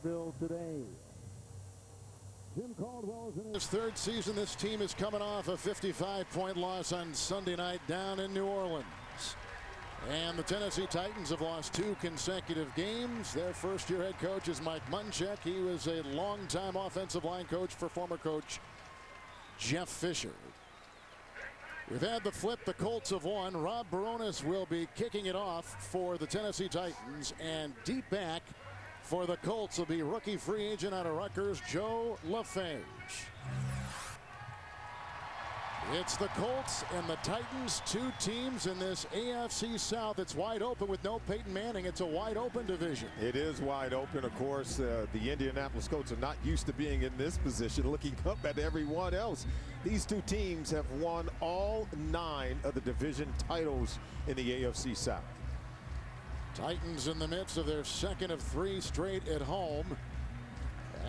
Nashville today. Jim Caldwell is in his third season. This team is coming off a 55-point loss on Sunday night down in New Orleans. And the Tennessee Titans have lost 2 consecutive games. Their first-year head coach is Mike Munchak. He was a longtime offensive line coach for former coach Jeff Fisher. We've had the flip. The Colts have won. Rob Baronis will be kicking it off for the Tennessee Titans. And deep back for the Colts will be rookie free agent out of Rutgers, Joe LaFage. It's the Colts and the Titans, 2 teams in this AFC South. It's wide open with no Peyton Manning. It's a wide open division. It is wide open. Of course, the Indianapolis Colts are not used to being in this position, looking up at everyone else. These 2 teams have won all 9 of the division titles in the AFC South. Titans in the midst of their second of 3 straight at home.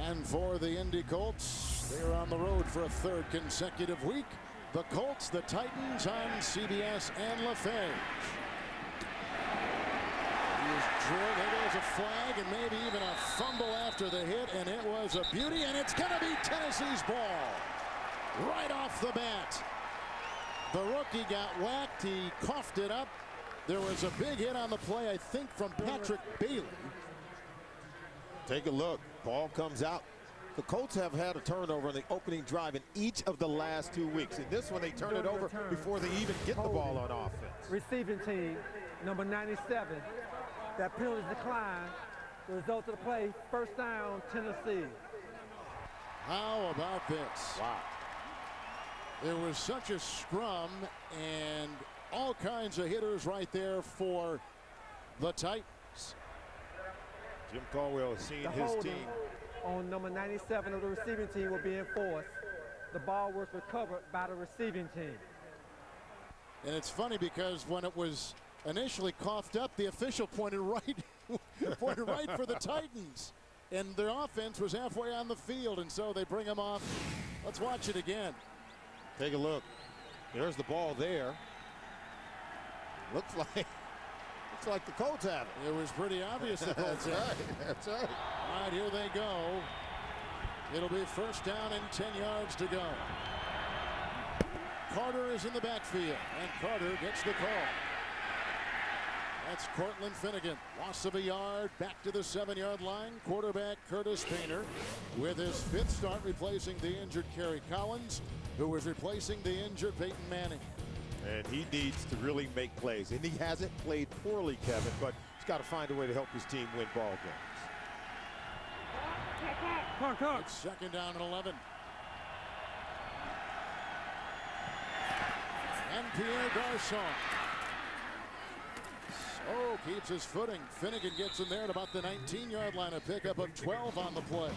And for the Indy Colts, they're on the road for a 3rd consecutive week. The Colts, the Titans on CBS, and LaFage. He is drilled. There goes a flag and maybe even a fumble after the hit, and it was a beauty, and it's going to be Tennessee's ball right off the bat. The rookie got whacked. He coughed it up. There was a big hit on the play, I think, from Patrick Bailey. Take a look. Ball comes out. The Colts have had a turnover on the opening drive in each of the last 2 weeks. In this one, they turn it over before they even get the ball on offense. Receiving team, number 97. That penalty decline. The result of the play, first down, Tennessee. How about this? Wow. There was such a scrum and all kinds of hitters right there for the Titans. Jim Caldwell has seen his team. On number 97 of the receiving team will be enforced. The ball was recovered by the receiving team. And it's funny because when it was initially coughed up, the official pointed right for the Titans. And their offense was halfway on the field, and so they bring him off. Let's watch it again. Take a look. There's the ball there. Looks like the Colts have it. It was pretty obvious the Colts had it. That's right. All right, here they go. It'll be first down and 10 yards to go. Carter is in the backfield, and Carter gets the call. That's Cortland Finnegan. Loss of a yard, back to the 7-yard line. Quarterback Curtis Painter with his 5th start, replacing the injured Kerry Collins, who was replacing the injured Peyton Manning. And he needs to really make plays. And he hasn't played poorly, Kevin, but he's got to find a way to help his team win ball games. It's second down and 11. And Pierre Garçon. So keeps his footing. Finnegan gets him there at about the 19-yard line. A pickup of 12 on the play.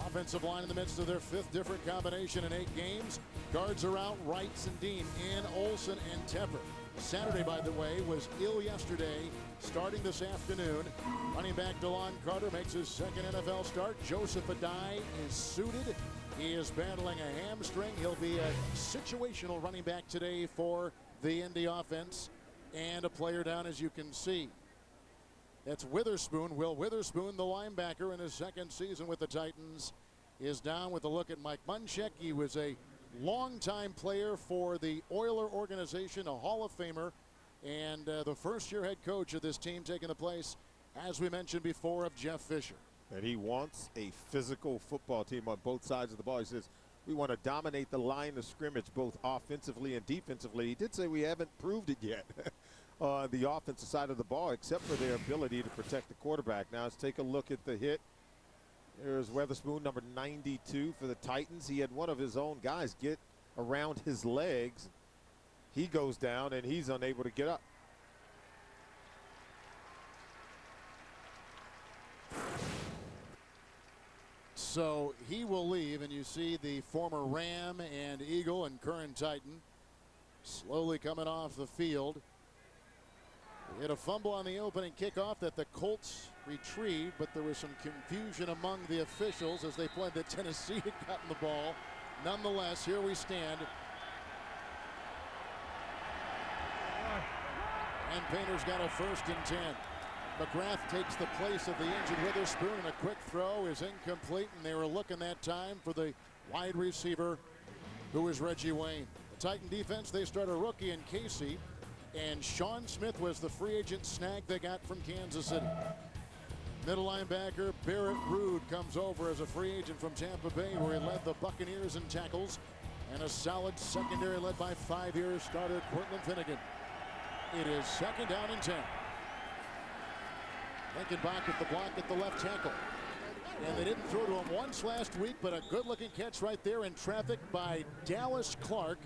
Offensive line in the midst of their 5th different combination in 8 games. Guards are out. Wright, Sandin, in Olsen, and Tepper. Saturday, by the way, was ill yesterday. Starting this afternoon. Running back DeLon Carter makes his 2nd NFL start. Joseph Adai is suited. He is battling a hamstring. He'll be a situational running back today for the Indy offense. And a player down, as you can see. That's Witherspoon. Will Witherspoon, the linebacker in his 2nd season with the Titans, is down with a look at Mike Munchak. He was a longtime player for the Oiler organization, a Hall of Famer, and the first-year head coach of this team, taking the place, as we mentioned before, of Jeff Fisher. And he wants a physical football team on both sides of the ball. He says, we want to dominate the line of scrimmage both offensively and defensively. He did say we haven't proved it yet on the offensive side of the ball, except for their ability to protect the quarterback. Now let's take a look at the hit. There's Witherspoon, number 92 for the Titans. He had one of his own guys get around his legs. He goes down, and he's unable to get up. So he will leave, and you see the former Ram and Eagle and current Titan slowly coming off the field. They had a fumble on the opening kickoff that the Colts retrieved, but there was some confusion among the officials as they played that Tennessee had gotten the ball. Nonetheless, here we stand. And Painter's got a 1st and 10. McGrath takes the place of the injured Witherspoon, and a quick throw is incomplete, and they were looking that time for the wide receiver, who is Reggie Wayne. The Titan defense, they start a rookie in Casey, and Sean Smith was the free agent snag they got from Kansas City. Middle linebacker Barrett Ruud comes over as a free agent from Tampa Bay, where he led the Buccaneers in tackles, and a solid secondary led by 5-year starter Cortland Finnegan. It is 2nd down and 10. Linkenbach with the block at the left tackle. And they didn't throw to him once last week, but a good-looking catch right there in traffic by Dallas Clark.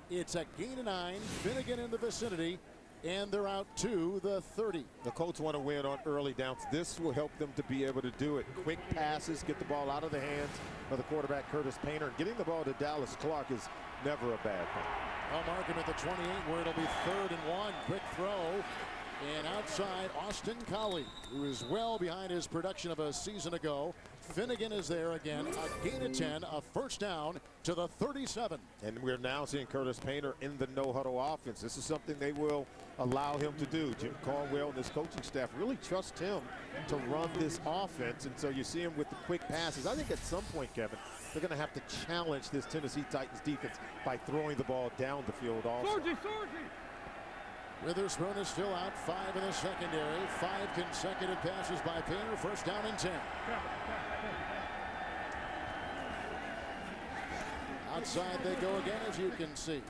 It's a gain of 9. Finnegan in the vicinity, and they're out to the 30. The Colts want to win on early downs. This will help them to be able to do it. Quick passes, get the ball out of the hands of the quarterback, Curtis Painter. And getting the ball to Dallas Clark is never a bad thing. I'll mark him at the 28, where it'll be 3rd and 1. Quick throw. And outside, Austin Collie, who is well behind his production of a season ago. Finnegan is there again. A gain of 10, a 1st down to the 37. And we're now seeing Curtis Painter in the no-huddle offense. This is something they will allow him to do. Jim Caldwell and his coaching staff really trust him to run this offense. And so you see him with the quick passes. I think at some point, Kevin, they're going to have to challenge this Tennessee Titans defense by throwing the ball down the field also. Witherspoon is still out, 5 in the secondary. 5 consecutive passes by Painter. 1st down and 10. Outside they go again, as you can see.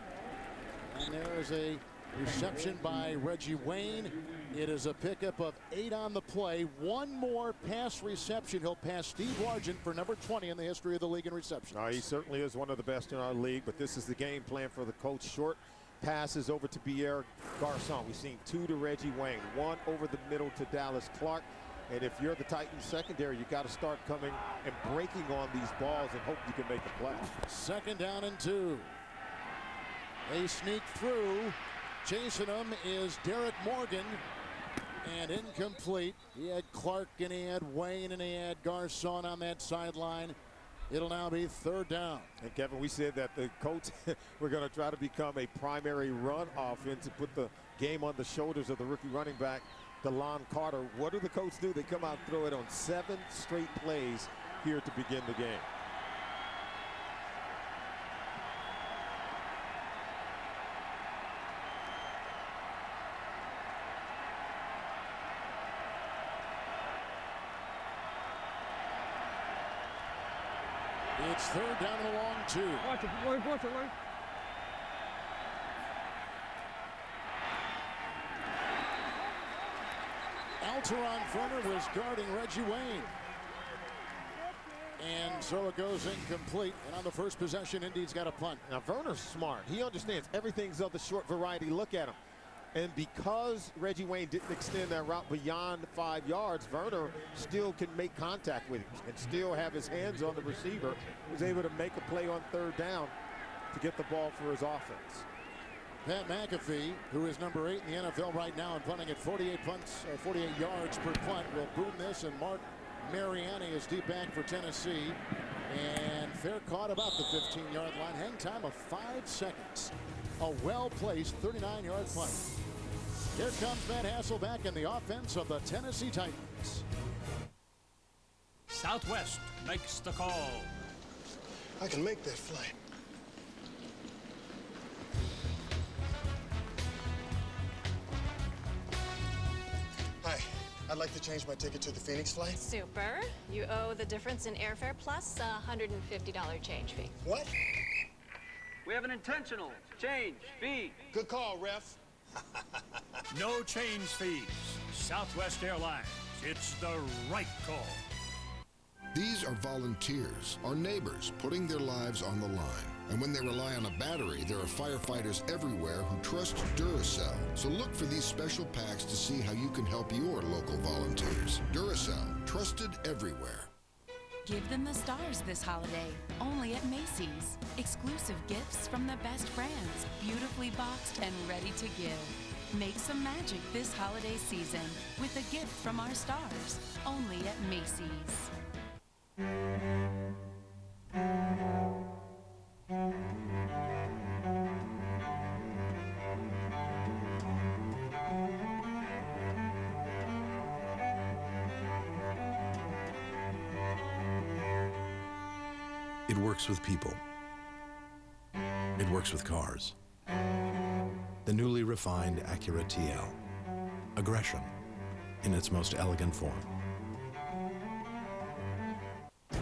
And there is a reception by Reggie Wayne. It is a pickup of 8 on the play. One more pass reception. He'll pass Steve Largent for number 20 in the history of the league in receptions. He certainly is one of the best in our league, but this is the game plan for the Colts. Short passes over to Pierre Garçon. We've seen 2 to Reggie Wayne, 1 over the middle to Dallas Clark. And if you're the Titans secondary, you got to start coming and breaking on these balls and hope you can make a play. 2nd down and 2. They sneak through. Chasing them is Derek Morgan. And incomplete. He had Clark and he had Wayne and he had Garçon on that sideline. It'll now be 3rd down. And Kevin, we said that the Colts were going to try to become a primary run offense and put the game on the shoulders of the rookie running back, DeLon Carter. What do the Colts do? They come out and throw it on 7 straight plays here to begin the game. It's 3rd down and a long 2. Watch it, watch it. Alteron Ferner was guarding Reggie Wayne. And so it goes incomplete. And on the first possession, Indy's got a punt. Now, Verner's smart. He understands everything's of the short variety. Look at him. And because Reggie Wayne didn't extend that route beyond 5 yards, Verner still can make contact with him and still have his hands on the receiver. He was able to make a play on 3rd down to get the ball for his offense. Pat McAfee, who is number 8 in the NFL right now and punting at 48 yards per punt, will boom this, and Mark Mariani is deep back for Tennessee. And fair caught about the 15-yard line. Hang time of 5 seconds. A well-placed 39-yard punt. Here comes Matt Hasselbeck in the offense of the Tennessee Titans. Southwest makes the call. I can make that flight. Hi, I'd like to change my ticket to the Phoenix flight. Super. You owe the difference in airfare plus a $150 change fee. What? We have an intentional change fee. Good call, ref. No change fees. Southwest Airlines. It's the right call. These are volunteers, our neighbors, putting their lives on the line. And when they rely on a battery, there are firefighters everywhere who trust Duracell. So look for these special packs to see how you can help your local volunteers. Duracell, trusted everywhere. Give them the stars this holiday, only at Macy's. Exclusive gifts from the best brands, beautifully boxed and ready to give. Make some magic this holiday season with a gift from our stars, only at Macy's. It works with people. It works with cars. The newly refined Acura TL. Aggression in its most elegant form.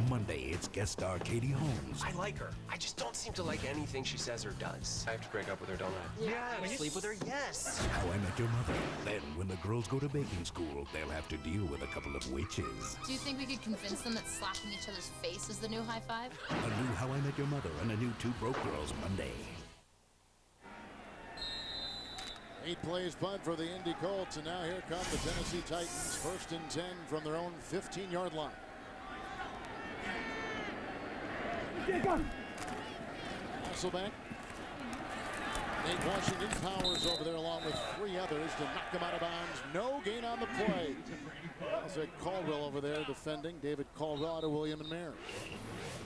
Monday, it's guest star Katie Holmes. I like her. I just don't seem to like anything she says or does. I have to break up with her, don't I? Yes. Sleep with her? Yes. How I Met Your Mother. Then, when the girls go to baking school, they'll have to deal with a couple of witches. Do you think we could convince them that slapping each other's face is the new high five? A new How I Met Your Mother and a new Two Broke Girls Monday. 8 plays punt for the Indy Colts, and now here come the Tennessee Titans. 1st and 10 from their own 15-yard line. Hasselbeck. Nate Washington powers over there along with 3 others to knock him out of bounds. No gain on the play. Also Caldwell over there defending. David Caldwell out of William and Mary.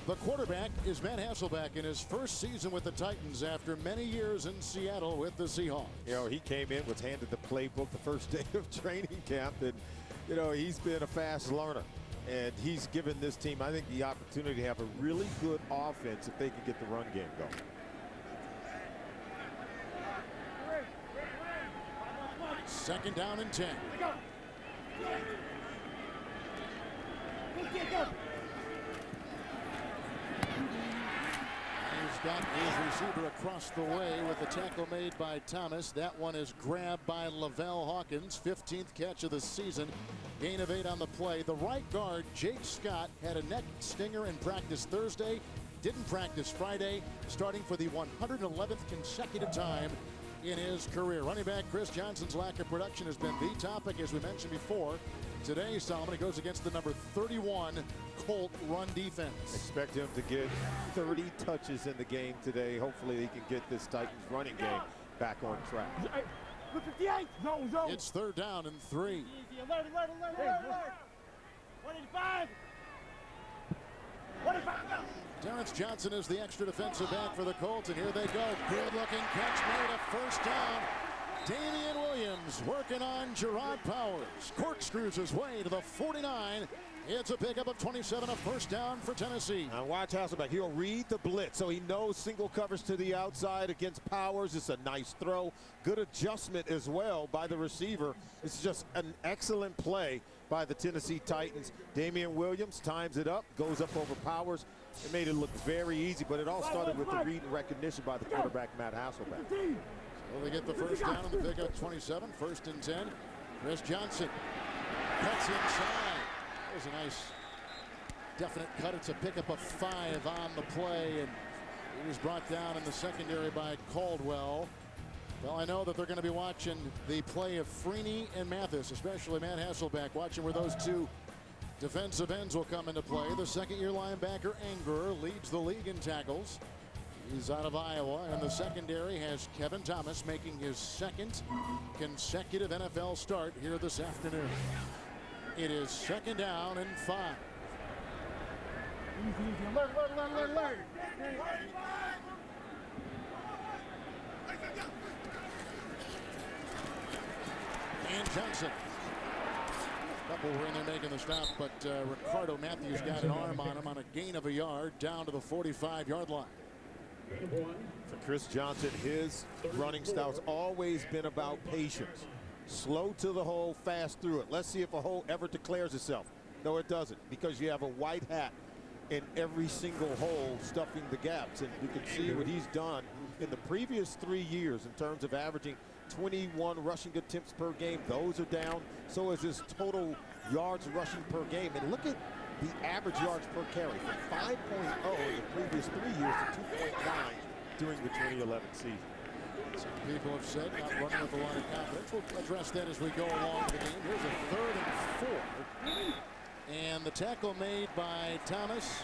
The quarterback is Matt Hasselbeck in his first season with the Titans after many years in Seattle with the Seahawks. You know, he came in, was handed the playbook the first day of training camp, and, you know, he's been a fast learner. And he's given this team, I think, the opportunity to have a really good offense if they can get the run game going. Second down and 10. He's got his receiver across the way with the tackle made by Thomas. That one is grabbed by Lavelle Hawkins. 15th catch of the season. Gain of 8 on the play. The right guard, Jake Scott, had a neck stinger in practice Thursday. Didn't practice Friday. Starting for the 111th consecutive time in his career. Running back Chris Johnson's lack of production has been the topic, as we mentioned before. Today, Solomon, he goes against the number 31 Colt run defense. Expect him to get 30 touches in the game today. Hopefully he can get this Titans running game back on track. It's 3rd down and 3. Alert. 185. Terrence Johnson is the extra defensive back for the Colts, and here they go. Good-looking catch made, a first down. Damian Williams working on Gerard Powers. Corkscrews his way to the 49. It's a pickup of 27, a first down for Tennessee. Now watch Hasselbeck. He'll read the blitz, so he knows single coverage to the outside against Powers. It's a nice throw. Good adjustment as well by the receiver. It's just an excellent play by the Tennessee Titans. Damian Williams times it up, goes up over Powers. It made it look very easy, but it all started with the read and recognition by the quarterback, Matt Hasselbeck. So they get the first down on the pickup, 27, 1st and 10. Chris Johnson cuts inside. That was a nice, definite cut. It's a pickup of 5 on the play, and he was brought down in the secondary by Caldwell. Well, I know that they're going to be watching the play of Freeney and Mathis, especially Matt Hasselbeck, watching where those two defensive ends will come into play. The second-year linebacker, Anger, leads the league in tackles. He's out of Iowa, and the secondary has Kevin Thomas making his 2nd consecutive NFL start here this afternoon. It is 2nd down and 5. Alert. And Johnson. Couple were in there making the stop, but Ricardo Matthews got an arm on him on a gain of a yard down to the 45-yard line. For Chris Johnson, his running style's always been about patience. Slow to the hole, fast through it. Let's see if a hole ever declares itself. No, it doesn't, because you have a white hat in every single hole stuffing the gaps. And you can see what he's done in the previous 3 years in terms of averaging 21 rushing attempts per game. Those are down. So is his total yards rushing per game. And look at the average yards per carry from 5.0 in the previous 3 years to 2.9 during the 2011 season. Some people have said not running with a lot of confidence. We'll address that as we go along the game. Here's a 3rd and 4. And the tackle made by Thomas.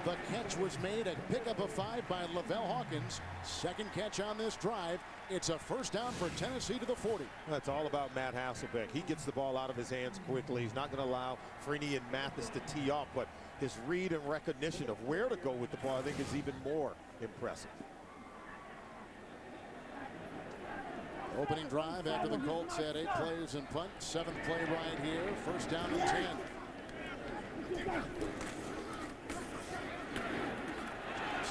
The catch was made, a pickup of 5 by Lavelle Hawkins. 2nd catch on this drive. It's a first down for Tennessee to the 40. That's all about Matt Hasselbeck. He gets the ball out of his hands quickly. He's not going to allow Freeney and Mathis to tee off, but his read and recognition of where to go with the ball, I think, is even more impressive. Opening drive after the Colts had 8 plays and punt. 7th play right here. First down and 10.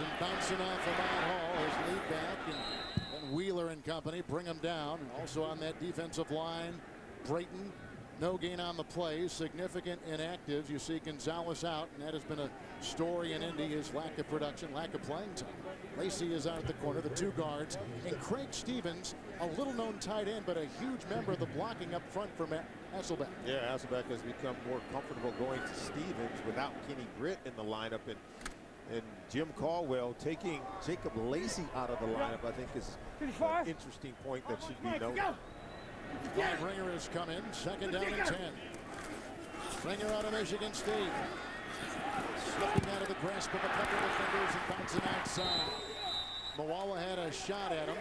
and bouncing off of Matt Hall, his lead back, and Wheeler and company bring him down. Also on that defensive line, Brayton, no gain on the play. Significant inactives. You see Gonzalez out, and that has been a story in Indy, his lack of production, lack of playing time. Lacey is out at the corner, the two guards, and Craig Stevens, a little-known tight end, but a huge member of the blocking up front for Hasselbeck. Yeah, Hasselbeck has become more comfortable going to Stevens without Kenny Britt in the lineup, and Jim Caldwell taking Jacob Lacey out of the lineup, I think, is an interesting point that should be noted. Ryan Ringer has come in, second down and 10. Ringer out of Michigan State. Slipping out of the grasp of a couple of defenders and bouncing outside. Moala had a shot at him.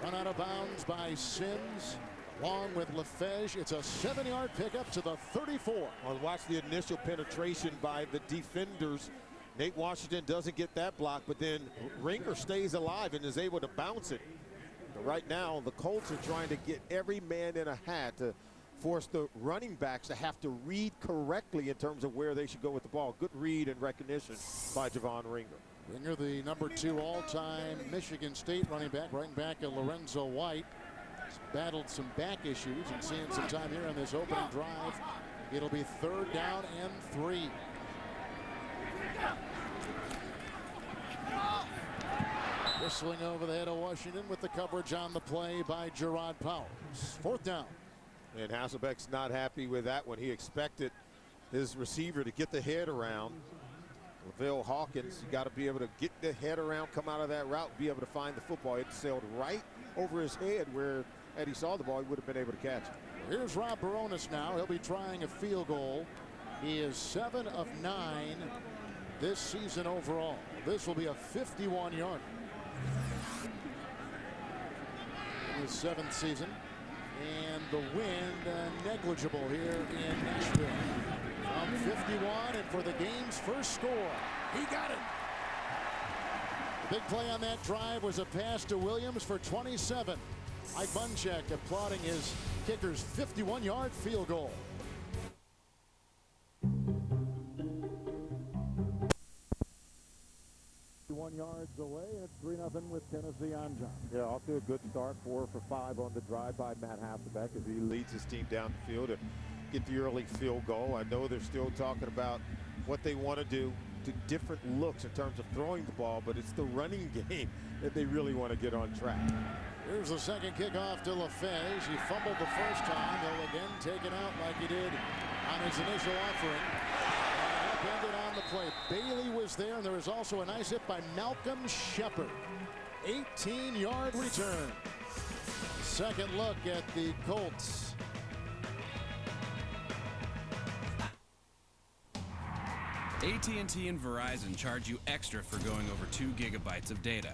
Run out of bounds by Sims, along with LaFege. It's a 7-yard pickup to the 34. Well, watch the initial penetration by the defenders. Nate Washington doesn't get that block, but then Ringer stays alive and is able to bounce it. But right now, the Colts are trying to get every man in a hat to force the running backs to have to read correctly in terms of where they should go with the ball. Good read and recognition by Javon Ringer. Ringer, the number 2 all-time Michigan State running back Lorenzo White. He's battled some back issues and seeing some time here on this opening drive. It'll be 3rd down and 3. Whistling over the head of Washington with the coverage on the play by Gerard Powers. 4th down. And Hasselbeck's not happy with that one. He expected his receiver to get the head around. Lavelle Hawkins, you got to be able to get the head around, come out of that route, be able to find the football. It sailed right over his head where, had he saw the ball, he would have been able to catch it. Here's Rob Baronis now. He'll be trying a field goal. He is 7 of 9 this season overall. This will be a 51-yard. In his 7th season. And the wind negligible here in Nashville. From 51, and for the game's first score, he got it. The big play on that drive was a pass to Williams for 27. Mike Bunchak applauding his kicker's 51-yard field goal. Yards away, and it's 3-0 with Tennessee on John. Yeah, off to a good start. 4 for 5 on the drive by Matt Hasselbeck as he leads his team down the field and get the early field goal. I know they're still talking about what they want to do, different looks in terms of throwing the ball, but it's the running game that they really want to get on track. Here's the second kickoff to LaFege. He fumbled the first time. He'll again take it out like he did on his initial offering. Ended on the play. Bailey was there, and there was also a nice hit by Malcolm Shepard. 18-yard return. Second look at the Colts. AT&T and Verizon charge you extra for going over 2 gigabytes of data.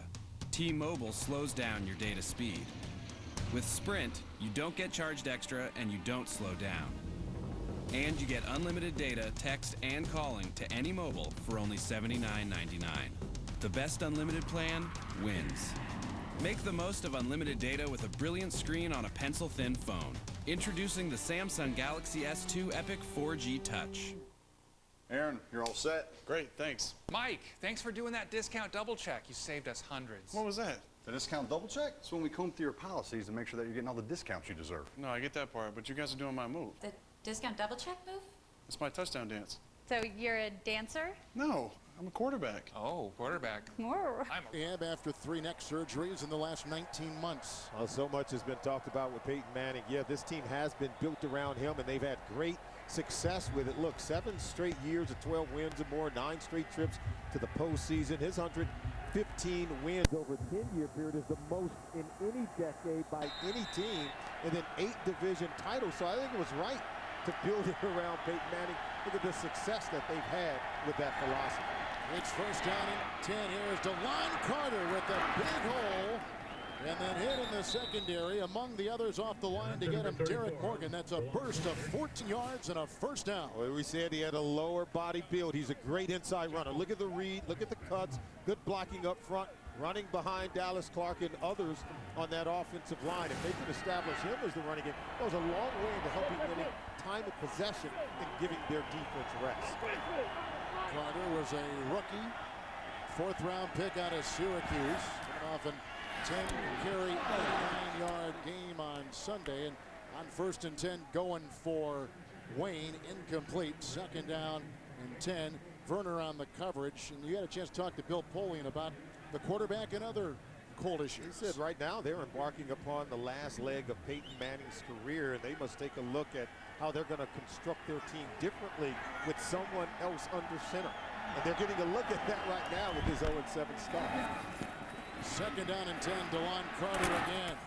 T-Mobile slows down your data speed. With Sprint, you don't get charged extra and you don't slow down. And you get unlimited data, text, and calling to any mobile for only $79.99. The best unlimited plan wins. Make the most of unlimited data with a brilliant screen on a pencil-thin phone. Introducing the Samsung Galaxy S2 Epic 4G Touch. Aaron, you're all set. Great, thanks. Mike, thanks for doing that discount double check. You saved us hundreds. What was that? The discount double check? It's when we comb through your policies to make sure that you're getting all the discounts you deserve. No, I get that part, but you guys are doing my move. The discount double check move? It's my touchdown dance. So you're a dancer? No, I'm a quarterback. Oh, quarterback. After 3 neck surgeries in the last 19 months. Well, so much has been talked about with Peyton Manning. Yeah, this team has been built around him, and they've had great success with it. Look, 7 straight years of 12 wins or more, 9 straight trips to the postseason. His 115 wins over a 10-year period is the most in any decade by any team, and then 8 division titles. So I think it was right to build it around Peyton Manning. Look at the success that they've had with that philosophy. It's first down and 10. Here's DeLon Carter with a big hole. And then hit in the secondary, among the others off the line to get him, Derek Morgan. That's a burst of 14 yards and a first down. Well, we said he had a lower body build. He's a great inside runner. Look at the read, look at the cuts, good blocking up front, running behind Dallas Clark and others on that offensive line. If they can establish him as the running game, that was a long way into helping winning time of possession and giving their defense rest. Carter was a rookie fourth-round pick out of Syracuse. Coming off a 10-carry, 89-yard game on Sunday. And on 1st and 10, going for Wayne, incomplete. 2nd down and 10. Werner on the coverage. And you had a chance to talk to Bill Polian about the quarterback and other Colt issues. He said right now they're embarking upon the last leg of Peyton Manning's career, and they must take a look at how they're going to construct their team differently with someone else under center. And they're getting a look at that right now with his 0-7 start. 2nd down and 10, DeLon Carter again.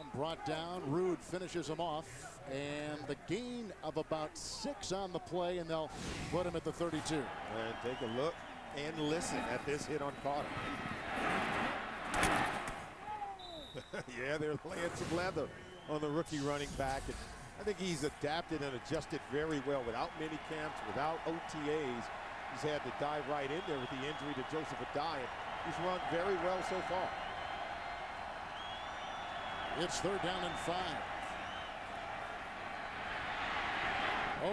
And brought down. Rude finishes him off. And the gain of about 6 on the play, and they'll put him at the 32. And take a look and listen at this hit on Carter. Yeah, they're laying some leather on the rookie running back. And I think he's adapted and adjusted very well without mini camps, without OTAs. He's had to dive right in there with the injury to Joseph Adai. He's run very well so far. It's 3rd down and 5.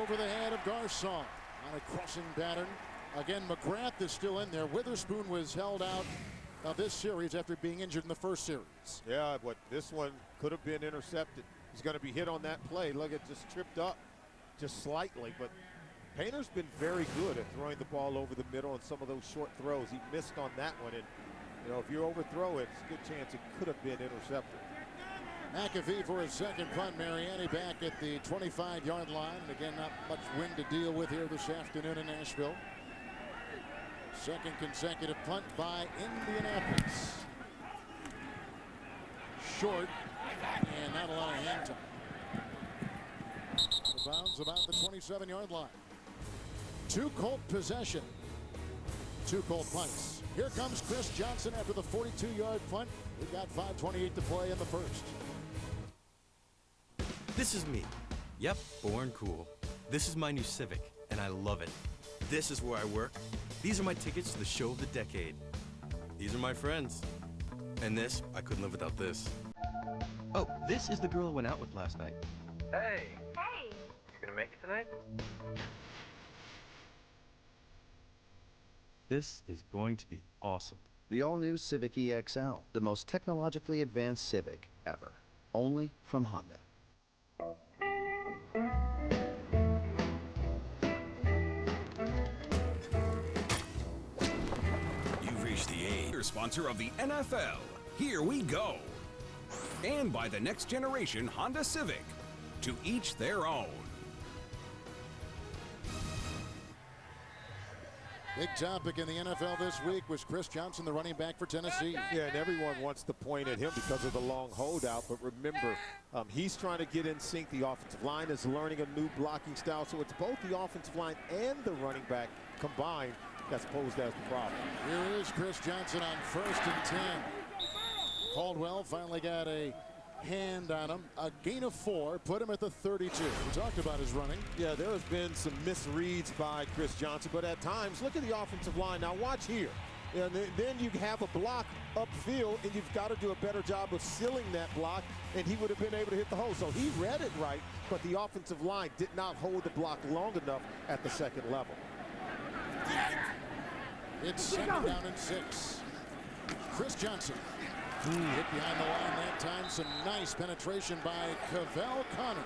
Over the head of Garcon on a crossing pattern. Again, McGrath is still in there. Witherspoon was held out of this series after being injured in the first series. Yeah, but this one could have been intercepted. He's going to be hit on that play. Look, it just tripped up just slightly. But Painter's been very good at throwing the ball over the middle on some of those short throws. He missed on that one. And, you know, if you overthrow it, it's a good chance it could have been intercepted. McAfee for his 2nd punt. Mariani back at the 25-yard line. And again, not much wind to deal with here this afternoon in Nashville. 2nd consecutive punt by Indianapolis. Short, and not a lot of hand time. The bounds about the 27-yard line. 2 Colt possession. 2 Colt punts. Here comes Chris Johnson after the 42-yard punt. We've got 5:28 to play in the first. This is me. Yep, born cool. This is my new Civic, and I love it. This is where I work. These are my tickets to the show of the decade. These are my friends. And this, I couldn't live without this. Oh, this is the girl I went out with last night. Hey. Hey. You gonna make it tonight? This is going to be awesome. The all-new Civic EXL, the most technologically advanced Civic ever. Only from Honda. You've reached the age sponsor of the NFL. Here we go. And by the next generation Honda Civic. To each their own. Big topic in the NFL this week was Chris Johnson, the running back for Tennessee. Yeah, and everyone wants to point at him because of the long holdout. But remember, he's trying to get in sync. The offensive line is learning a new blocking style. So it's both the offensive line and the running back combined that's posed as the problem. Here is Chris Johnson on 1st and 10. Caldwell finally got a hand on him. A gain of 4, put him at the 32. We talked about his running. Yeah, there has been some misreads by Chris Johnson, but at times, look at the offensive line. Now watch here. And then you have a block upfield, and you've got to do a better job of sealing that block, and he would have been able to hit the hole. So he read it right, but the offensive line did not hold the block long enough at the 2nd level. It's 2nd down and 6. Chris Johnson. Hit behind the line that time. Some nice penetration by Cavell Connor.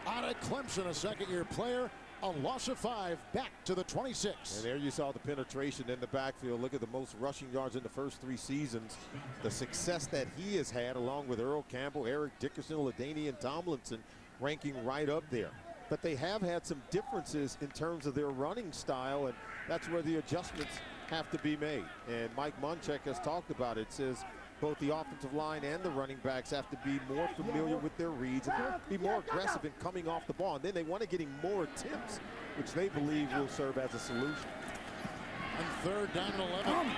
Out of Clemson, a 2nd-year player. A loss of 5, back to the 26. And there you saw the penetration in the backfield. Look at the most rushing yards in the first 3 seasons. The success that he has had, along with Earl Campbell, Eric Dickerson, LaDainian Tomlinson, ranking right up there. But they have had some differences in terms of their running style, and that's where the adjustments have to be made. And Mike Munchak has talked about it. Says both the offensive line and the running backs have to be more familiar with their reads and be more aggressive in coming off the ball. And then they want to get more attempts, which they believe will serve as a solution. And 3rd down and 11.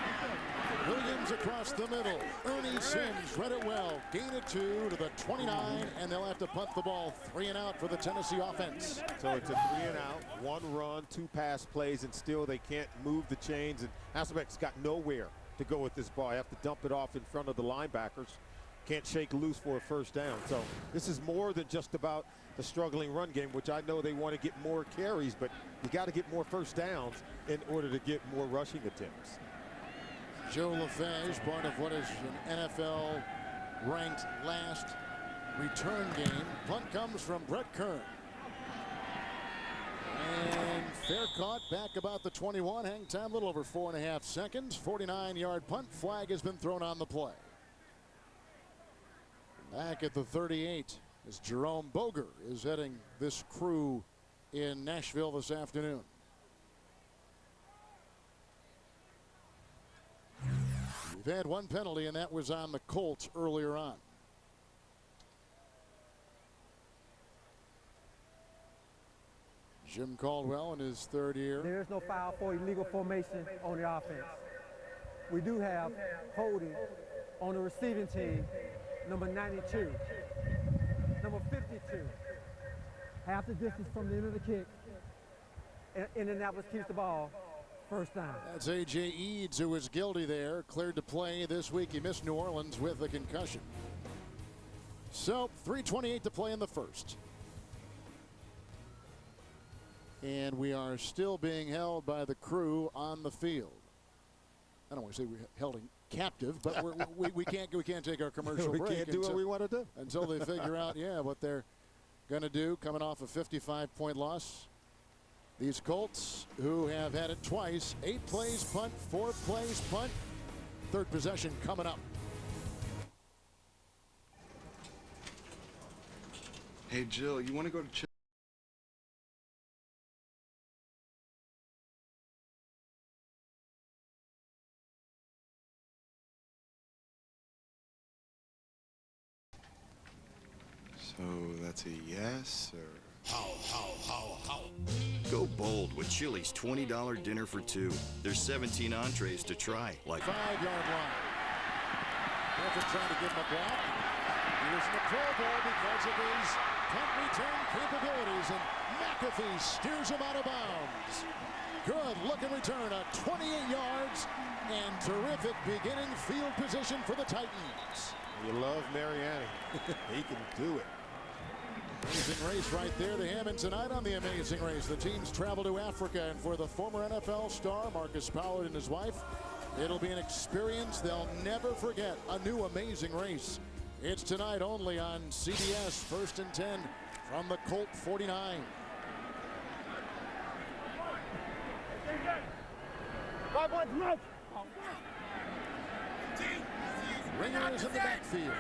Williams across the middle. Ernie Sims read it well. Gain of 2 to the 29, and they'll have to punt the ball. 3 and out for the Tennessee offense. So it's a 3 and out, 1 run, 2 pass plays, and still they can't move the chains. And Hasselbeck's got nowhere to go with this ball. I have to dump it off in front of the linebackers. Can't shake loose for a 1st down. So this is more than just about the struggling run game, which I know they want to get more carries, but you got to get more 1st downs in order to get more rushing attempts. Joe LaFage, part of what is an NFL-ranked last return game. Punt comes from Brett Kern. And fair caught back about the 21. Hang time a little over 4.5 seconds. 49-yard punt. Flag has been thrown on the play. Back at the 38 as Jerome Boger is heading this crew in Nashville this afternoon. We've had one penalty, and that was on the Colts earlier on. Jim Caldwell in his third year. There is no foul for illegal formation on the offense. We do have holding on the receiving team, number 92, number 52. Half the distance from the end of the kick. Indianapolis keeps the ball. First down. That's A.J. Eads, who was guilty there, cleared to play this week. He missed New Orleans with a concussion. So 3:28 to play in the first. And we are still being held by the crew on the field. I don't want to say we're held captive, but we can't take our commercial break. We can't do what we want to do until they figure out, what they're going to do. Coming off a 55-point loss, these Colts, who have had it twice, 8 plays punt, 4 plays punt. Third possession coming up. Hey Jill, you want to go to So that's a yes, or? Go bold with Chili's $20 dinner for two. There's 17 entrees to try. Like 5-yard line. Griffin trying to give him a block. He was in the Pro Bowl because of his punt return capabilities, and McAfee steers him out of bounds. Good looking return at 28 yards, and terrific beginning field position for the Titans. You love Mariani. He can do it. Amazing race right there to him. And tonight on the Amazing Race, the teams travel to Africa, and for the former NFL star Marcus Pollard and his wife, it'll be an experience they'll never forget. A new Amazing Race. It's tonight only on CBS. 1st and 10 from the Colt 49. Ringer is in the backfield.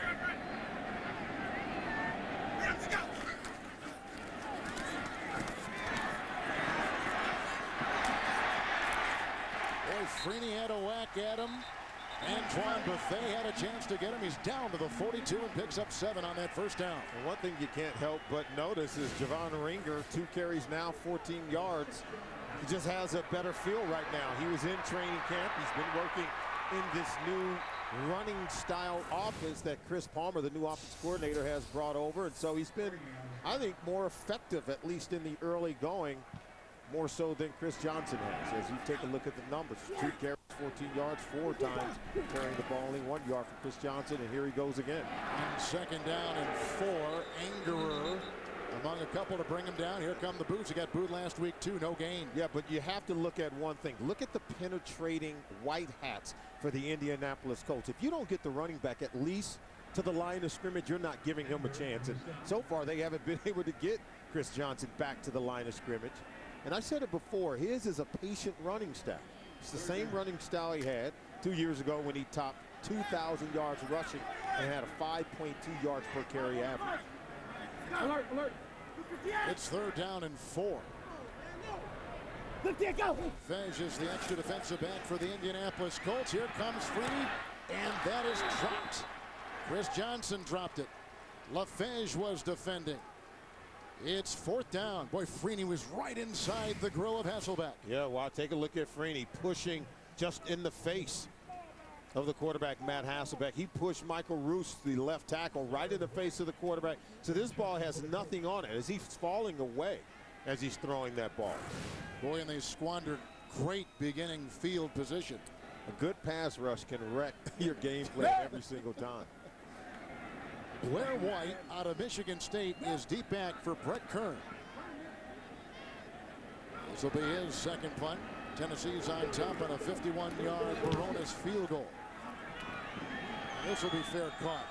Freeney had a whack at him. Antoine Buffet had a chance to get him. He's down to the 42 and picks up 7 on that first down. And one thing you can't help but notice is Javon Ringer, 2 carries now, 14 yards. He just has a better feel right now. He was in training camp. He's been working in this new running style offense that Chris Palmer, the new offense coordinator, has brought over. And so he's been, I think, more effective, at least in the early going, more so than Chris Johnson has. As you take a look at the numbers, 2 carries, 14 yards, 4 times carrying the ball, only 1 yard for Chris Johnson, and here he goes again. And 2nd down and 4. Angerer among a couple to bring him down. Here come the boots. He got booed last week too. No gain. Yeah, but you have to look at one thing. Look at the penetrating white hats for the Indianapolis Colts. If you don't get the running back at least to the line of scrimmage, you're not giving him a chance. And so far, they haven't been able to get Chris Johnson back to the line of scrimmage. And I said it before, his is a patient running style. It's the same running style he had 2 years ago when he topped 2,000 yards rushing and had a 5.2 yards per carry average. Alert, alert. It's 3rd down and 4. Fez is the extra defensive back for the Indianapolis Colts. Here comes Freeney, and that is dropped. Chris Johnson dropped it. LaFage was defending. It's 4th down. Boy, Freeney was right inside the grill of Hasselbeck. Yeah, well, take a look at Freeney pushing just in the face of the quarterback, Matt Hasselbeck. He pushed Michael Roos, the left tackle, right in the face of the quarterback. So this ball has nothing on it as he's falling away as he's throwing that ball. Boy, and they squandered great beginning field position. A good pass rush can wreck your game plan every single time. Blair White out of Michigan State is deep back for Brett Kern. This will be his 2nd punt. Tennessee's on top on a 51-yard Barones field goal. This will be fair caught.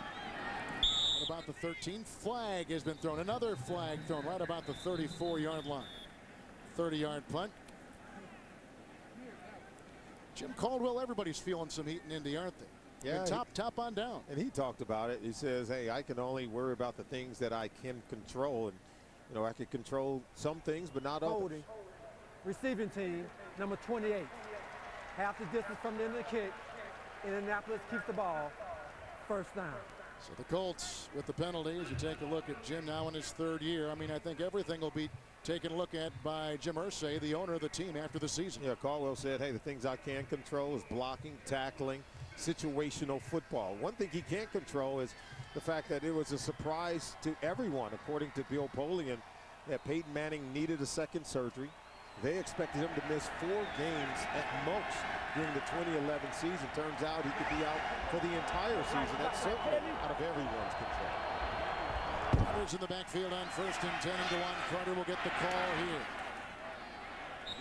At about the 13, flag has been thrown. Another flag thrown right about the 34-yard line. 30-yard punt. Jim Caldwell, everybody's feeling some heat in Indy, aren't they? Yeah. Top on down. And he talked about it. He says, hey, I can only worry about the things that I can control. And, you know, I can control some things, but not others. Holding. Receiving team, number 28. Half the distance from the end of the kick. Indianapolis keeps the ball. First down. So the Colts with the penalty as you take a look at Jim now in his third year. I mean, I think everything will be taken a look at by Jim Irsay, the owner of the team, after the season. Yeah, Caldwell said, hey, the things I can control is blocking, tackling, situational football. One thing he can't control is the fact that it was a surprise to everyone, according to Bill Polian, that Peyton Manning needed a second surgery. They expected him to miss 4 games at most during the 2011 season. Turns out he could be out for the entire season. That's certainly out of everyone's control. Carter's in the backfield on 1st and 10 into 1. Carter will get the call here.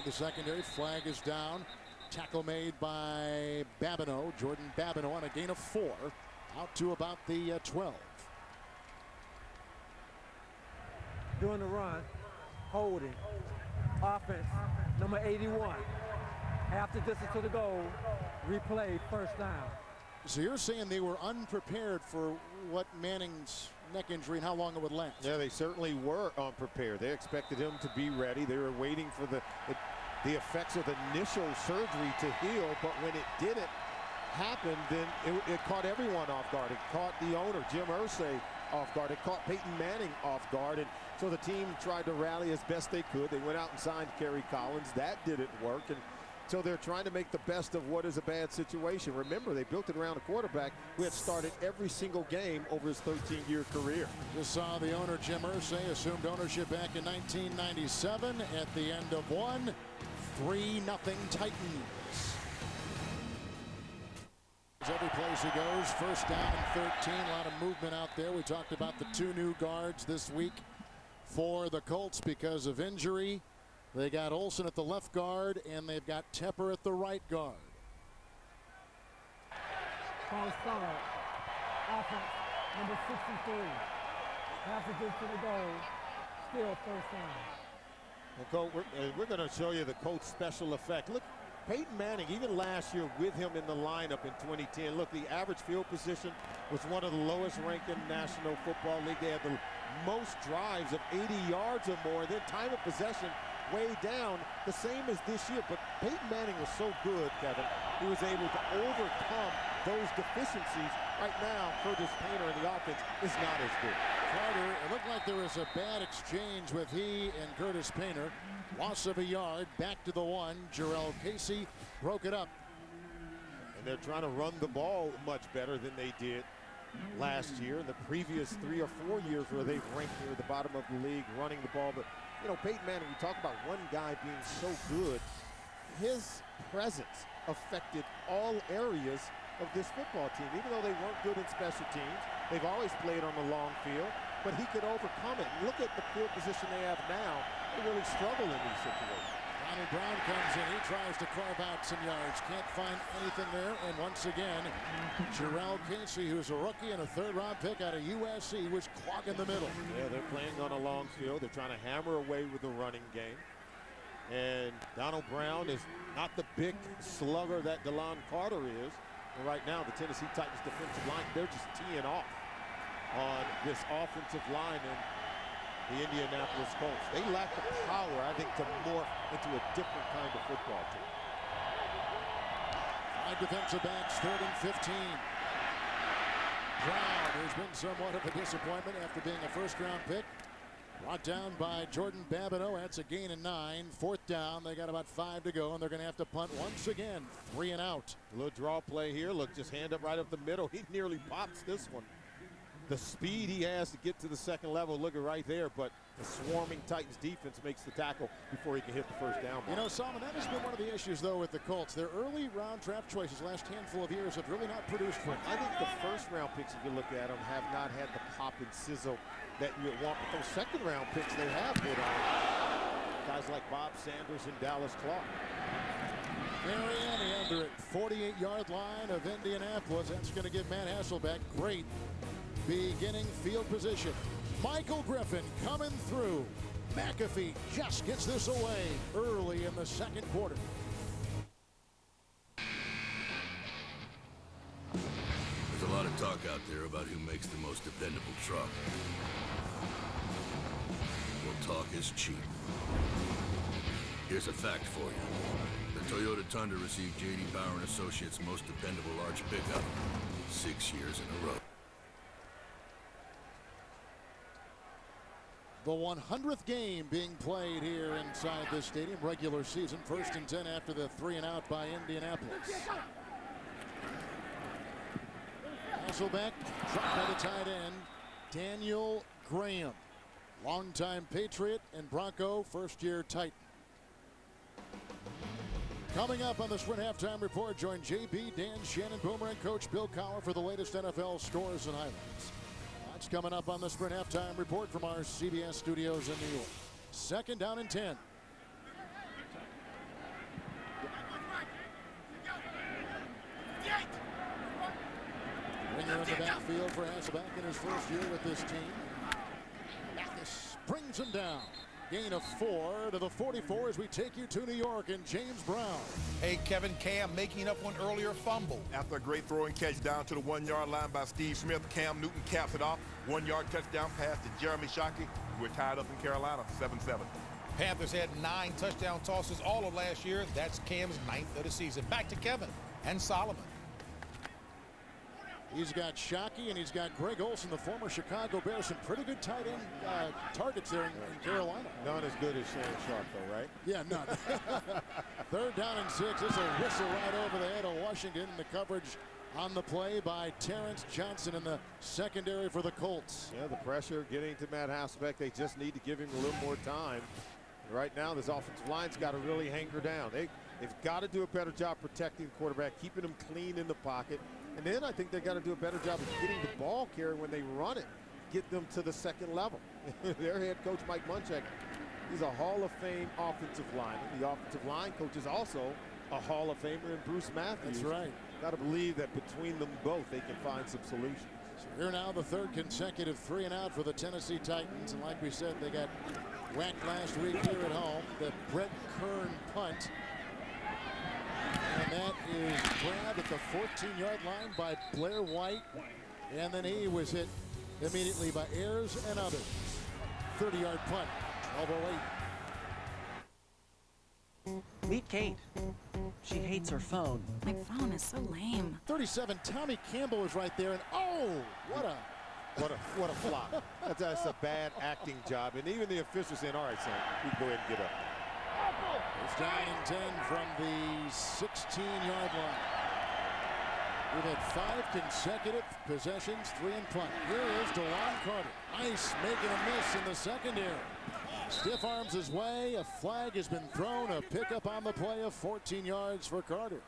The secondary flag is down. Tackle made by Babineau, Jordan Babineau, on a gain of 4, out to about the 12. Doing the run, holding. Offense, number 81. Half the distance to the goal. Replay, first down. So you're saying they were unprepared for what Manning's neck injury and how long it would last? Yeah, they certainly were unprepared. They expected him to be ready. They were waiting for the effects of the initial surgery to heal, but when it didn't happen, then it caught everyone off guard. It caught the owner, Jim Irsay, off guard. It caught Peyton Manning off guard, and so the team tried to rally as best they could. They went out and signed Kerry Collins. That didn't work, and so they're trying to make the best of what is a bad situation. Remember, they built it around a quarterback who had started every single game over his 13-year career. Just saw the owner, Jim Irsay, assumed ownership back in 1997 at the end of 1. 3-0 Titans. Every place he goes, first down and 13. A lot of movement out there. We talked about the 2 new guards this week for the Colts because of injury. They got Olsen at the left guard, and they've got Tepper at the right guard. False start. Offense, number 63. Half the distance to the goal. Still first down. Well, we're going to show you the Colts special effect. Look, Peyton Manning, even last year with him in the lineup in 2010, look, the average field position was one of the lowest ranked in the National Football League. They had the most drives of 80 yards or more. Then time of possession way down, the same as this year. But Peyton Manning was so good, Kevin, he was able to overcome those deficiencies. Right now, Curtis Painter in the offense is not as good. Carter, it looked like there was a bad exchange with he and Curtis Painter. Loss of a yard, back to the 1. Jarrell Casey broke it up. And they're trying to run the ball much better than they did last year. In the previous 3 or 4 years where they've ranked near the bottom of the league running the ball. But, you know, Peyton Manning, we talk about one guy being so good. His presence affected all areas of this football team. Even though they weren't good in special teams, they've always played on the long field, but he could overcome it. Look at the field position they have now. They really struggle in these situations. Ronnie Brown comes in. He tries to carve out some yards. Can't find anything there. And once again, Jarrell Casey, who's a rookie and a 3rd-round pick out of USC, was clogging the middle. Yeah, they're playing on a long field. They're trying to hammer away with the running game. And Donald Brown is not the big slugger that DeLon Carter is. And right now, the Tennessee Titans defensive line, they're just teeing off on this offensive line and the Indianapolis Colts. They lack the power, I think, to morph into a different kind of football team. 5 defensive backs, 3rd and 15. Brown, who's been somewhat of a disappointment after being a 1st-round pick. Brought down by Jordan Babineau. That's a gain of 9. 4th down. They got about 5 to go, and they're going to have to punt once again. 3 and out. A little draw play here. Look, just hand up right up the middle. He nearly pops this one. The speed he has to get to the second level, look at right there, but the swarming Titans defense makes the tackle before he can hit the first down. You know, Solomon, that has been one of the issues, though, with the Colts. Their early round draft choices last handful of years have really not produced for them. I think the 1st-round picks, if you look at them, have not had the pop and sizzle that you would want. But those 2nd-round picks they have hit on. Guys like Bob Sanders and Dallas Clark. under it. 48-yard line of Indianapolis. That's going to give Matt Hasselbeck great beginning field position. Michael Griffin coming through. McAfee just gets this away early in the second quarter. There's a lot of talk out there about who makes the most dependable truck. Well, talk is cheap. Here's a fact for you. The Toyota Tundra received J.D. Power & Associates' most dependable large pickup 6 years in a row. The 100th game being played here inside this stadium, regular season, 1st and 10 after the 3-and-out by Indianapolis. Hasselbeck dropped by the tight end, Daniel Graham, longtime Patriot and Bronco, first-year Titan. Coming up on the Sprint Halftime Report, join JB, Dan, Shannon, Boomer, and Coach Bill Cowher for the latest NFL scores and highlights. That's coming up on the Sprint Halftime Report from our CBS studios in New York. 2nd down and 10. Ringer in the backfield for Hasselbeck in his first year with this team. Mathis brings him down. Gain of 4 to the 44 as we take you to New York and James Brown. Hey, Kevin, Cam making up one earlier fumble. After a great throwing catch down to the 1-yard line by Steve Smith, Cam Newton caps it off. 1-yard touchdown pass to Jeremy Shockey. We're tied up in Carolina, 7-7. Panthers had 9 touchdown tosses all of last year. That's Cam's 9th of the season. Back to Kevin and Solomon. He's got Shockey and he's got Greg Olsen, the former Chicago Bears. Some pretty good tight end targets there in Carolina. None as good as Shannon Sharp, though, right? Yeah, none. 3rd down and 6. It's a whistle right over the head of Washington. The coverage on the play by Terrence Johnson in the secondary for the Colts. Yeah, the pressure getting to Matt Hasselbeck. They just need to give him a little more time. And right now, this offensive line's got to really hanker down. They've got to do a better job protecting the quarterback, keeping him clean in the pocket. And then I think they've got to do a better job of getting the ball carrier when they run it, get them to the second level. Their head coach, Mike Munchak, he's a Hall of Fame offensive lineman. The offensive line coach is also a Hall of Famer in Bruce Matthews. That's right. Got to believe that between them both, they can find some solutions. So here now the 3rd consecutive 3-and-out for the Tennessee Titans. And like we said, they got whacked last week here at home. The Brett Kern punt. And that is grabbed at the 14-yard line by Blair White. And then he was hit immediately by Ayers and others. 30-yard punt. 12:08. Meet Kate. She hates her phone. My phone is so lame. 37, Tommy Campbell is right there. And oh, what a flop. That's a bad acting job. And even the officials saying, all right, son, you can go ahead and get up. It's down and 10 from the 16-yard line. We've had 5 consecutive possessions, 3 in punt. Here is DeLon Carter. Nice, making a miss in the secondary. Stiff arms his way. A flag has been thrown. A pickup on the play of 14 yards for Carter.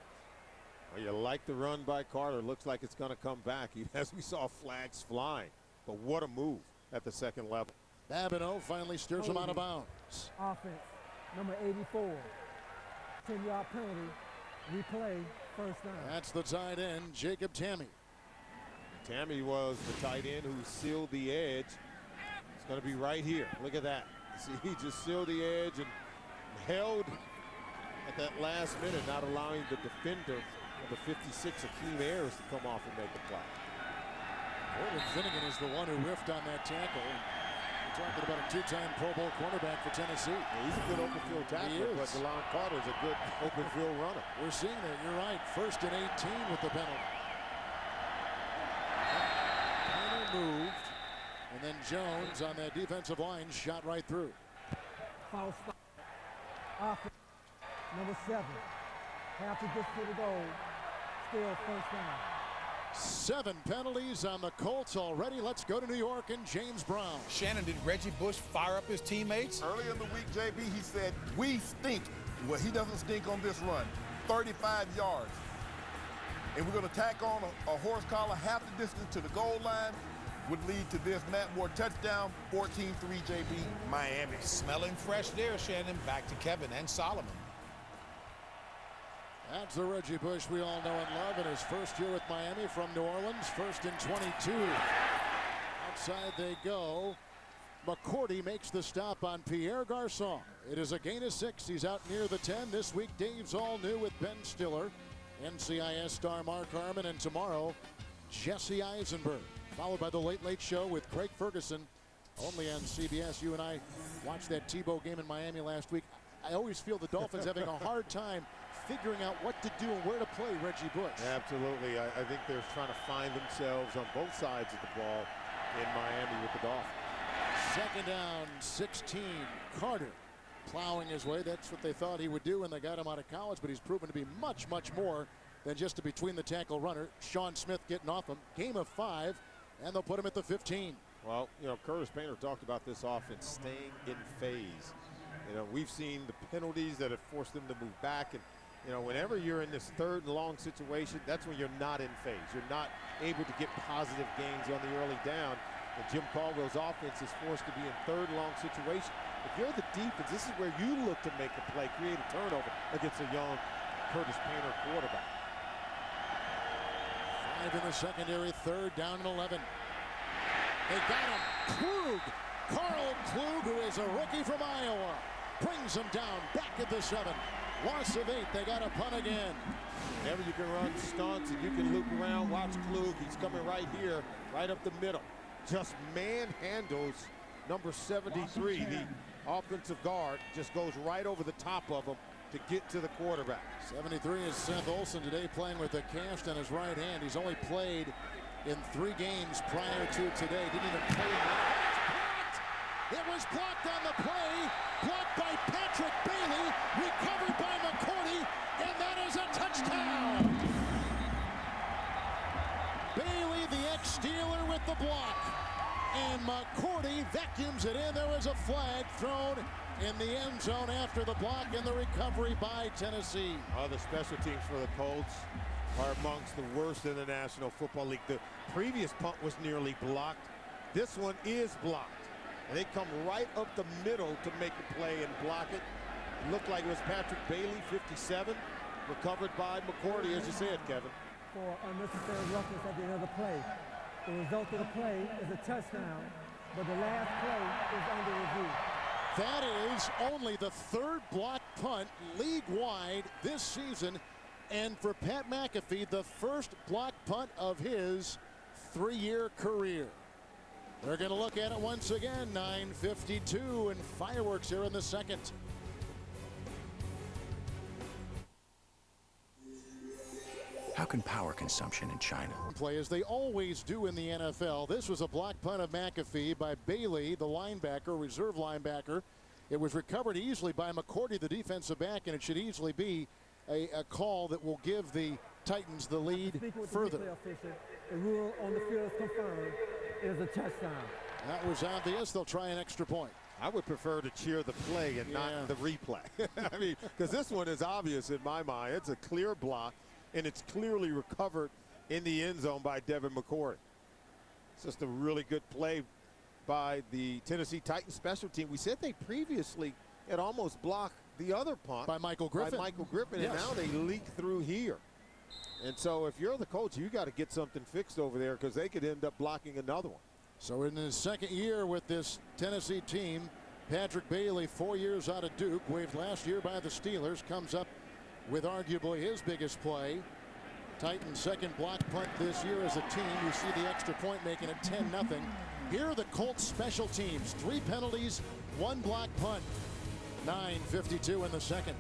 Well, you like the run by Carter. Looks like it's going to come back, as we saw flags flying. But what a move at the second level. Babineau finally steers him out of bounds. Offense, number 84. 10-yard penalty. Replay, first down. That's the tight end, Jacob Tamme. Tamme was the tight end who sealed the edge. It's going to be right here. Look at that. See, he just sealed the edge and held at that last minute, not allowing the defender, number 56, Akeem Ayers, to come off and make a play. Gordon Finnegan is the one who whiffed on that tackle. We're talking about a 2-time Pro Bowl cornerback for Tennessee. Yeah, he's a good open field tackler, but DeLon Carter is a good open field runner. We're seeing that. You're right. 1st and 18 with the penalty. Painter moved, and then Jones on that defensive line shot right through. Foul stop. Offense, number 7. Half to get to the goal. Still first down. 7 penalties on the Colts already. Let's go to New York and James Brown. Shannon, did Reggie Bush fire up his teammates? Early in the week, JB, he said, we stink. Well, he doesn't stink on this run. 35 yards. And we're going to tack on a horse collar half the distance to the goal line. Would lead to this Matt Moore touchdown, 14-3 JB, Miami. Smelling fresh there, Shannon. Back to Kevin and Solomon. That's the Reggie Bush we all know and love in his first year with Miami from New Orleans. First and 22. Outside they go. McCourty makes the stop on Pierre Garçon. It is a gain of 6. He's out near the 10. This week, Dave's all new with Ben Stiller, NCIS star Mark Harmon, and tomorrow, Jesse Eisenberg. Followed by the Late Late Show with Craig Ferguson, only on CBS. You and I watched that Tebow game in Miami last week. I always feel the Dolphins having a hard time figuring out what to do and where to play Reggie Bush. Absolutely. I think they're trying to find themselves on both sides of the ball in Miami with the Dolphins. Second down, 16. Carter plowing his way. That's what they thought he would do when they got him out of college, but he's proven to be much, much more than just a between-the-tackle runner. Sean Smith getting off him. Gain of 5, and they'll put him at the 15. Well, you know, Curtis Painter talked about this offense staying in phase. You know, we've seen the penalties that have forced them to move back, and you know, whenever you're in this third and long situation, that's when you're not in phase. You're not able to get positive gains on the early down. And Jim Caldwell's offense is forced to be in third and long situation. If you're the defense, this is where you look to make a play, create a turnover against a young Curtis Painter quarterback. 5 in the secondary, third down and 11. They got him. Klug, Carl Klug, who is a rookie from Iowa, brings him down back at the 7. Loss of 8. They got a punt again. Whenever you can run stunts and you can loop around, watch Klug. He's coming right here, right up the middle. Just manhandles number 73, the offensive guard, just goes right over the top of him to get to the quarterback. 73 is Seth Olsen today, playing with a cast on his right hand. He's only played in 3 games prior to today. Didn't even play in that. It was blocked on the play. Blocked by Patrick Bailey. Recovered by McCourty. And that is a touchdown. Bailey, the ex-Steeler, with the block. And McCourty vacuums it in. There was a flag thrown in the end zone after the block and the recovery by Tennessee. The special teams for the Colts are amongst the worst in the National Football League. The previous punt was nearly blocked. This one is blocked. And they come right up the middle to make the play and block it. It looked like it was Patrick Bailey, 57, recovered by McCourty, as you said, Kevin. For unnecessary roughness at the end of the play. The result of the play is a touchdown, but the last play is under review. That is only the 3rd block punt league-wide this season, and for Pat McAfee, the 1st block punt of his 3-year career. They're going to look at it once again. 9:52 and fireworks here in the second. How can power consumption in China play as they always do in the NFL? This was a block punt of McAfee by Bailey, the linebacker, reserve linebacker. It was recovered easily by McCourty, the defensive back, and it should easily be a call that will give the Titans the lead further. The rule on the field is confirmed. It is a touchdown. That was obvious. They'll try an extra point. I would prefer to cheer the play and not the replay. I mean, because this one is obvious in my mind. It's a clear block, and it's clearly recovered in the end zone by Devin McCourty. It's just a really good play by the Tennessee Titans special team. We said they previously had almost blocked the other punt by Michael Griffin. And now they leak through here. And so if you're the coach, you got to get something fixed over there because they could end up blocking another one. So in his 2nd year with this Tennessee team, Patrick Bailey, 4 years out of Duke, waived last year by the Steelers, comes up with arguably his biggest play. Titans' 2nd block punt this year as a team. You see the extra point making it 10-0. Here are the Colts special teams. 3 penalties, 1 block punt. 9:52 in the second.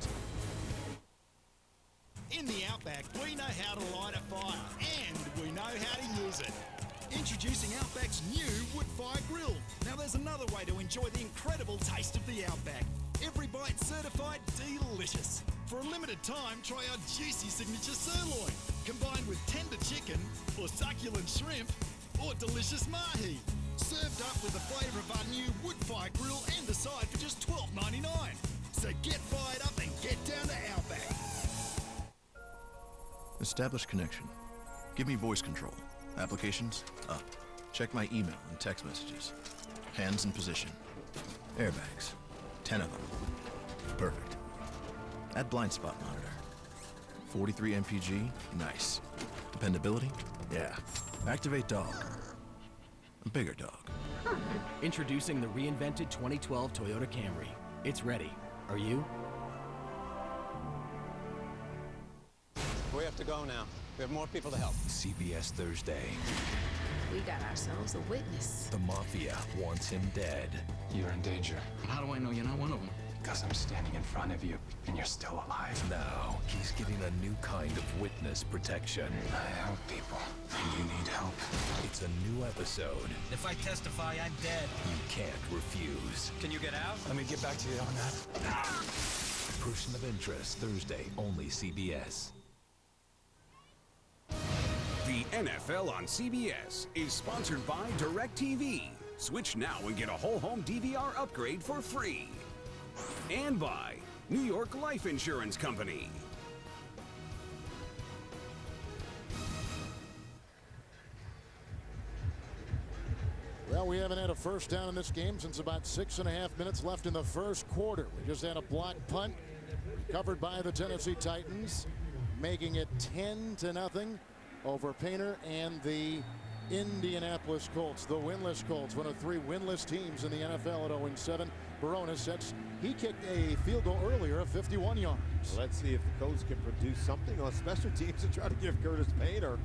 In the Outback, we know how to light a fire, and we know how to use it. Introducing Outback's new wood fire grill. Now there's another way to enjoy the incredible taste of the Outback. Every bite certified delicious. For a limited time, try our juicy signature sirloin, combined with tender chicken, or succulent shrimp, or delicious mahi. Served up with the flavour of our new wood fire grill and a side for just $12.99. So get fired up and get down to Outback. Establish connection. Give me voice control. Applications up. Check my email and text messages. Hands in position. Airbags. 10 of them. Perfect. Add blind spot monitor. 43 MPG? Nice. Dependability? Yeah. Activate dog. A bigger dog. Introducing the reinvented 2012 Toyota Camry. It's ready. Are you? We have to go now. We have more people to help. CBS Thursday. We got ourselves a witness. The Mafia wants him dead. You're in danger. How do I know you're not one of them? Because I'm standing in front of you, and you're still alive. Now, he's getting a new kind of witness protection. I help people, and you need help. It's a new episode. If I testify, I'm dead. You can't refuse. Can you get out? Let me get back to you on that. Person of Interest, Thursday, only CBS. The NFL on CBS is sponsored by DirecTV. Switch now and get a whole home DVR upgrade for free. And by New York Life Insurance Company. Well, we haven't had a first down in this game since about 6.5 minutes left in the first quarter. We just had a block punt covered by the Tennessee Titans, making it 10-0 over Painter and the Indianapolis Colts, the winless Colts, one of 3 winless teams in the NFL at 0-7. Barona sets, he kicked a field goal earlier of 51 yards. Let's see if the Colts can produce something on special teams and try to give Curtis Painter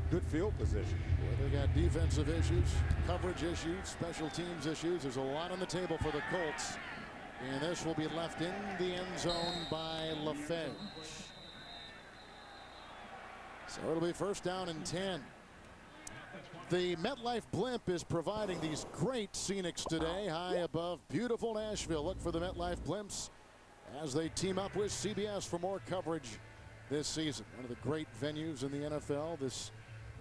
good field position. Well, they got defensive issues, coverage issues, special teams issues. There's a lot on the table for the Colts. And this will be left in the end zone by LaFage. So it'll be first down and 10. The MetLife blimp is providing these great scenics today, high above beautiful Nashville. Look for the MetLife blimps as they team up with CBS for more coverage this season. One of the great venues in the NFL, this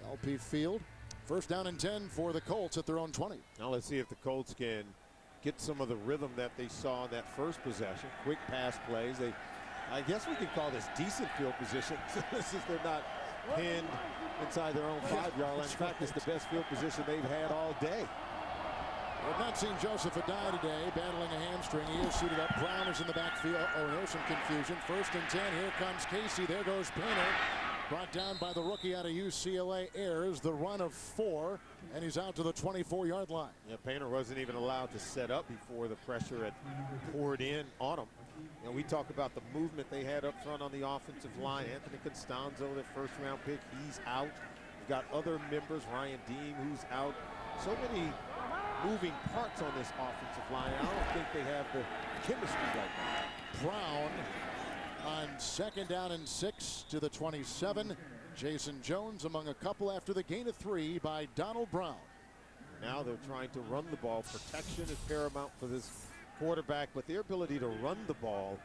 LP Field. First down and 10 for the Colts at their own 20. Now let's see if the Colts can get some of the rhythm that they saw in that first possession. Quick pass plays. I guess we can call this decent field position since they're not pinned inside their own 5-yard line. In fact, it's the best field position they've had all day. We've not seen Joseph Adai today, battling a hamstring. He is suited up. Brown is in the backfield. Oh, there's some confusion. First and 10. Here comes Casey. There goes Painter. Brought down by the rookie out of UCLA. Ayers, the run of 4, and he's out to the 24-yard line. Yeah, Painter wasn't even allowed to set up before the pressure had poured in on him. You know, we talk about the movement they had up front on the offensive line. Anthony Costanzo, their first-round pick, he's out. You've got other members, Ryan Dean, who's out. So many moving parts on this offensive line. I don't think they have the chemistry right now. Brown on second down and 6 to the 27. Jason Jones among a couple after the gain of 3 by Donald Brown. Now they're trying to run the ball. Protection is paramount for this quarterback, but their ability to run the ball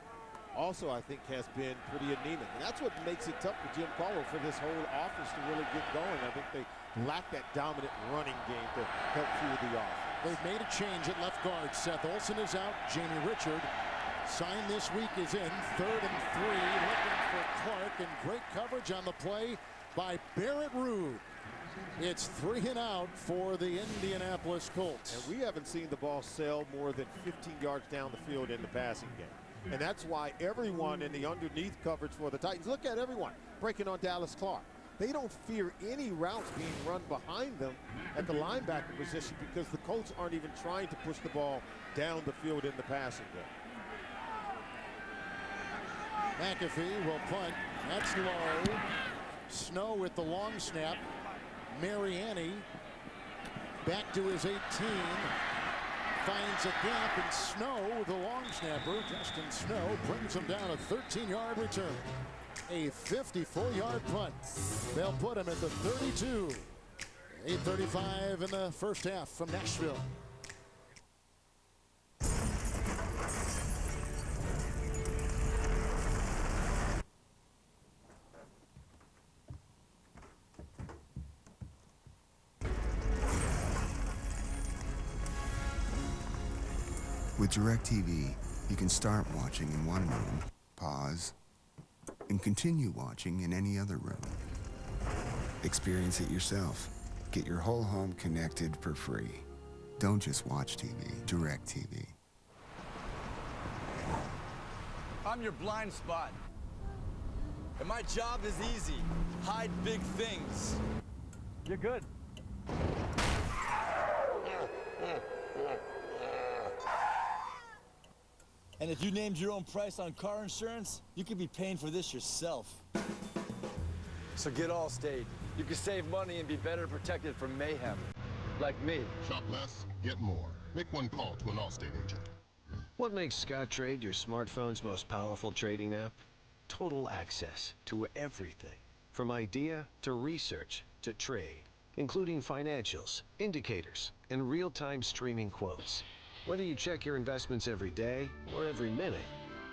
also, I think, has been pretty anemic. And that's what makes it tough for Jim Caldwell for this whole offense to really get going. I think they lack that dominant running game to help fuel the offense. They've made a change at left guard. Seth Olson is out. Jamie Richard, signed this week, is in. 3rd and 3, looking for Clark, and great coverage on the play by Barrett Ruud. It's 3 and out for the Indianapolis Colts. And we haven't seen the ball sail more than 15 yards down the field in the passing game. And that's why everyone in the underneath coverage for the Titans, look at everyone breaking on Dallas Clark. They don't fear any routes being run behind them at the linebacker position because the Colts aren't even trying to push the ball down the field in the passing game. McAfee will punt. That's low. Snow with the long snap. Mariani back to his 18. Finds a gap, and Snow, the long snapper, Justin Snow, brings him down a 13-yard return. A 54-yard punt. They'll put him at the 32. 8:35 in the first half from Nashville. With DirecTV, you can start watching in one room, pause, and continue watching in any other room. Experience it yourself. Get your whole home connected for free. Don't just watch TV, DirecTV. I'm your blind spot. And my job is easy. Hide big things. You're good. And if you named your own price on car insurance, you could be paying for this yourself. So get Allstate. You can save money and be better protected from mayhem. Like me. Shop less, get more. Make one call to an Allstate agent. What makes Scottrade your smartphone's most powerful trading app? Total access to everything. From idea to research to trade, including financials, indicators, and real-time streaming quotes. Whether you check your investments every day or every minute,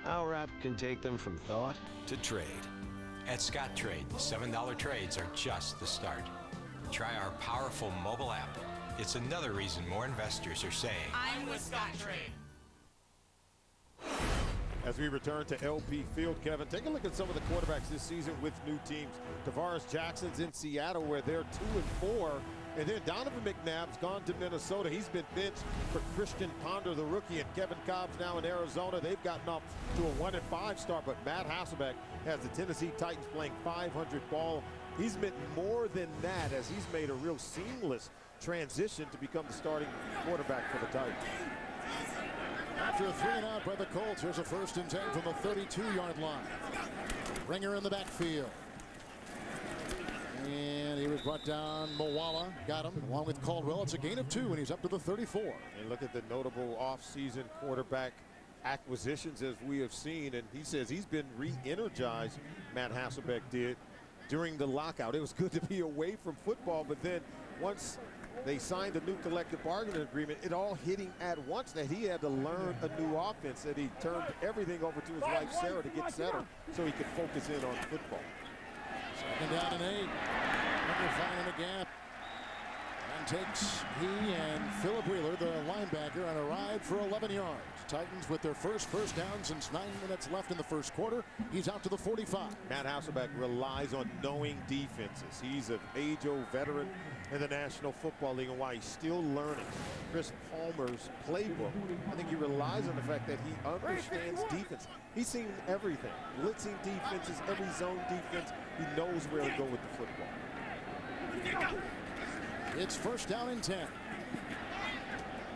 our app can take them from thought to trade. At Scottrade, $7 trades are just the start. Try our powerful mobile app. It's another reason more investors are saying, I'm with Scottrade. As we return to LP Field, Kevin, take a look at some of the quarterbacks this season with new teams. Tavares Jackson's in Seattle, where they're 2-4. And then Donovan McNabb's gone to Minnesota. He's been benched for Christian Ponder, the rookie, and Kevin Cobb's now in Arizona. They've gotten off to a 1-5 start, but Matt Hasselbeck has the Tennessee Titans playing 500 ball. He's meant more than that, as he's made a real seamless transition to become the starting quarterback for the Titans. After a 3-and-out by the Colts, here's a 1st and 10 from the 32-yard line. Ringer in the backfield. And he was brought down. Moala got him along with Caldwell. It's a gain of 2, and he's up to the 34. And look at the notable offseason quarterback acquisitions as we have seen. And he says he's been re-energized, Matt Hasselbeck did, during the lockout. It was good to be away from football, but then once they signed a new collective bargaining agreement, it all hitting at once that he had to learn a new offense, that he turned everything over to his wife, Sarah, to get settled so he could focus in on football. 2nd down and 8. Ringer finding a gap. And takes he and Philip Wheeler, the linebacker, on a ride for 11 yards. Titans with their first down since 9 minutes left in the first quarter. He's out to the 45. Matt Hasselbeck relies on knowing defenses. He's an age-old veteran in the National Football League, and why he's still learning Chris Palmer's playbook. I think he relies on the fact that he understands defense. He's seen everything. Blitzing defenses, every zone defense. He knows where to go with the football. It's 1st down and 10.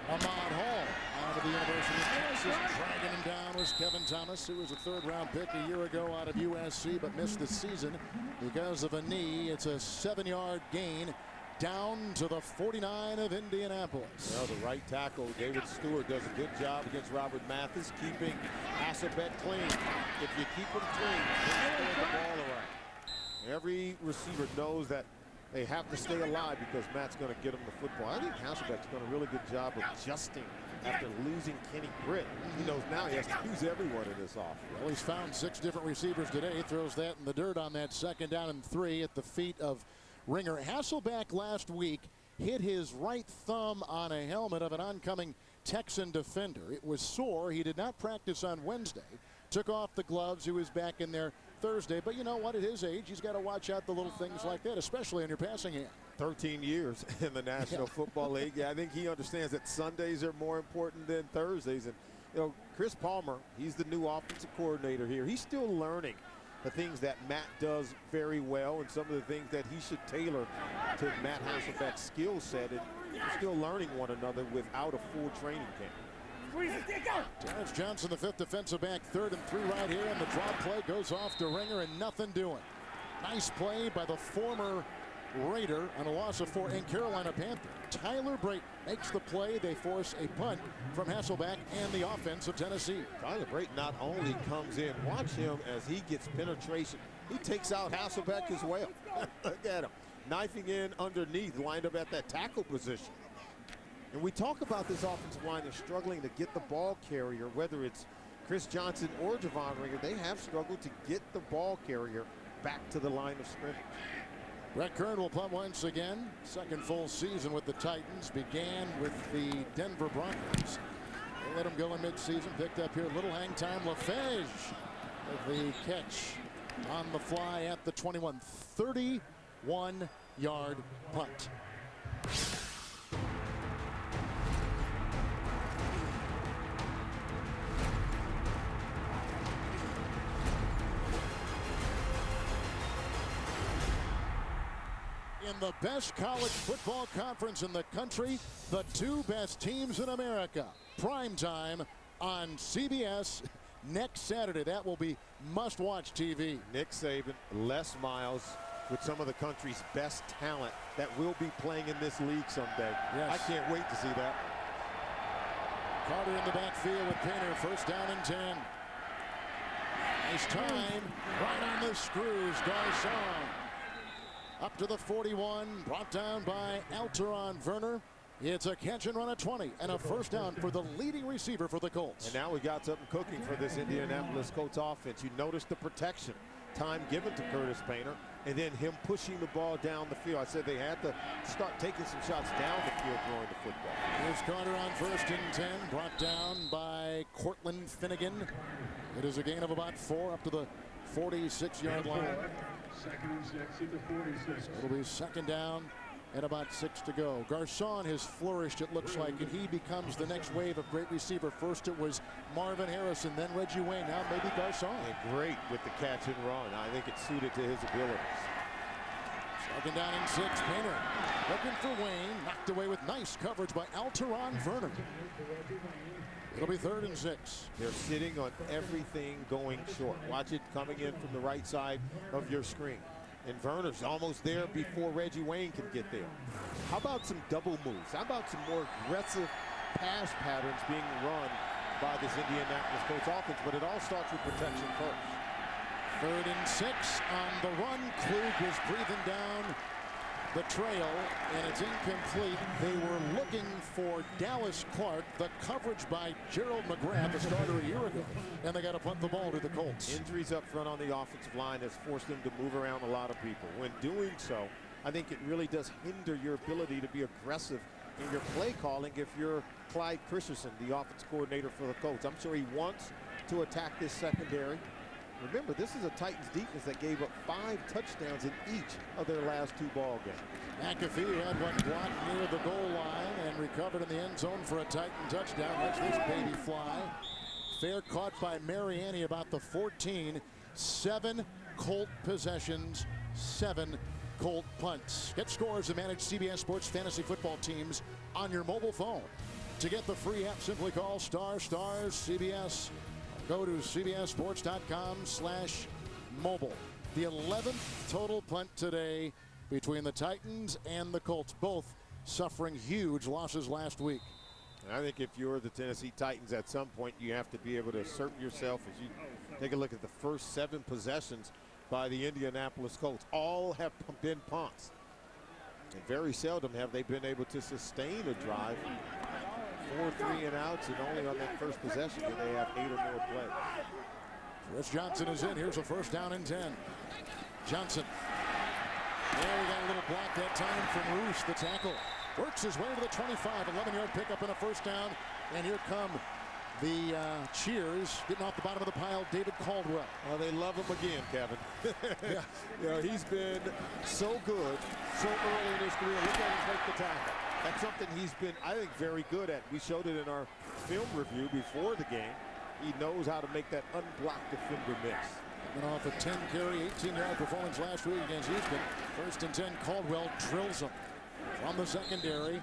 Ahmad Hall out of the University of Texas. Dragging him down was Kevin Thomas, who was a 3rd-round pick a year ago out of USC, but missed the season because of a knee. It's a 7-yard gain down to the 49 of Indianapolis. Well, the right tackle, David Stewart, does a good job against Robert Mathis, keeping Hasselbeck clean. If you keep him clean, you can throw the ball around. Every receiver knows that they have to stay alive because Matt's going to get him the football. I think Hasselbeck's done a really good job of adjusting after losing Kenny Britt. He knows now he has to use everyone in this offense. Well, he's found 6 different receivers today. He throws that in the dirt on that 2nd down and 3 at the feet of Ringer. Hasselbeck last week hit his right thumb on a helmet of an oncoming Texan defender. It was sore. He did not practice on Wednesday. Took off the gloves. He was back in there Thursday. But you know what? At his age, he's got to watch out the little things like that, especially on your passing hand. 13 years in the National Football League. Yeah, I think he understands that Sundays are more important than Thursdays. And, you know, Chris Palmer, he's the new offensive coordinator here. He's still learning the things that Matt does very well and some of the things that he should tailor to Matt Hasselbeck's skill set. And still learning one another without a full training camp. Terrence Johnson, the 5th defensive back, 3rd and 3 right here, and the drop play goes off to Ringer and nothing doing. Nice play by the former Raider on a loss of 4 and Carolina Panther. Tyler Brayton makes the play. They force a punt from Hasselbeck and the offense of Tennessee. Tyler Brayton not only comes in, watch him as he gets penetration. He takes out Hasselbeck as well. Look at him. Knifing in underneath, lined up at that tackle position. And we talk about this offensive line is struggling to get the ball carrier, whether it's Chris Johnson or Javon Ringer. They have struggled to get the ball carrier back to the line of scrimmage. Brett Kern will punt once again. 2nd full season with the Titans. Began with the Denver Broncos. They let him go in midseason. Picked up here. Little hang time. LaFage with the catch on the fly at the 21. 31-yard punt. in the best college football conference in the country, the two best teams in America. Prime time on CBS next Saturday. That will be must-watch TV. Nick Saban, Les Miles, with some of the country's best talent that will be playing in this league someday. Yes. I can't wait to see that. Carter in the backfield with Painter. First down and 10. Nice time. Right on the screws. Garcon. Up to the 41. Brought down by Alteron Werner. It's a catch and run at 20 and a first down for the leading receiver for the Colts. And now we got something cooking for this Indianapolis Colts offense. You notice the protection. Time given to Curtis Painter, and then him pushing the ball down the field. I said they had to start taking some shots down the field throwing the football. Here's Carter on first and 10, brought down by Cortland Finnegan. It is a gain of about 4 up to the 46-yard line. Second and 6 at the 46. It'll be second down and about 6 to go. Garcon has flourished, it looks like, and he becomes the next wave of great receiver. First it was Marvin Harrison, then Reggie Wayne, now maybe Garcon. And great with the catch and run. I think it's suited to his abilities. Second down and 6, Painter looking for Wayne, knocked away with nice coverage by Alteron Werner. It'll be 3rd and 6. They're sitting on everything going short. Watch it coming in from the right side of your screen. And Werner's almost there before Reggie Wayne can get there. How about some double moves? How about some more aggressive pass patterns being run by this Indianapolis Colts offense? But it all starts with protection first. 3rd and 6 on the run. Klug is breathing down the trail, and it's incomplete. They were looking for Dallas Clark, the coverage by Gerald McGrath, the starter a year ago, and they got to punt the ball to the Colts. Injuries up front on the offensive line has forced them to move around a lot of people. When doing so, I think it really does hinder your ability to be aggressive in your play calling if you're Clyde Christensen, the offense coordinator for the Colts. I'm sure he wants to attack this secondary. Remember, this is a Titans defense that gave up 5 touchdowns in each of their last 2 ball games. McAfee had one blocked near the goal line and recovered in the end zone for a Titan touchdown. Watch this baby fly. Fair caught by Mariani about the 14. 7 Colt possessions, 7 Colt punts. Get scores and manage CBS Sports fantasy football teams on your mobile phone. To get the free app, simply call *CBS. Go to cbssports.com/mobile. The 11th total punt today between the Titans and the Colts, both suffering huge losses last week. I think if you're the Tennessee Titans, at some point you have to be able to assert yourself as you take a look at the first 7 possessions by the Indianapolis Colts. All have been punts. And very seldom have they been able to sustain a drive. 4 3-and-outs, and only on that first possession do they have 8 or more plays. Chris Johnson is in. Here's a first down and 10. Johnson. There we got a little block that time from Roos, the tackle. Works his way to the 25. 11-yard pickup and a first down. And here come the cheers. Getting off the bottom of the pile, David Caldwell. Well, they love him again, Kevin. Yeah. You know, he's been so good so early in his career. Look at him make the tackle. That's something he's been, I think, very good at. We showed it in our film review before the game. He knows how to make that unblocked defender miss. And off a 10-carry, 18-yard performance last week against Houston. First and 10, Caldwell drills him. From the secondary,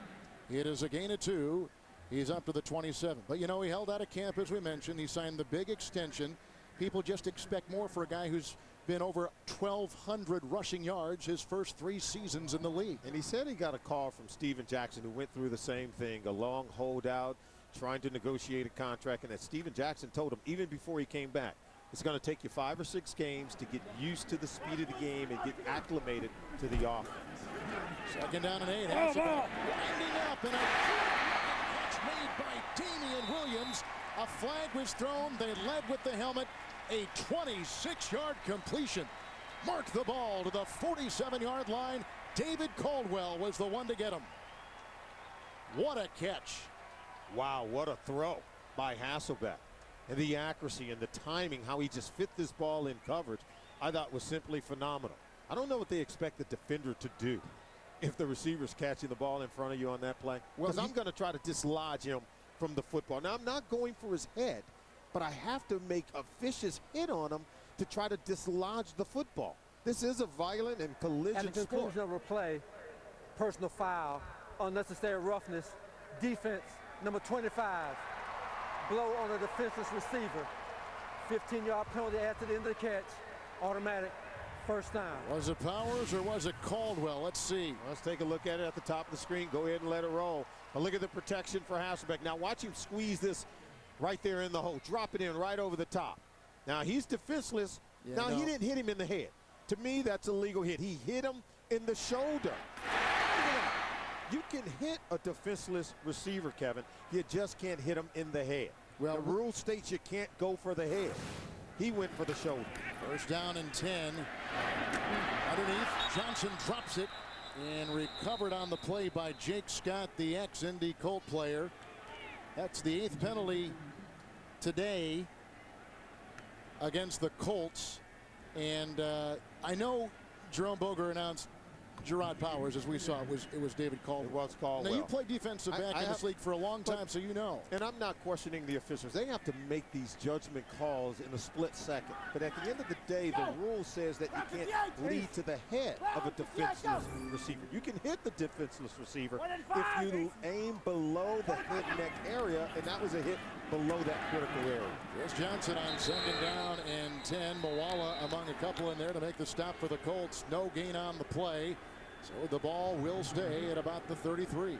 it is a gain of 2. He's up to the 27. But, you know, he held out of camp, as we mentioned. He signed the big extension. People just expect more for a guy who's been over 1,200 rushing yards his first 3 seasons in the league. And he said he got a call from Steven Jackson, who went through the same thing, a long holdout, trying to negotiate a contract, and that Steven Jackson told him even before he came back, it's going to take you 5 or 6 games to get used to the speed of the game and get acclimated to the offense. Second down and 8. Hasselbeck winding up, and a catch made by Damian Williams. A flag was thrown. They led with the helmet. A 26-yard completion. Marked the ball to the 47-yard line. David Caldwell was the one to get him. What a catch. Wow, what a throw by Hasselbeck. And the accuracy and the timing, how he just fit this ball in coverage, I thought was simply phenomenal. I don't know what they expect the defender to do if the receiver's catching the ball in front of you on that play. Because I'm going to try to dislodge him from the football. Now, I'm not going for his head, but I have to make a vicious hit on him to try to dislodge the football. This is a violent and collision At the conclusion of a play, personal foul, unnecessary roughness, defense, number 25, blow on a defenseless receiver, 15-yard penalty after the end of the catch, automatic, first down. Was it Powers or was it Caldwell? Let's see. Let's take a look at it at the top of the screen. Go ahead and let it roll. But look at the protection for Hasselbeck. Now watch him squeeze this right there in the hole. Drop it in right over the top. Now he's defenseless. Yeah, now he didn't hit him in the head. To me, that's a legal hit. He hit him in the shoulder. You can hit a defenseless receiver, Kevin. You just can't hit him in the head. Well, the rule states you can't go for the head. He went for the shoulder. First down and 10. Underneath, Johnson drops it and recovered on the play by Jake Scott, the ex-Indy Colt player. That's the 8th penalty today against the Colts. And I know Jerome Boger announced Gerard Powers, as we saw, it was David Caldwell. It was Caldwell. Now, you played defensive back in this league for a long time, so you know. And I'm not questioning the officials. They have to make these judgment calls in a split second. But at the end of the day, the rule says that you can't lead to the head of a defenseless receiver. You can hit the defenseless receiver if you aim below the head neck area, and that was a hit below that critical area. Here's Johnson on second down and 10. Moala among a couple in there to make the stop for the Colts. No gain on the play. So the ball will stay at about the 33.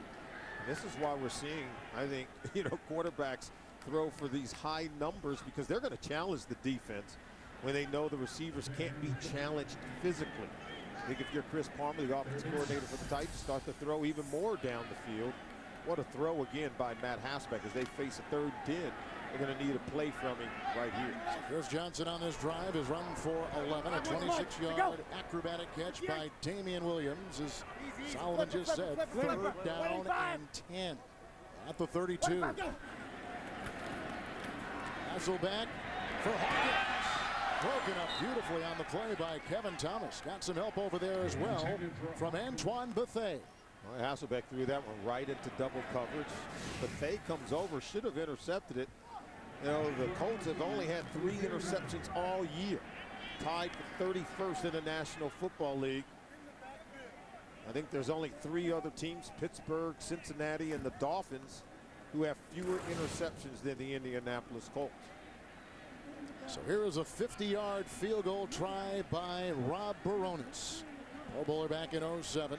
This is why we're seeing, I think, quarterbacks throw for these high numbers because they're going to challenge the defense when they know the receivers can't be challenged physically. I think if you're Chris Palmer, the offensive coordinator for the Titans, start to throw even more down the field. What a throw again by Matt Hasselbeck as they face a 3rd and 10. They're going to need a play from him right here. Chris Johnson on this drive is run for 11, a 26-yard acrobatic catch by Damian Williams. As Solomon just said, 3rd down and 10 at the 32. Hasselbeck for Hawkins. Broken up beautifully on the play by Kevin Thomas. Got some help over there as well from Antoine Bethea. Well, Hasselbeck threw that one right into double coverage. Bethea comes over, should have intercepted it. The Colts have only had 3 interceptions all year, tied for 31st in the National Football League. I think there's only 3 other teams, Pittsburgh, Cincinnati, and the Dolphins, who have fewer interceptions than the Indianapolis Colts. So here is a 50-yard field goal try by Rob Baronis. Pro Bowler back in 07.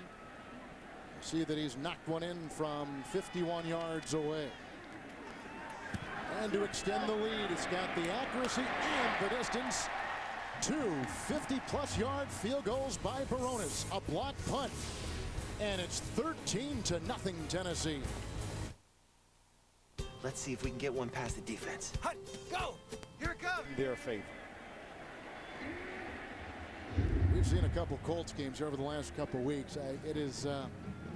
See that he's knocked one in from 51 yards away. And to extend the lead, it's got the accuracy and the distance. 2 50-plus yard field goals by Baronis. A block punt. And it's 13-0 Tennessee. Let's see if we can get one past the defense. Hut, go! Here it comes! Their favor. We've seen a couple Colts games here over the last couple weeks.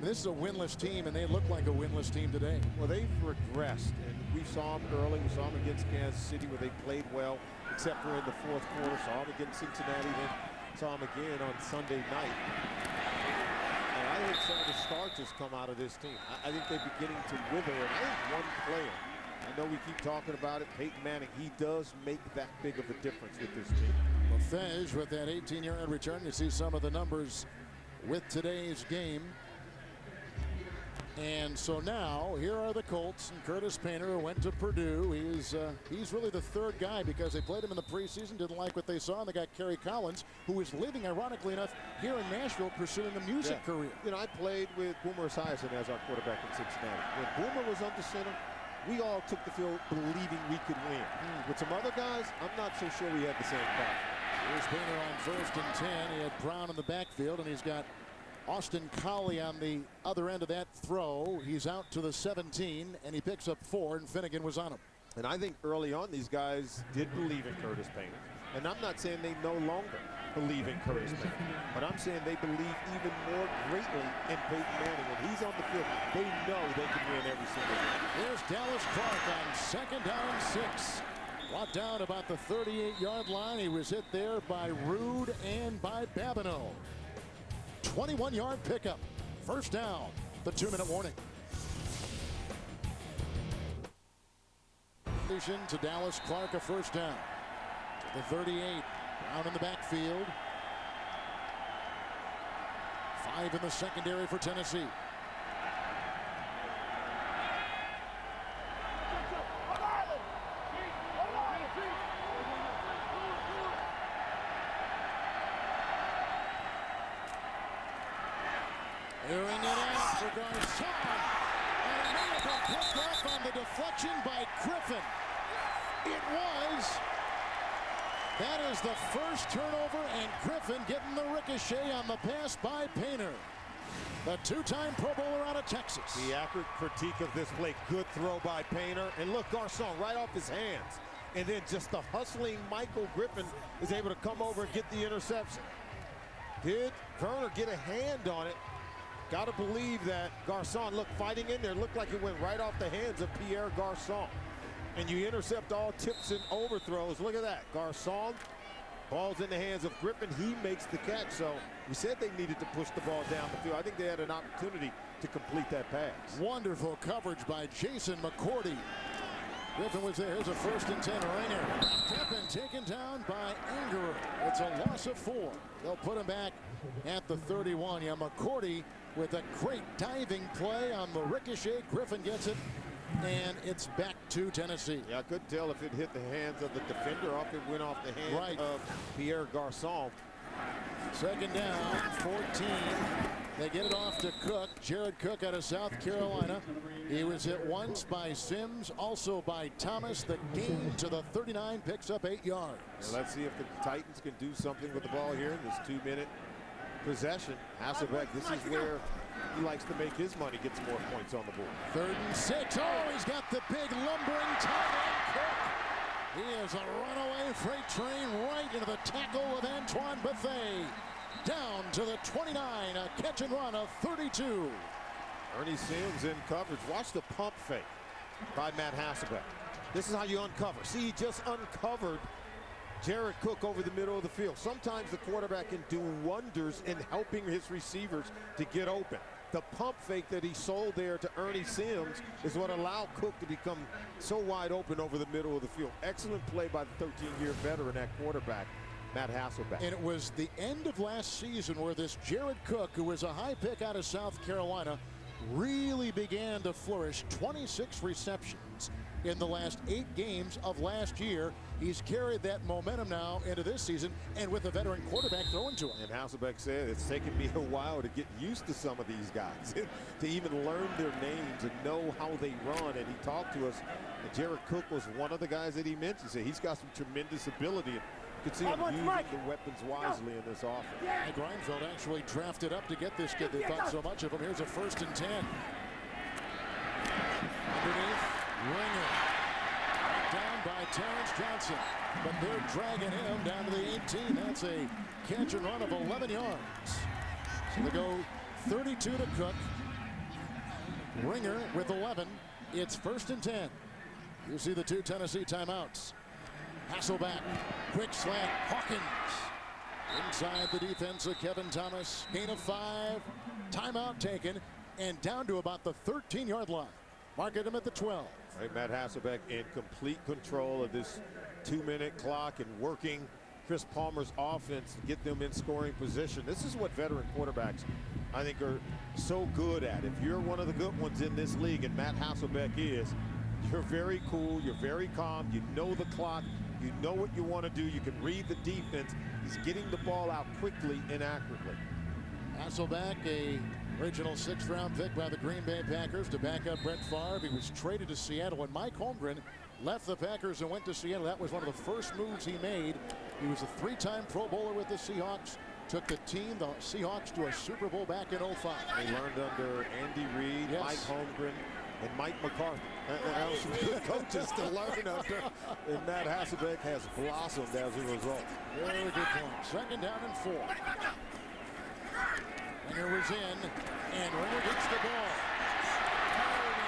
This is a winless team, and they look like a winless team today. Well, they've regressed, and we saw them early. We saw them against Kansas City where they played well, except for in the 4th quarter. Saw them against Cincinnati, then saw them again on Sunday night. And I think some of the starters come out of this team. I think they're beginning to wither, and I think one player, I know we keep talking about it, Peyton Manning, he does make that big of a difference with this team. Fez with that 18-yard return. You see some of the numbers with today's game. And so now here are the Colts, and Curtis Painter, who went to Purdue. He's really the 3rd guy because they played him in the preseason, didn't like what they saw, and they got Kerry Collins, who is living, ironically enough, here in Nashville pursuing a music career. I played with Boomer Esiason as our quarterback in Cincinnati. When Boomer was under center, we all took the field believing we could win. With some other guys, I'm not so sure we had the same path. Here's Painter on 1st and 10. He had Brown in the backfield, and he's got Austin Collie on the other end of that throw. He's out to the 17, and he picks up 4, and Finnegan was on him. And I think early on these guys did believe in Curtis Painter. And I'm not saying they no longer believe in Curtis Painter, but I'm saying they believe even more greatly in Peyton Manning. When he's on the field, they know they can win every single game. Here's Dallas Clark on 2nd down and 6. Brought down about the 38-yard line. He was hit there by Rude and by Babineau. 21-yard pickup. First down. The 2-minute warning. To Dallas Clark, a first down. To the 38. Brown in the backfield. 5 in the secondary for Tennessee. Airing it out for Garcon. And it may have been picked up on the deflection by Griffin. It was. That is the first turnover, and Griffin getting the ricochet on the pass by Painter. The two-time Pro Bowler out of Texas. The accurate critique of this play. Good throw by Painter. And look, Garcon right off his hands. And then just the hustling Michael Griffin is able to come over and get the interception. Did Werner get a hand on it? Got to believe that Garcon, look, fighting in there, looked like it went right off the hands of Pierre Garcon. And you intercept all tips and overthrows. Look at that. Garcon, ball's in the hands of Griffin. He makes the catch. So we said they needed to push the ball down the field. I think they had an opportunity to complete that pass. Wonderful coverage by Jason McCourty. Griffin was there. Here's a 1st and 10 Ringer. Griffin taken down by Ingram. It's a loss of 4. They'll put him back at the 31. Yeah, McCourty with a great diving play on the ricochet. Griffin gets it, and it's back to Tennessee. Yeah, I couldn't tell if it hit the hands of the defender or if it went off the hand of Pierre Garcon. 2nd down, 14. They get it off to Cook. Jared Cook out of South Carolina. He was hit once by Sims, also by Thomas. The gain to the 39, picks up 8 yards. And let's see if the Titans can do something with the ball here in this 2-minute possession. Hasselbeck, this is where he likes to make his money, get some more points on the board. 3rd and 6. Oh, he's got the big lumbering tight end Cook. He is a runaway freight train right into the tackle of Antoine Bethea. Down to the 29, a catch and run of 32. Ernie Sims in coverage. Watch the pump fake by Matt Hasselbeck. This is how you uncover. See, he just uncovered Jared Cook over the middle of the field. Sometimes the quarterback can do wonders in helping his receivers to get open. The pump fake that he sold there to Ernie Sims is what allowed Cook to become so wide open over the middle of the field. Excellent play by the 13-year veteran at quarterback, Matt Hasselbeck. And it was the end of last season where this Jared Cook, who was a high pick out of South Carolina, really began to flourish. 26 receptions in the last 8 games of last year. He's carried that momentum now into this season, and with a veteran quarterback throwing to him. And Hasselbeck said, it's taken me a while to get used to some of these guys, to even learn their names and know how they run. And he talked to us, and Jared Cook was one of the guys that he mentioned. He said he's got some tremendous ability. And you can see him using the weapons wisely in this offense. And Greinfeld actually drafted up to get this kid. They thought so much of him. Here's a 1st and 10. Underneath, Ringer. Down by Terrence Johnson, but they're dragging him down to the 18. That's a catch and run of 11 yards. So they go 32 to Cook. Ringer with 11. It's 1st and 10. You see the 2 Tennessee timeouts. Hasselbeck, quick slant, Hawkins. Inside the defense of Kevin Thomas. Gain of 5. Timeout taken, and down to about the 13-yard line. Marking him at the 12. Right, Matt Hasselbeck in complete control of this 2-minute clock and working Chris Palmer's offense to get them in scoring position. This is what veteran quarterbacks, I think, are so good at. If you're one of the good ones in this league, and Matt Hasselbeck is, you're very cool, you're very calm, you know the clock, you know what you want to do, you can read the defense. He's getting the ball out quickly and accurately. Hasselbeck, a original 6th-round pick by the Green Bay Packers to back up Brett Favre. He was traded to Seattle when Mike Holmgren left the Packers and went to Seattle. That was one of the first moves he made. He was a 3-time Pro Bowler with the Seahawks. Took the team, the Seahawks, to a Super Bowl back in 05. He learned under Andy Reid, yes, Mike Holmgren, and Mike McCarthy. That was some good coaches to learn under. And Matt Hasselbeck has blossomed as a result. Very good point. 2nd down and 4. Ringer was in, and Ringer gets the ball.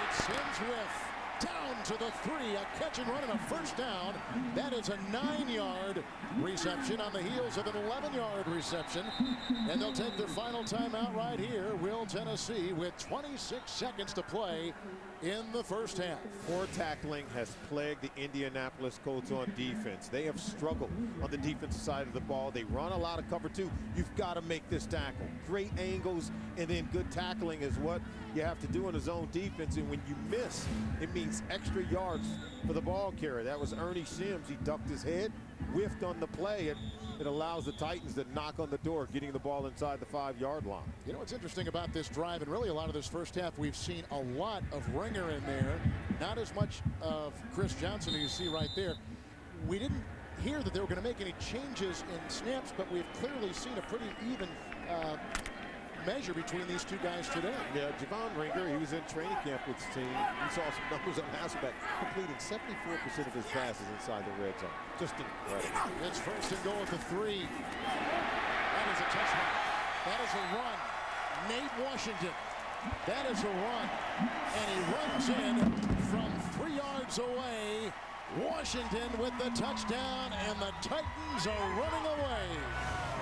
It's Sims with. Down to the 3, a catch and run and a 1st down. That is a 9-yard reception on the heels of an 11-yard reception. And they'll take their final timeout right here. Will Tennessee, with 26 seconds to play in the first half. Poor tackling has plagued the Indianapolis Colts on defense. They have struggled on the defensive side of the ball. They run a lot of cover two. You've got to make this tackle. Great angles and then good tackling is what you have to do in a zone defense. And when you miss, it means extra yards for the ball carrier. That was Ernie Sims. He ducked his head, whiffed on the play, and it allows the Titans to knock on the door, getting the ball inside the 5-yard line. You know what's interesting about this drive, and really a lot of this first half, we've seen a lot of Ringer in there. Not as much of Chris Johnson, who you see right there. We didn't hear that they were going to make any changes in snaps, but we've clearly seen a pretty even measure between these two guys today. Yeah, Javon Ringer, he was in training camp with his team. We saw some numbers on Hasselbeck, completing 74% of his passes inside the red zone. Just incredible. It's first and goal at the 3. That is a touchdown. That is a run. Nate Washington. That is a run. And he runs in from 3 yards away. Washington with the touchdown, and the Titans are running away.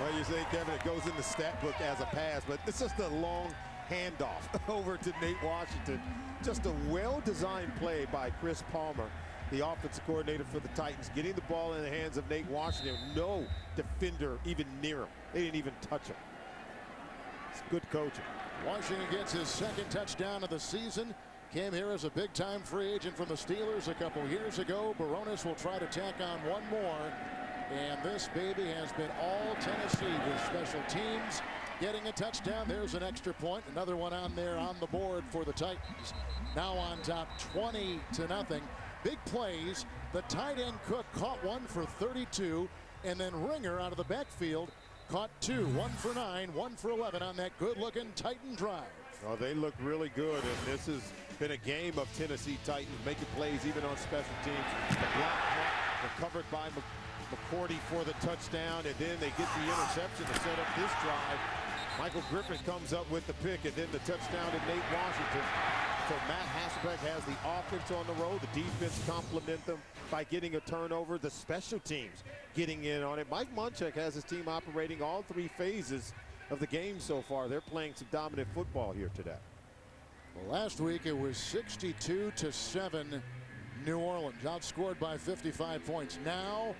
Well, you say, Kevin, it goes in the stat book as a pass, but it's just a long handoff over to Nate Washington. Just a well-designed play by Chris Palmer, the offensive coordinator for the Titans, getting the ball in the hands of Nate Washington. No defender even near him. They didn't even touch him. It's good coaching. Washington gets his second touchdown of the season. Came here as a big-time free agent from the Steelers a couple years ago. Barones will try to tack on one more. And this baby has been all Tennessee with special teams. Getting a touchdown. There's an extra point. Another one on there on the board for the Titans. Now on top 20-0. Big plays. The tight end Cook caught one for 32. And then Ringer out of the backfield caught 2. 1 for 9, 1 for 11 on that good-looking Titan drive. Oh, they look really good, and this has been a game of Tennessee Titans making plays even on special teams. The block recovered by McCourty for the touchdown, and then they get the interception to set up this drive. Michael Griffin comes up with the pick, and then the touchdown to Nate Washington. So Matt Hasselbeck has the offense on the road. The defense complement them by getting a turnover. The special teams getting in on it. Mike Munchak has his team operating all 3 phases of the game so far. They're playing some dominant football here today. Well, last week it was 62-7 New Orleans, outscored by 55 points. Now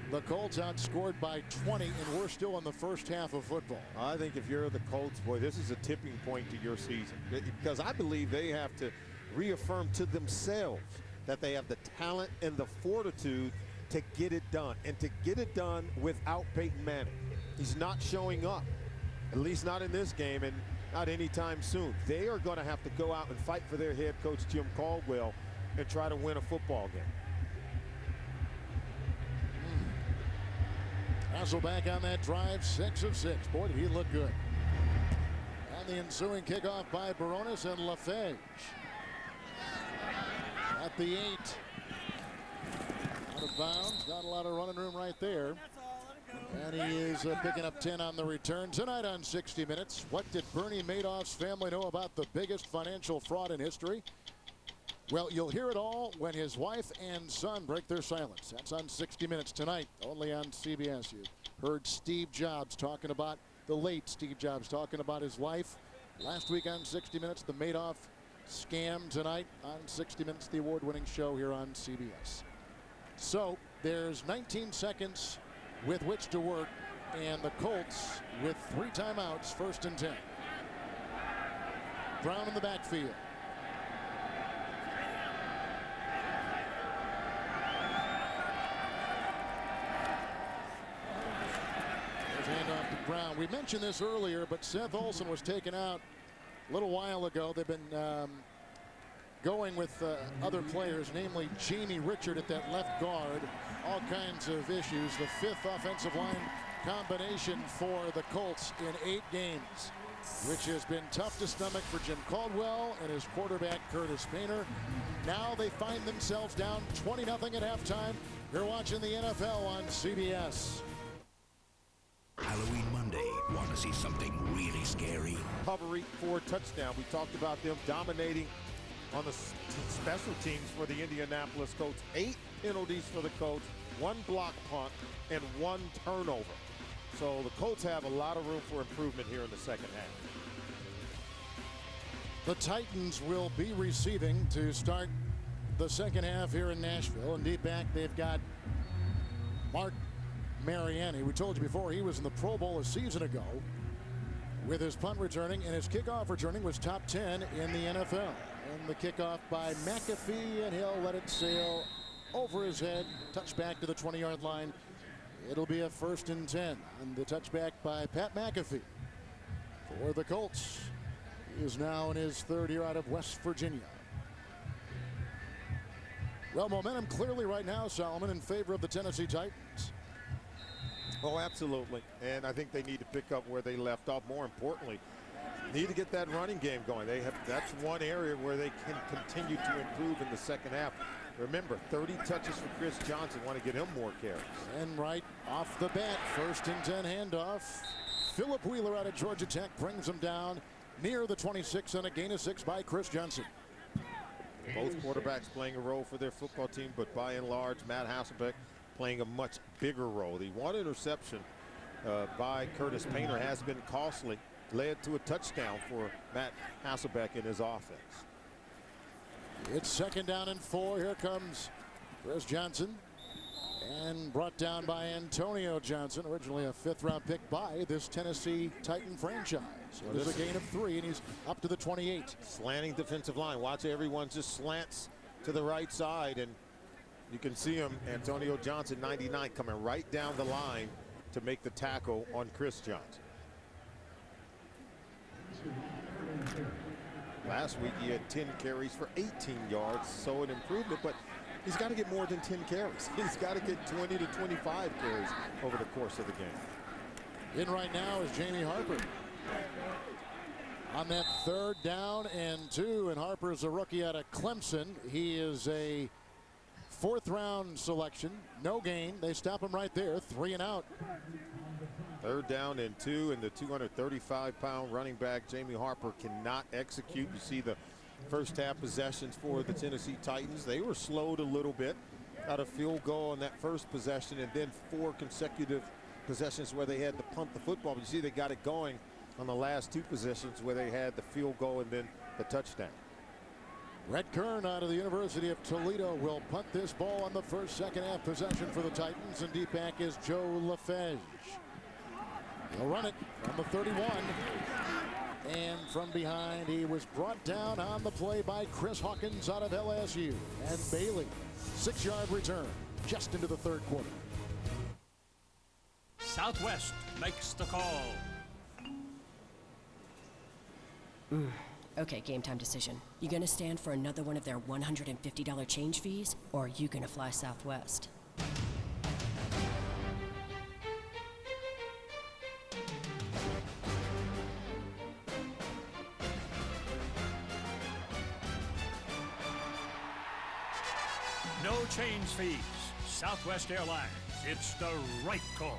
the Colts outscored by 20, and we're still in the first half of football. I think if you're the Colts, boy, this is a tipping point to your season, because I believe they have to reaffirm to themselves that they have the talent and the fortitude to get it done, and to get it done without Peyton Manning. He's not showing up, at least not in this game, and not anytime soon. They are going to have to go out and fight for their head coach, Jim Caldwell, and try to win a football game. Hasselbeck on that drive, 6 of 6. Boy, did he look good. And the ensuing kickoff by Barones and LaFage. At the 8. Out of bounds. Not a lot of running room right there. And he is picking up 10 on the return. Tonight on 60 Minutes, what did Bernie Madoff's family know about the biggest financial fraud in history? Well, you'll hear it all when his wife and son break their silence. That's on 60 Minutes tonight, only on CBS. You heard Steve Jobs talking about, the late Steve Jobs talking about his life. Last week on 60 Minutes, the Madoff scam. Tonight on 60 Minutes, the award-winning show here on CBS. So there's 19 seconds with which to work, and the Colts with 3 timeouts, 1st and 10. Brown in the backfield. Handoff to Brown. We mentioned this earlier, but Seth Olson was taken out a little while ago. They've been going with other players, namely Jamie Richard at that left guard. All kinds of issues. The 5th offensive line combination for the Colts in 8 games, which has been tough to stomach for Jim Caldwell and his quarterback Curtis Painter. Now they find themselves down 20-0 at halftime. You're watching the NFL on CBS. Halloween Monday. Want to see something really scary? Recovery for touchdown. We talked about them dominating on the special teams for the Indianapolis Colts. 8 penalties for the Colts, 1 block punt, and 1 turnover. So the Colts have a lot of room for improvement here in the second half. The Titans will be receiving to start the second half here in Nashville. And deep back, they've got Mark Mariani. We told you before he was in the Pro Bowl a season ago with his punt returning, and his kickoff returning was top 10 in the NFL. And the kickoff by McAfee, and he'll let it sail over his head, touchback to the 20-yard line. It'll be a 1st and 10 on the touchback by Pat McAfee for the Colts. He is now in his 3rd year out of West Virginia. Well, momentum clearly right now, Solomon, in favor of the Tennessee Titans. Oh, absolutely. And I think they need to pick up where they left off. More importantly, need to get that running game going. That's one area where they can continue to improve in the second half. Remember, 30 touches for Chris Johnson. Want to get him more carries. And right off the bat, 1st and 10 handoff. Philip Wheeler out of Georgia Tech brings him down near the 26 and a gain of 6 by Chris Johnson. Both quarterbacks playing a role for their football team, but by and large, Matt Hasselbeck playing a much bigger role. The one interception by Curtis Painter has been costly, led to a touchdown for Matt Hasselbeck in his offense. It's 2nd down and 4. Here comes Chris Johnson, and brought down by Antonio Johnson, originally a 5th-round pick by this Tennessee Titan franchise. It is a gain of 3, and he's up to the 28. Slanting defensive line. Watch everyone just slants to the right side, and you can see him, Antonio Johnson, 99, coming right down the line to make the tackle on Chris Johnson. Last week he had 10 carries for 18 yards, so an improvement, but he's got to get more than 10 carries. He's got to get 20 to 25 carries over the course of the game. In right now is Jamie Harper. On that 3rd down and 2, and Harper's a rookie out of Clemson. He is a 4th-round selection. No gain. They stop him right there. 3 and out. 3rd down and 2, and the 235-pound running back Jamie Harper cannot execute. You see the first half possessions for the Tennessee Titans. They were slowed a little bit. Got a field goal on that first possession, and then 4 consecutive possessions where they had to punt the football. But you see they got it going on the last 2 possessions where they had the field goal and then the touchdown. Brett Kern out of the University of Toledo will punt this ball on the second half possession for the Titans, and deep back is Joe LaFage. He'll run it from the 31. And from behind, he was brought down on the play by Chris Hawkins out of LSU. And Bailey, 6-yard return just into the 3rd quarter. Southwest makes the call. Okay, game time decision. You gonna stand for another one of their $150 change fees, or are you gonna fly Southwest? No change fees. Southwest Airlines. It's the right call.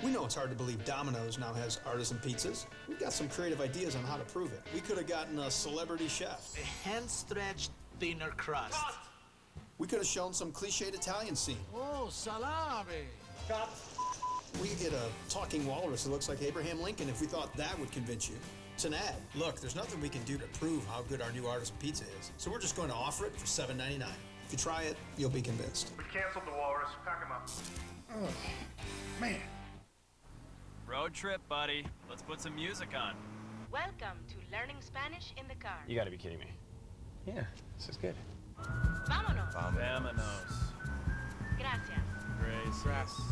We know it's hard to believe Domino's now has artisan pizzas. We've got some creative ideas on how to prove it. We could have gotten a celebrity chef. A hand-stretched thinner crust. Cut. We could have shown some cliched Italian scene. Oh, salami. Cut. We could get a talking walrus that looks like Abraham Lincoln if we thought that would convince you. It's an ad. Look, there's nothing we can do to prove how good our new artisan pizza is. So we're just going to offer it for $7.99. If you try it, you'll be convinced. We canceled the walrus. Pack him up. Oh, man. Road trip, buddy. Let's put some music on. Welcome to Learning Spanish in the Car. You gotta be kidding me. Yeah, this is good. Vámonos. Vámonos. Gracias. Gracias.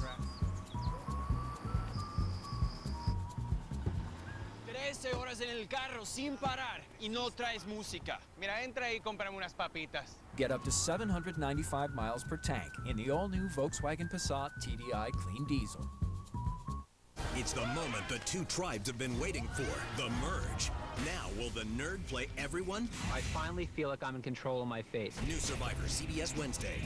13 horas en el carro sin parar y no traes música. Mira, entra y cómprame unas papitas. Get up to 795 miles per tank in the all-new Volkswagen Passat TDI Clean Diesel. It's the moment the 2 tribes have been waiting for, the merge. Now, will the nerd play everyone? I finally feel like I'm in control of my fate. New Survivor, CBS Wednesday.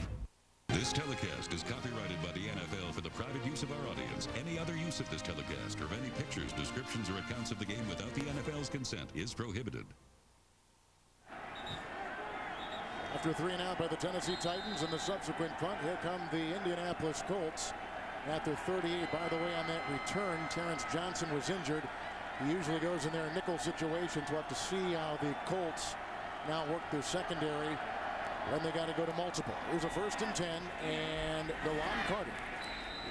This telecast is copyrighted by the NFL for the private use of our audience. Any other use of this telecast or of any pictures, descriptions, or accounts of the game without the NFL's consent is prohibited. After 3 and out by the Tennessee Titans and the subsequent punt, here come the Indianapolis Colts. At their 38, by the way, on that return, Terrence Johnson was injured. He usually goes in there in nickel situations. We'll have to see how the Colts now work their secondary when they got to go to multiple. Here's a 1st and 10, and DeLon Carter.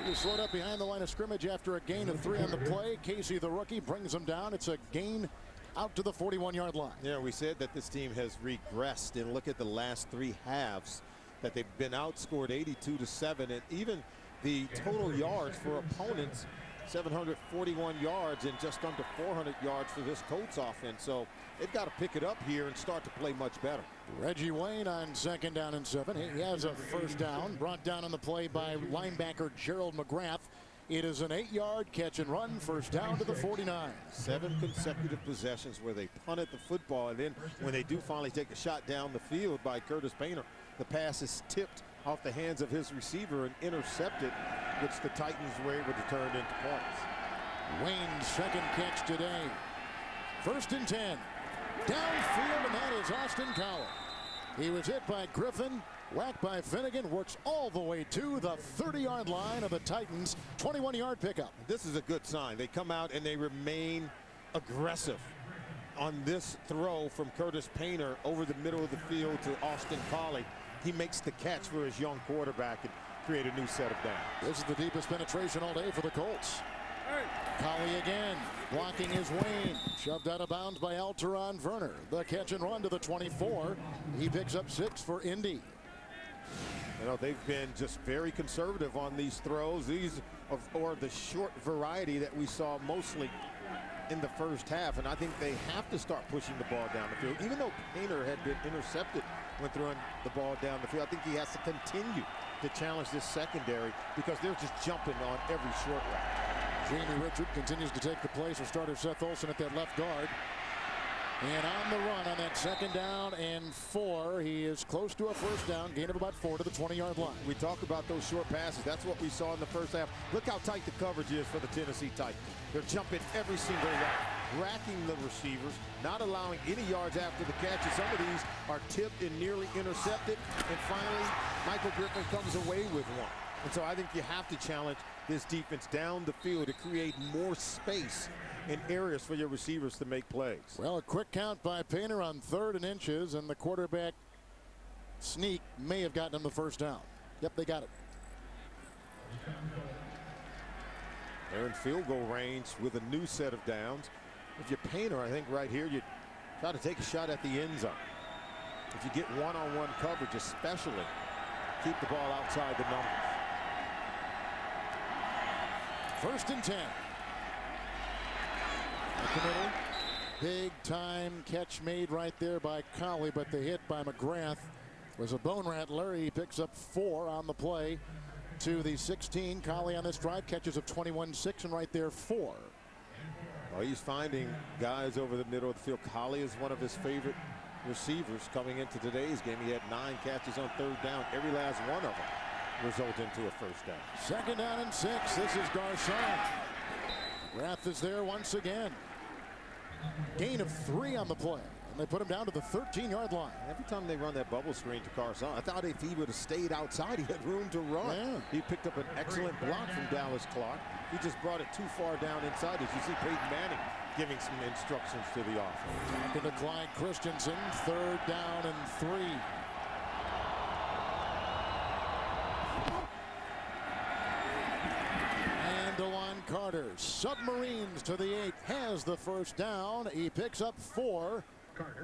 He was slowed up behind the line of scrimmage after a gain of 3 on the play. Casey, the rookie, brings him down. It's a gain out to the 41-yard line. Yeah, we said that this team has regressed, and look at the last 3 halves that they've been outscored 82-7, and even the total yards for opponents, 741 yards and just under 400 yards for this Colts offense. So they've got to pick it up here and start to play much better. Reggie Wayne on 2nd down and 7. He has a 1st down, brought down on the play by linebacker Gerald McGrath. It is an 8-yard catch and run, 1st down to the 49. 7 consecutive possessions where they punted the football, and then when they do finally take a shot down the field by Curtis Painter, the pass is tipped off the hands of his receiver and intercepted, which the Titans were able to turn into points. Wayne's 2nd catch today. 1st and 10. Downfield, and that is Austin Cowell. He was hit by Griffin, whacked by Finnegan, works all the way to the 30-yard line of the Titans, 21-yard pickup. This is a good sign. They come out and they remain aggressive on this throw from Curtis Painter over the middle of the field to Austin Collie. He makes the catch for his young quarterback and create a new set of downs. This is the deepest penetration all day for the Colts. Collie again, blocking his Wayne. Shoved out of bounds by Alteron Werner. The catch and run to the 24. He picks up 6 for Indy. You know, they've been just very conservative on these throws. These are the short variety that we saw mostly in the first half, and I think they have to start pushing the ball down the field. Even though Painter had been intercepted when throwing the ball down the field, I think he has to continue to challenge this secondary because they're just jumping on every short route. Jamie Richard continues to take the place of starter Seth Olsen at that left guard. And on the run on that 2nd down and 4, he is close to a 1st down, gain of about 4 to the 20-yard line. We talk about those short passes. That's what we saw in the first half. Look how tight the coverage is for the Tennessee Titans. They're jumping every single route, racking the receivers, not allowing any yards after the catch. And some of these are tipped and nearly intercepted. And finally, Michael Griffin comes away with one. And so I think you have to challenge this defense down the field to create more space in areas for your receivers to make plays. Well, a quick count by Painter on 3rd and inches, and the quarterback sneak may have gotten him the 1st down. Yep, they got it. They're in field goal range with a new set of downs. If you're Painter, I think right here you try to take a shot at the end zone. If you get one-on-one coverage especially, keep the ball outside the numbers. 1st and 10. At the middle, big time catch made right there by Collie, but the hit by McGrath was a bone rattler. He picks up 4 on the play to the 16. Collie on this drive catches of 21-6, and right there 4. Well, he's finding guys over the middle of the field. Collie is one of his favorite receivers coming into today's game. He had 9 catches on 3rd down. Every last one of them result into a 1st down. 2nd down and 6. This is Garcon. McGrath is there once again. Gain of 3 on the play, and they put him down to the 13-yard line. Every time they run that bubble screen to Carson, I thought if he would have stayed outside, he had room to run. Yeah. He picked up an excellent block from Dallas Clark. He just brought it too far down inside. As you see Peyton Manning giving some instructions to the offense. Back into Clyde Christensen, 3rd down and 3. And DeLon Carter, submarines to the 8, has the 1st down. He picks up 4.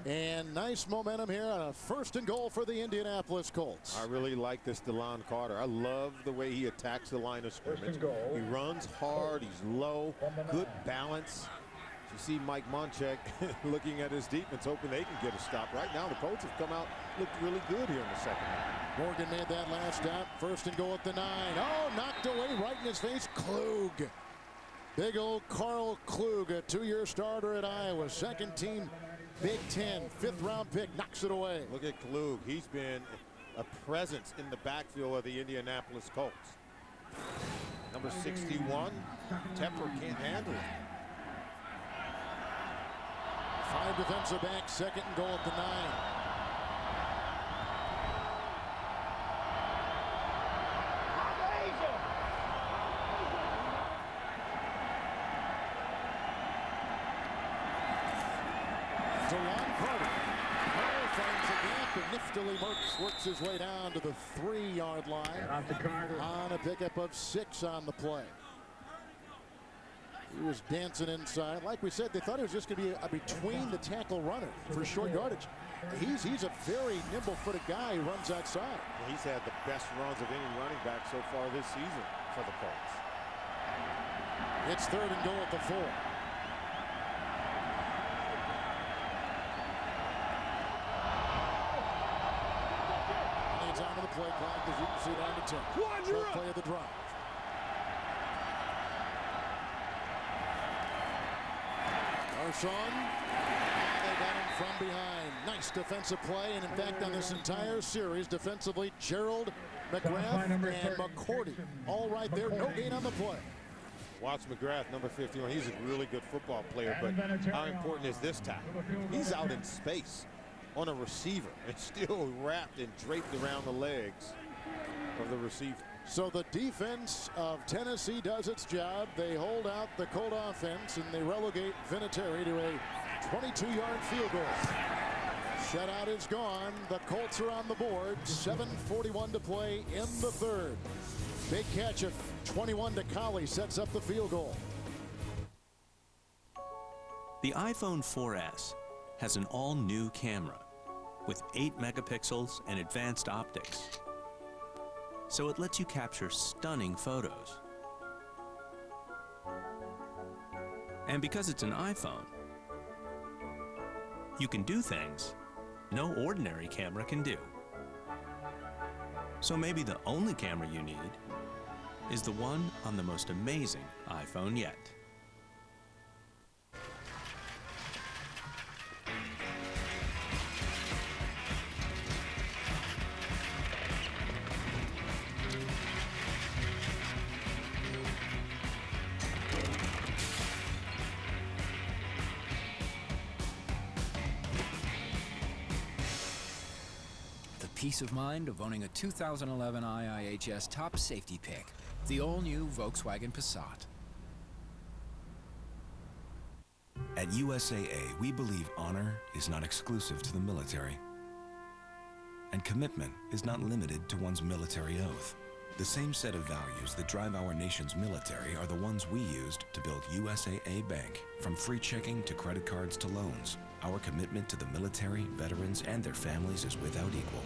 And nice momentum here on a 1st and goal for the Indianapolis Colts. I really like this DeLon Carter. I love the way he attacks the line of scrimmage. He runs hard, he's low, good balance. You see Mike Monchek looking at his defense, hoping they can get a stop. Right now, the Colts have come out, looked really good here in the 2nd half. Morgan made that last stop. 1st and goal at the 9. Oh, knocked away right in his face. Klug. Big old Carl Klug, a 2-year starter at Iowa. 2nd team Big Ten, 5th round pick, knocks it away. Look at Klug. He's been a presence in the backfield of the Indianapolis Colts. Number 61, Tepper can't handle it. 5 defensive backs, 2nd and goal at the 9. McCarty. Carter finds a gap, and niftily works his way down to the 3-yard line on a pickup of 6 on the play. He was dancing inside. Like we said, they thought it was just going to be a between the tackle runner for short yardage. He's a very nimble-footed guy who runs outside. He's had the best runs of any running back so far this season for the Colts. It's 3rd and goal at the 4. And he's on to the play clock, as you can see, down to 10. Short play of the drive. Marshawn, they got him from behind. Nice defensive play, and in fact, on this entire series, defensively, Gerald, McGrath, and McCourty, all right there. No gain on the play. Watch McGrath, number 51. He's a really good football player, but how important is this tackle? He's out in space on a receiver and still wrapped and draped around the legs of the receiver. So the defense of Tennessee does its job. They hold out the Colt offense, and they relegate Vinatieri to a 22-yard field goal. Shutout is gone. The Colts are on the board. 7:41 to play in the 3rd. Big catch of 21 to Collie sets up the field goal. The iPhone 4S has an all-new camera with 8 megapixels and advanced optics. So it lets you capture stunning photos. And because it's an iPhone, you can do things no ordinary camera can do. So maybe the only camera you need is the one on the most amazing iPhone yet. Peace of mind of owning a 2011 IIHS top safety pick, the all-new Volkswagen Passat. At USAA, we believe honor is not exclusive to the military, and commitment is not limited to one's military oath. The same set of values that drive our nation's military are the ones we used to build USAA Bank. From free checking to credit cards to loans, our commitment to the military, veterans, and their families is without equal.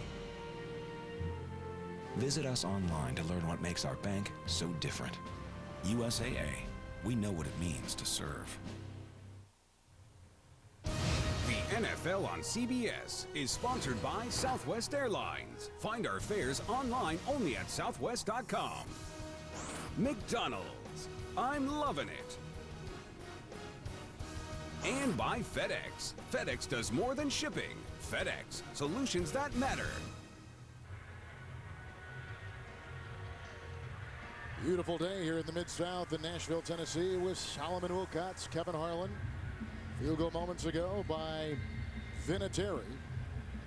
Visit us online to learn what makes our bank so different. USAA, we know what it means to serve. The NFL on CBS is sponsored by Southwest Airlines. Find our fares online only at southwest.com. McDonald's, I'm loving it. And by FedEx. FedEx does more than shipping. FedEx, solutions that matter. Beautiful day here in the Mid-South in Nashville, Tennessee with Solomon Wilcots, Kevin Harlan. Field goal moments ago by Vinatieri.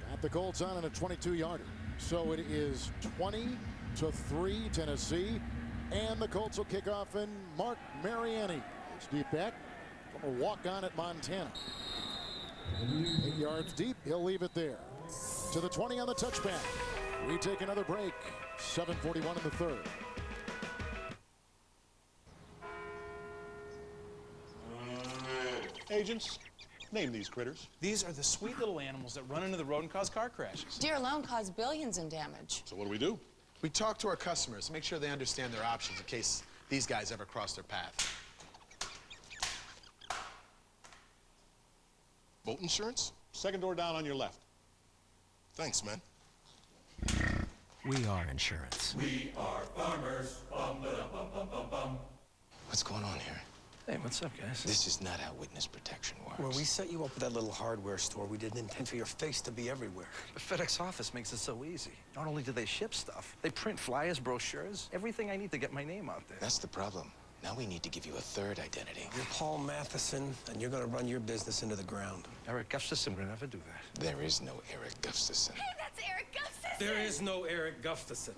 Got the Colts on a 22-yarder. So it is 20-3 Tennessee. And the Colts will kick off in Mark Mariani. It's deep back from a walk-on at Montana. 8 yards deep. He'll leave it there. To the 20 on the touchback. We take another break. 7:41 in the 3rd. Agents, name these critters. These are the sweet little animals that run into the road and cause car crashes. Deer alone caused billions in damage. So what do? We talk to our customers, make sure they understand their options in case these guys ever cross their path. Boat insurance? Second door down on your left. Thanks, man. We are insurance. We are farmers. Bum, ba, bum, bum, bum, bum. What's going on here? Hey, what's up, guys? This is not how witness protection works. When we set you up with that little hardware store, we didn't intend for your face to be everywhere. The FedEx office makes it so easy. Not only do they ship stuff, they print flyers, brochures, everything I need to get my name out there. That's the problem. Now we need to give you a third identity. You're Paul Matheson, and you're gonna run your business into the ground. Eric Gustafson would never do that. There is no Eric Gustafson. Hey, that's Eric Gustafson! There is no Eric Gustafson.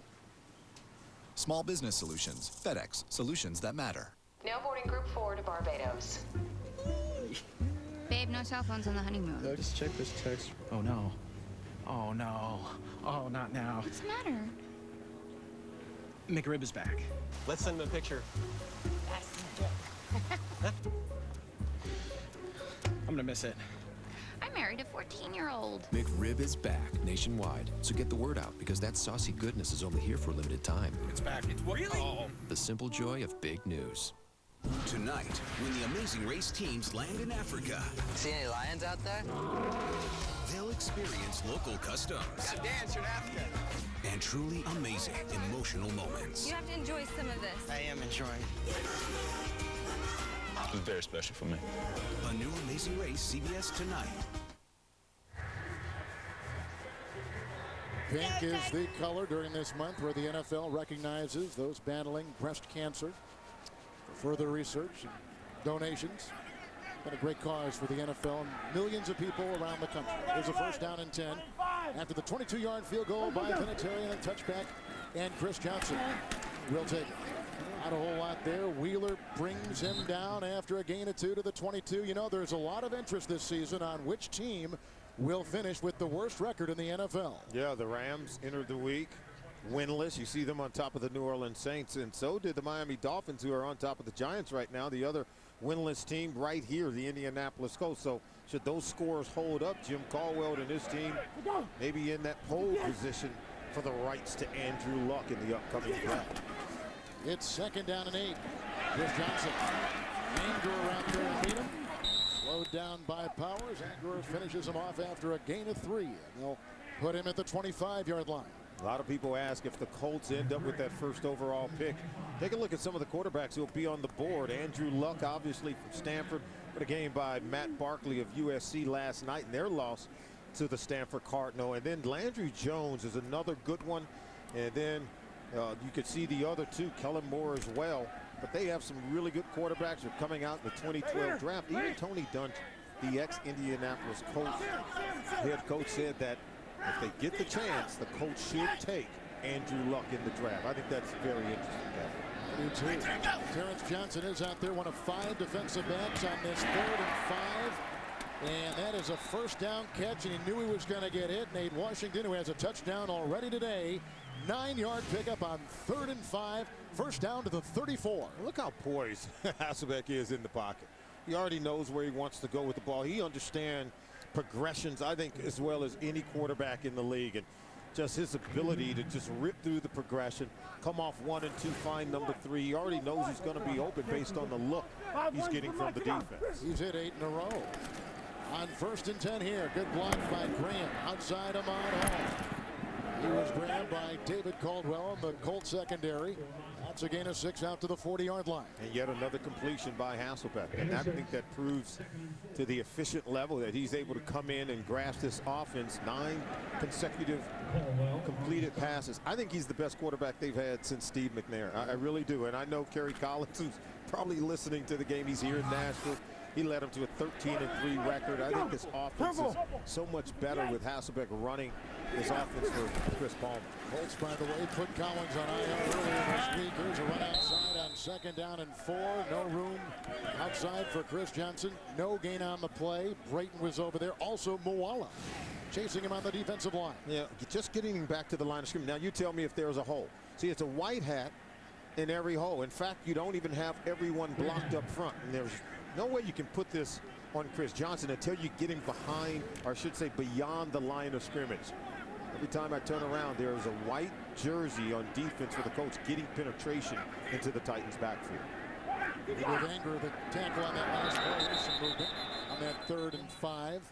Small Business Solutions. FedEx. Solutions that matter. Now boarding Group 4 to Barbados. Babe, no cell phones on the honeymoon. Just check this text. Oh, no. Oh, no. Oh, not now. What's the matter? McRib is back. Let's send him a picture. I'm gonna miss it. I married a 14-year-old. McRib is back nationwide, so get the word out because that saucy goodness is only here for a limited time. It's back. It's what? Really? Oh. The simple joy of big news. Tonight, when the Amazing Race teams land in Africa. See any lions out there? They'll experience local customs. Got dance in Africa. And truly amazing emotional moments. You have to enjoy some of this. I am enjoying. It's very special for me. A new Amazing Race, CBS tonight. Pink is the color during this month where the NFL recognizes those battling breast cancer. For further research and donations. Been a great cause for the NFL and millions of people around the country. There's a first down and 10 after the 22-yard field goal by Vinatieri and touchback, and Chris Johnson will take it. Not a whole lot there. Wheeler brings him down after a gain of 2 to the 22. You know, there's a lot of interest this season on which team will finish with the worst record in the NFL. Yeah, the Rams entered the week winless. You see them on top of the New Orleans Saints, and so did the Miami Dolphins, who are on top of the Giants right now. The other winless team right here, the Indianapolis Colts. So should those scores hold up, Jim Caldwell and his team maybe in that pole position for the rights to Andrew Luck in the upcoming draft. It's second down and 8. Chris Johnson. Anger around there and beat him. Slowed down by Powers. Anger finishes him off after a gain of 3. And they'll put him at the 25-yard line. A lot of people ask if the Colts end up with that first overall pick. Take a look at some of the quarterbacks who will be on the board. Andrew Luck, obviously from Stanford, but a game by Matt Barkley of USC last night in their loss to the Stanford Cardinal. And then Landry Jones is another good one. And then you could see the other two, Kellen Moore as well. But they have some really good quarterbacks who are coming out in the 2012 draft. Even Tony Dungy, the ex-Indianapolis Colts head coach, said that if they get the chance, the Colts should take Andrew Luck in the draft. I think that's very interesting. I do too. Terrence Johnson is out there, one of 5 defensive backs on this 3rd and 5. And that is a first down catch, and he knew he was going to get hit. Nate Washington, who has a touchdown already today. 9-yard pickup on 3rd and 5. First down to the 34. Look how poised Hasselbeck is in the pocket. He already knows where he wants to go with the ball. He understands progressions, I think, as well as any quarterback in the league, and just his ability to just rip through the progression, come off 1 and 2, find number 3. He already knows he's going to be open based on the look he's getting from the defense. He's hit 8 in a row. On 1st and 10 here, good block by Graham outside Ahmad Hall. He was grabbed by David Caldwell in the Colts secondary. That's a gain of 6 out to the 40-yard line. And yet another completion by Hasselbeck. And I think that proves to the efficient level that he's able to come in and grasp this offense. 9 consecutive completed passes. I think he's the best quarterback they've had since Steve McNair. I really do. And I know Kerry Collins, who's probably listening to the game. He's here in Nashville. He led him to a 13-3 record. I think this offense is so much better with Hasselbeck running this offense for Chris Palmer. Colts, by the way, put Collins on IR earlier this week. Here's a run outside on 2nd down and 4. No room outside for Chris Johnson. No gain on the play. Brayton was over there. Also Moala chasing him on the defensive line. Yeah, just getting him back to the line of scrimmage. Now you tell me if there's a hole. See, it's a white hat in every hole. In fact, you don't even have everyone blocked up front. And there's no way you can put this on Chris Johnson until you get him behind, or I should say beyond the line of scrimmage. Every time I turn around, there is a white jersey on defense for the Colts getting penetration into the Titans' backfield. With Anger, the tackle on that last play, some movement on that 3rd and 5.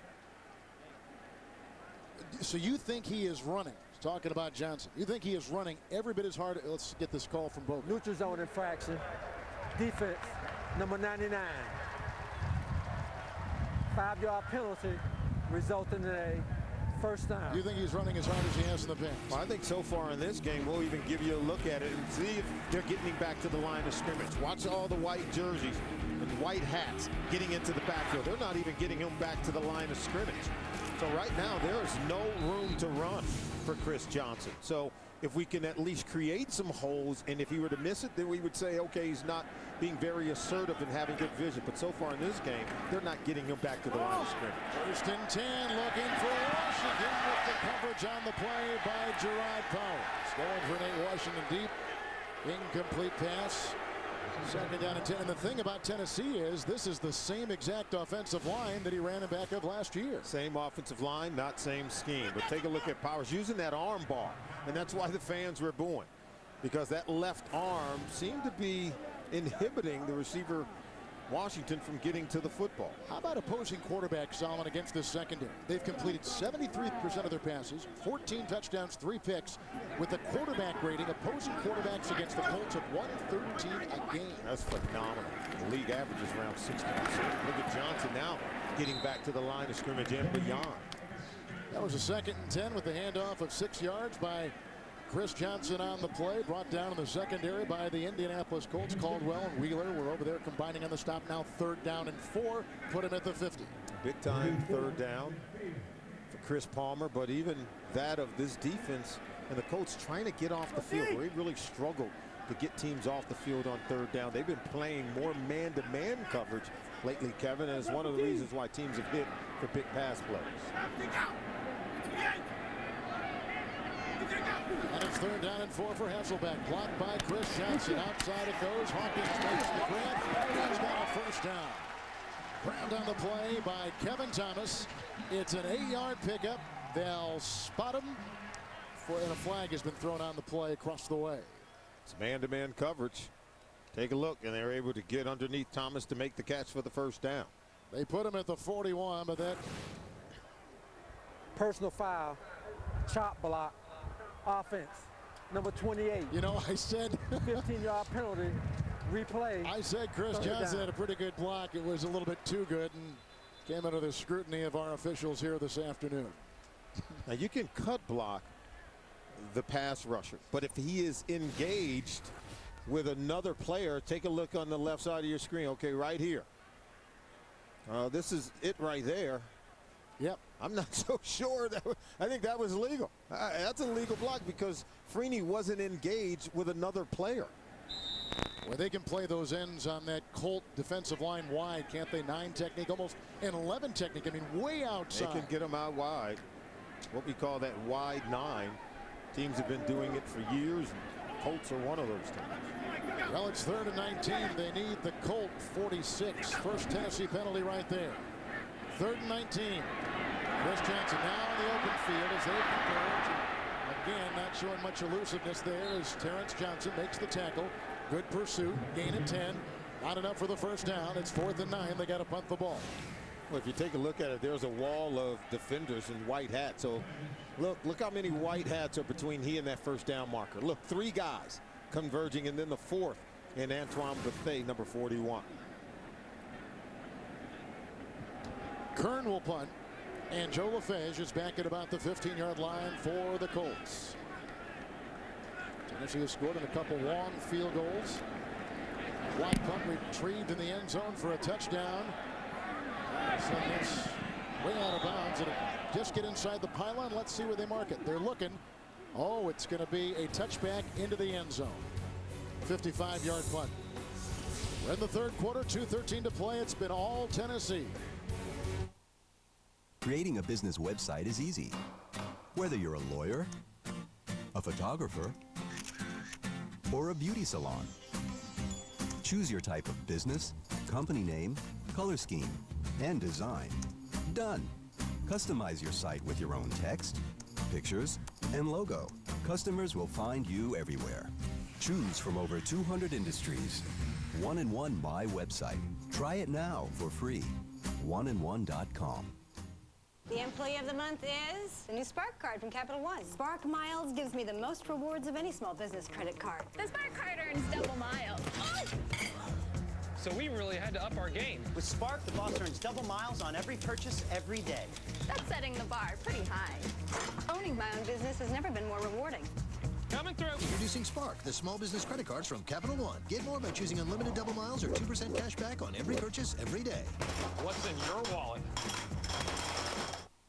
So you think he is running, talking about Johnson, you think he is running every bit as hard? Let's get this call from Bogut. Neutral zone infraction. Defense, number 99. 5-yard penalty resulting in a first down. You think he's running as hard as he has in the past? Well, I think so far in this game, we'll even give you a look at it and see if they're getting him back to the line of scrimmage. Watch all the white jerseys and white hats getting into the backfield. They're not even getting him back to the line of scrimmage. So right now, there is no room to run for Chris Johnson. So if we can at least create some holes, and if he were to miss it, then we would say, okay, he's not being very assertive and having good vision. But so far in this game, they're not getting him back to the line of scrimmage. First and 10, looking for Washington with the coverage on the play by Gerard Powers. Going for Nate Washington deep. Incomplete pass. Second down and 10. And the thing about Tennessee is this is the same exact offensive line that he ran in back of last year. Same offensive line, not same scheme. But take a look at Powers using that arm bar. And that's why the fans were booing. Because that left arm seemed to be inhibiting the receiver Washington from getting to the football. How about opposing quarterback, Solomon, against this secondary? They've completed 73% of their passes, 14 touchdowns, 3 picks. With the quarterback rating, opposing quarterbacks against the Colts of 113 a game. That's phenomenal. The league average is around 60%. Look at Johnson now getting back to the line of scrimmage and beyond. That was a second and 10 with the handoff of 6 yards by Chris Johnson on the play, brought down in the secondary by the Indianapolis Colts. Caldwell and Wheeler were over there combining on the stop. Now 3rd down and 4, put him at the 50. Big time 3rd down for Chris Palmer, but even that of this defense and the Colts trying to get off the field. They really struggled to get teams off the field on 3rd down. They've been playing more man-to-man coverage lately, Kevin, and it's one of the reasons why teams have hit for big pass plays. And it's 3rd down and 4 for Hasselbeck. Blocked by Chris Johnson. Outside it goes. Hawkins makes the grab. He's got a 1st down. Grabbed on the play by Kevin Thomas. It's an 8-yard pickup. They'll spot him. And a flag has been thrown on the play across the way. It's man-to-man coverage. Take a look, and they're able to get underneath Thomas to make the catch for the 1st down. They put him at the 41, but that personal foul, chop block, offense, number 28. You know, I said 15-yard penalty, replay. I said Chris Johnson had a pretty good block. It was a little bit too good and came under the scrutiny of our officials here this afternoon. Now you can cut block the pass rusher, but if he is engaged with another player, take a look on the left side of your screen. Okay, right here. This is it right there. Yep. I'm not so sure that I think that was legal. That's a legal block because Freeney wasn't engaged with another player. Well, they can play those ends on that Colt defensive line wide, can't they? 9 technique, almost an 11 technique. I mean, way outside. They can get them out wide. What we call that wide 9. Teams have been doing it for years. And Colts are one of those teams. Well, it's 3rd and 19. They need the Colt 46. First Tennessee penalty right there. 3rd and 19. Chris Johnson now in the open field as they converge. Again, not showing much elusiveness there as Terrence Johnson makes the tackle. Good pursuit. Gain of 10. Not enough for the 1st down. It's 4th and 9. They got to punt the ball. Well, if you take a look at it, there's a wall of defenders in white hats. So look how many white hats are between he and that 1st down marker. Look, 3 guys converging, and then the 4th in Antoine Bethea, number 41. Kern will punt, and Joe LaFage is back at about the 15-yard line for the Colts. Tennessee has scored in a couple long field goals. Wide punt retrieved in the end zone for a touchdown. Send this way out of bounds. It'll just get inside the pylon. Let's see where they mark it. They're looking. Oh, it's going to be a touchback into the end zone. 55-yard punt. We're in the 3rd quarter, 2:13 to play. It's been all Tennessee. Creating a business website is easy. Whether you're a lawyer, a photographer, or a beauty salon. Choose your type of business, company name, color scheme, and design. Done. Customize your site with your own text, pictures, and logo. Customers will find you everywhere. Choose from over 200 industries. 1-in-1 My Website. Try it now for free. 1in1.com. The employee of the month is the new Spark card from Capital One. Spark Miles gives me the most rewards of any small business credit card. The Spark card earns double miles. So we really had to up our game. With Spark, the boss earns double miles on every purchase every day. That's setting the bar pretty high. Owning my own business has never been more rewarding. Coming through. Introducing Spark, the small business credit cards from Capital One. Get more by choosing unlimited double miles or 2% cash back on every purchase every day. What's in your wallet?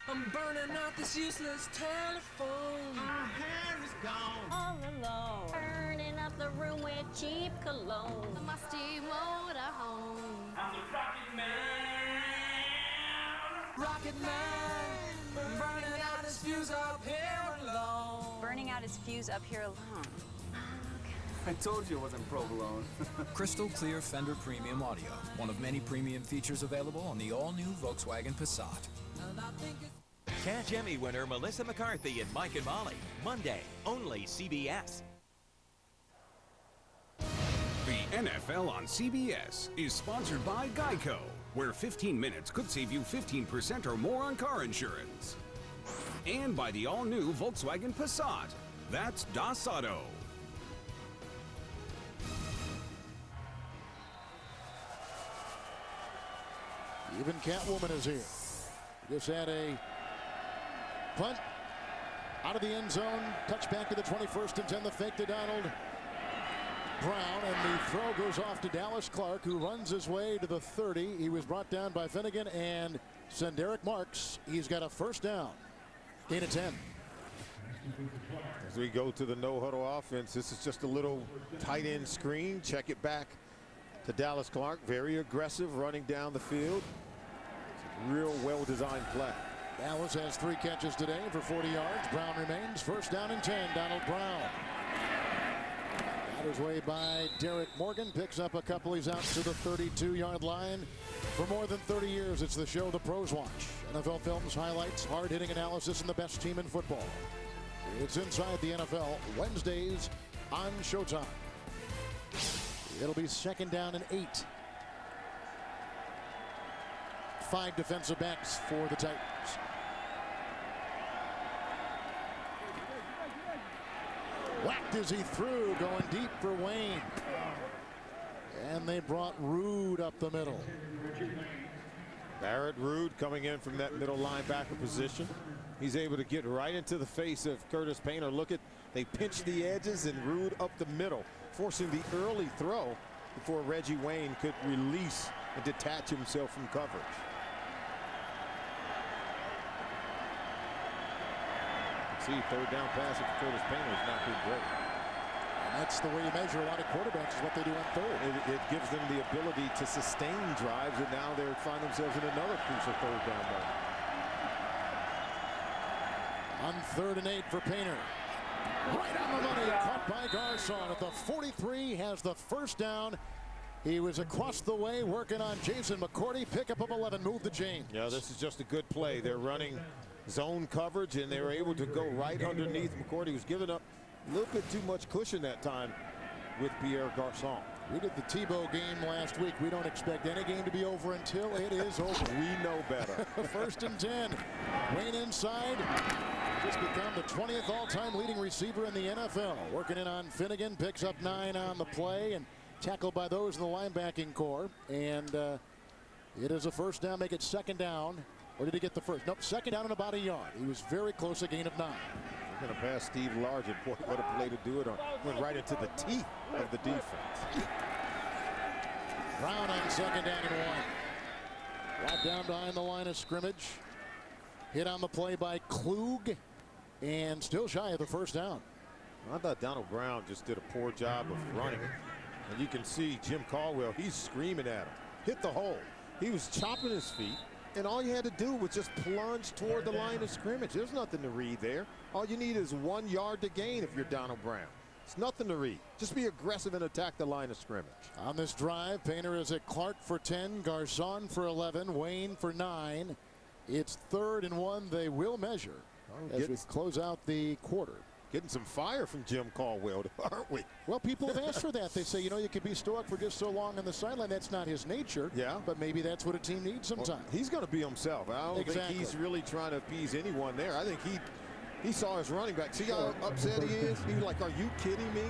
I'm burning out this useless telephone. My hand is All alone. Burning up the room with cheap cologne. A musty motorhome. I'm the Rocket Man. Rocket Man, burning out his fuse up here alone. Burning out his fuse up here alone. I told you it wasn't provolone. Crystal Clear Fender Premium Audio. One of many premium features available on the all-new Volkswagen Passat. Catch Emmy winner Melissa McCarthy and Mike and Molly. Monday, only CBS. The NFL on CBS is sponsored by Geico, where 15 minutes could save you 15% or more on car insurance. And by the all-new Volkswagen Passat. That's Das Auto. Even Catwoman is here. Just had a punt out of the end zone. Touchback to the 21st and 10. The fake to Donald Brown. And the throw goes off to Dallas Clark, who runs his way to the 30. He was brought down by Finnegan and Senderick Marks. He's got a first down. Gain of 10. As we go to the no-huddle offense, this is just a little tight end screen. Check it back to Dallas Clark. Very aggressive running down the field. It's a real well-designed play. Dallas has 3 catches today for 40 yards. Brown remains. First down and 10. Donald Brown. Out his way by Derek Morgan. Picks up a couple. He's out to the 32-yard line. For more than 30 years, it's the show the pros watch. NFL films, highlights, hard-hitting analysis, and the best team in football. It's Inside the NFL, Wednesdays on Showtime. It'll be second down and 8. 5 defensive backs for the Titans. Whacked as he threw, going deep for Wayne. And they brought Rude up the middle. Barrett Rude coming in from that middle linebacker position. He's able to get right into the face of Curtis Painter. Look at, they pinch the edges and Rude up the middle, forcing the early throw before Reggie Wayne could release and detach himself from coverage. See, third down pass for Curtis Painter is not too great. And that's the way you measure a lot of quarterbacks, is what they do on third. It gives them the ability to sustain drives, and now they find themselves in another crucial third down moment. On 3rd and 8 for Painter. Right on the money, caught by Garcon at the 43, has the first down. He was across the way working on Jason McCourty. Pickup of 11, move the chain. Yeah, this is just a good play. They're running zone coverage, and they were able to go right underneath McCourty. Was giving up a little bit too much cushion that time with Pierre Garcon. We did the Tebow game last week. We don't expect any game to be over until it is over. We know better. 1st and 10. Wayne inside. Just become the 20th all-time leading receiver in the NFL. Working in on Finnegan. Picks up 9 on the play and tackled by those in the linebacking core. And it is a first down. Make it second down. Or did he get the first? Nope, second down and about a yard. He was very close, a gain of 9. Going to pass Steve Largent. Boy, what a play to do it on. Went right into the teeth of the defense. Brown on second down and 1. Brought down behind the line of scrimmage. Hit on the play by Klug. And still shy of the first down. I thought Donald Brown just did a poor job of running. And you can see Jim Caldwell, he's screaming at him. Hit the hole. He was chopping his feet. And all you had to do was just plunge toward the line of scrimmage. There's nothing to read there. All you need is 1 yard to gain if you're Donald Brown. It's nothing to read. Just be aggressive and attack the line of scrimmage. On this drive, Painter is at Clark for 10, Garcon for 11, Wayne for 9. It's 3rd and 1. They will measure as we close out the quarter. Getting some fire from Jim Caldwell, aren't we? Well, people have asked for that. They say, you know, you can be stoic for just so long on the sideline. That's not his nature. Yeah. But maybe that's what a team needs sometimes. Well, he's going to be himself. I don't think he's really trying to appease anyone there. I think he saw his running back. See how upset he is? He was like, are you kidding me?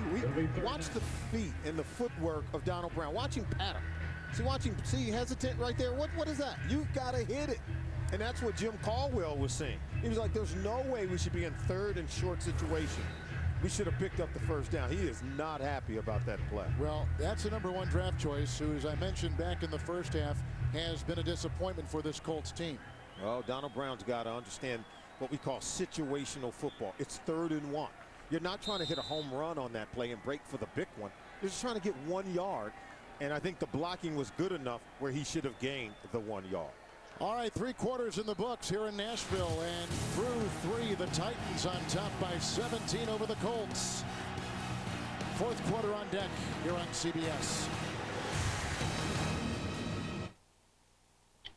Watch the feet and the footwork of Donald Brown. Watch him pattern. Watch him, see, hesitant right there. What is that? You've got to hit it. And that's what Jim Caldwell was saying. He was like, there's no way we should be in 3rd and short situation. We should have picked up the first down. He is not happy about that play. Well, that's the #1 draft choice, who, as I mentioned back in the first half, has been a disappointment for this Colts team. Well, Donald Brown's got to understand what we call situational football. It's 3rd and 1. You're not trying to hit a home run on that play and break for the big one. You're just trying to get 1 yard. And I think the blocking was good enough where he should have gained the 1 yard. All right, 3 quarters in the books here in Nashville, and through 3, the Titans on top by 17 over the Colts. 4th quarter on deck here on CBS.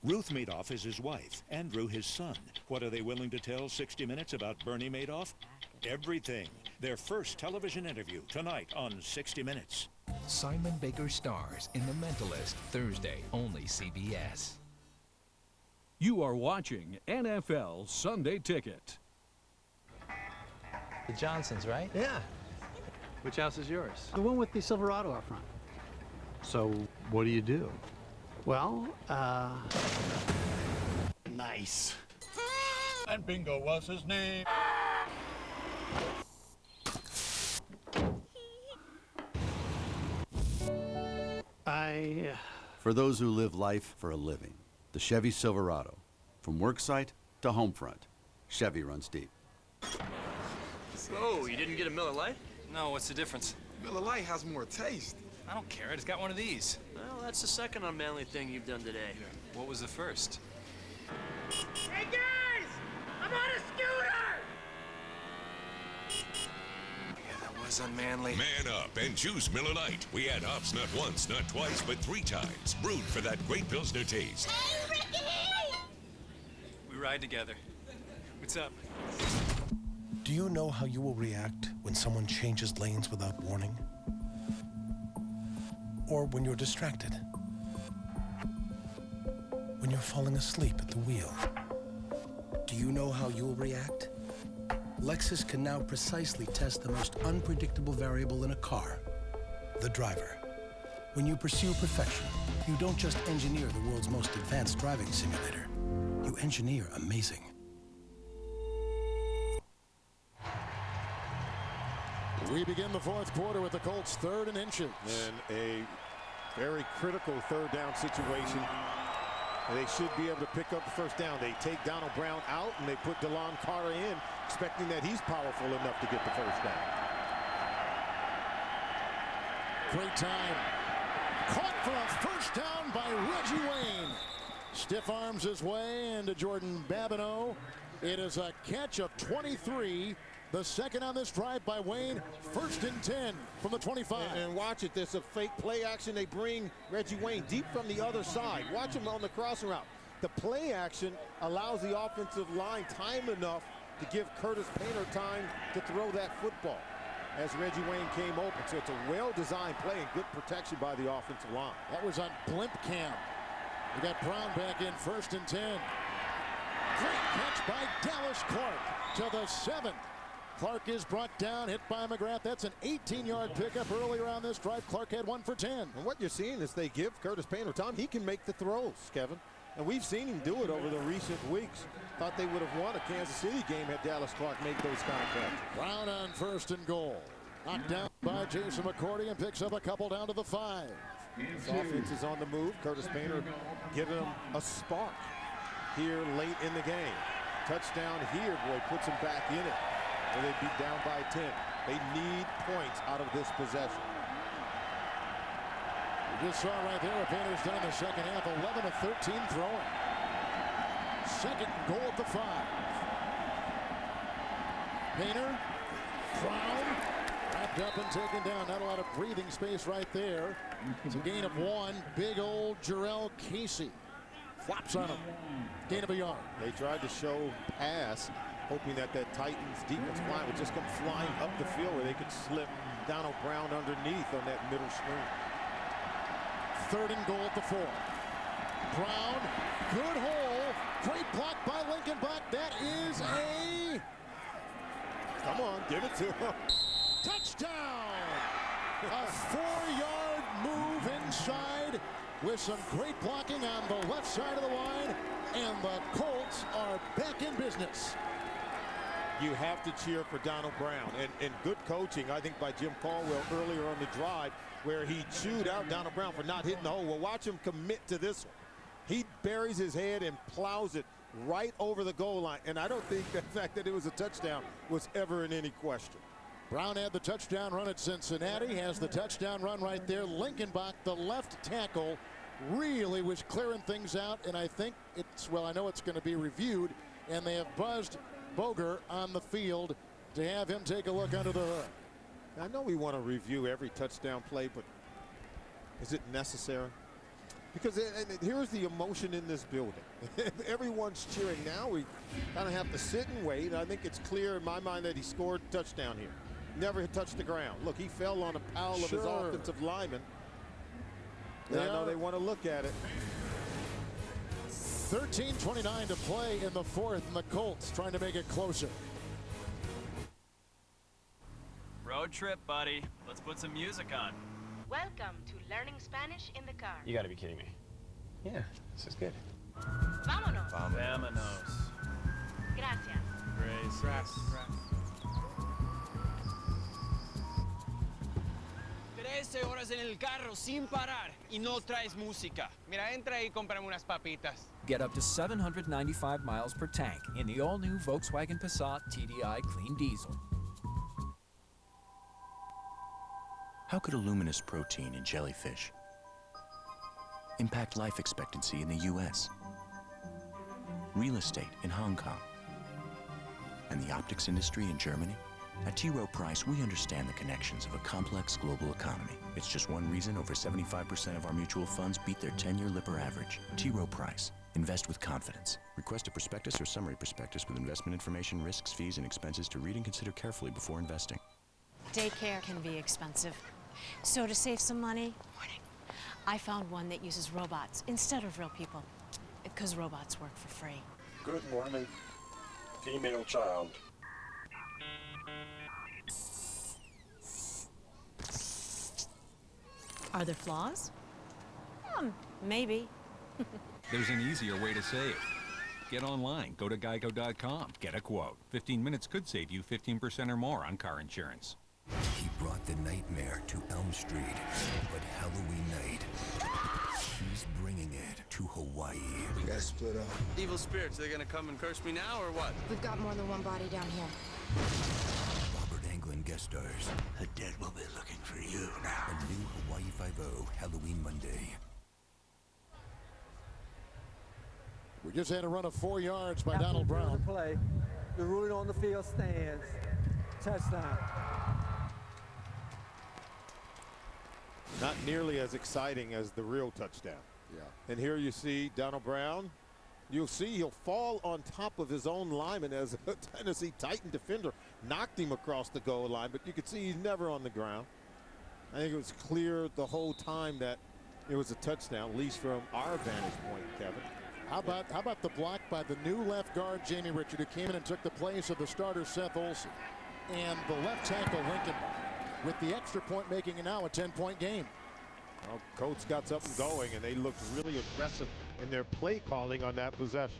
Ruth Madoff is his wife, Andrew his son. What are they willing to tell 60 Minutes about Bernie Madoff? Everything. Their first television interview tonight on 60 Minutes. Simon Baker stars in The Mentalist, Thursday, only CBS. You are watching NFL Sunday Ticket. The Johnsons, right? Yeah. Which house is yours? The one with the Silverado up front. So, what do you do? Well, Nice. And Bingo was his name. For those who live life for a living, the Chevy Silverado. From worksite to home front, Chevy runs deep. So, you didn't get a Miller Lite? No, what's the difference? Miller Lite has more taste. I don't care, I just got one of these. Well, that's the second unmanly thing you've done today. What was the first? Hey guys! I'm on a scooter! Yeah, that was unmanly. Man up and choose Miller Lite. We add hops not once, not twice, but 3 times. Brewed for that great Pilsner taste. Hey, Ricky! We ride together. What's up? Do you know how you will react when someone changes lanes without warning? Or when you're distracted? When you're falling asleep at the wheel? Do you know how you'll react? Lexus can now precisely test the most unpredictable variable in a car, the driver. When you pursue perfection, you don't just engineer the world's most advanced driving simulator. You engineer amazing. We begin the 4th quarter with the Colts 3rd and inches. And a very critical 3rd down situation. They should be able to pick up the first down. They take Donald Brown out and they put DeLon Carter in, expecting that he's powerful enough to get the first down. Great time. Caught for a first down by Reggie Wayne. Stiff arms his way into Jordan Babineau. It is a catch of 23. The second on this drive by Wayne. 1st and 10 from the 25. And watch it. There's a fake play action. They bring Reggie Wayne deep from the other side. Watch him on the crossing route. The play action allows the offensive line time enough to give Curtis Painter time to throw that football as Reggie Wayne came open. So it's a well-designed play and good protection by the offensive line. That was on blimp cam. We got Brown back in 1st and 10. Great catch by Dallas Clark to the 7. Clark is brought down, hit by McGrath. That's an 18-yard pickup earlier on this drive. Clark had 1 for 10. And what you're seeing is they give Curtis Painter time. He can make the throws, Kevin. And we've seen him do it over the recent weeks. Thought they would have won a Kansas City game had Dallas Clark made those kind of catches. Brown on 1st and goal. Knocked down by Jason McCourty and picks up a couple down to the 5. This offense is on the move. Curtis Painter giving them a spark here late in the game. Touchdown here, boy, puts them back in it. Where they'd be down by 10. They need points out of this possession. You just saw right there what Painter's done in the second half. 11 of 13 throwing. 2nd and goal at the 5. Painter, Brown, wrapped up and taken down. Not a lot of breathing space right there. It's a gain of 1. Big old Jarrell Casey flops on him. Gain of a yard. They tried to show pass, hoping that Titans defense line would just come flying up the field where they could slip Donald Brown underneath on that middle screen. 3rd and goal at the 4. Brown, good hole. Great block by Lincoln Buck. That is a... Come on, give it to him. Touchdown! A 4-yard move inside with some great blocking on the left side of the line. And the Colts are back in business. You have to cheer for Donald Brown. And good coaching, I think, by Jim Caldwell earlier on the drive where he chewed out Donald Brown for not hitting the hole. Well, watch him commit to this one. He buries his head and plows it right over the goal line. And I don't think the fact that it was a touchdown was ever in any question. Brown had the touchdown run at Cincinnati, has the touchdown run right there. Linkenbach, the left tackle, really was clearing things out, and I think I know it's going to be reviewed, and they have buzzed Boger on the field to have him take a look under the hood. I know we want to review every touchdown play, but is it necessary? Because here's the emotion in this building. Everyone's cheering. Now we kind of have to sit and wait. I think it's clear in my mind that he scored a touchdown here. Never touched the ground. Look, he fell on a pile of his offensive linemen. I know they want to look at it. 13:29 to play in the fourth, and the Colts trying to make it closer. Road trip, buddy. Let's put some music on. Welcome to Learning Spanish in the Car. You gotta be kidding me. Yeah, this is good. Vámonos. Vámonos. Gracias. Gracias. 13 horas en el carro sin parar y no traes música. Mira, entra y cómprame unas papitas. Get up to 795 miles per tank in the all-new Volkswagen Passat TDI Clean Diesel. How could a luminous protein in jellyfish impact life expectancy in the U.S., real estate in Hong Kong, and the optics industry in Germany? At T. Rowe Price, we understand the connections of a complex global economy. It's just one reason over 75% of our mutual funds beat their 10-year Lipper average. T. Rowe Price. Invest with confidence. Request a prospectus or summary prospectus with investment information, risks, fees, and expenses to read and consider carefully before investing. Daycare can be expensive. So to save some money, I found one that uses robots instead of real people, because robots work for free. Good morning, female child. Are there flaws? Maybe. There's an easier way to save. Get online. Go to geico.com. Get a quote. 15 minutes could save you 15% or more on car insurance. He brought the nightmare to Elm Street, but Halloween night, he's bringing it to Hawaii. We gotta split up. Evil spirits, they're gonna come and curse me now or what? We've got more than one body down here. Robert Englund guest stars. The dead will be looking for you now. A new Hawaii Five-0, Halloween Monday. We just had a run of 4 yards by Donald Brown. Play. The ruling on the field stands. Touchdown. Not nearly as exciting as the real touchdown. Yeah. And here you see Donald Brown. You'll see he'll fall on top of his own lineman as a Tennessee Titan defender knocked him across the goal line, but you could see he's never on the ground. I think it was clear the whole time that it was a touchdown, at least from our vantage point, Kevin. How about the block by the new left guard, Jamie Richard, who came in and took the place of the starter, Seth Olsen, and the left tackle, Linkenbach, with the extra point making it now a 10-point game. Well, Colts got something going, and they looked really aggressive in their play calling on that possession.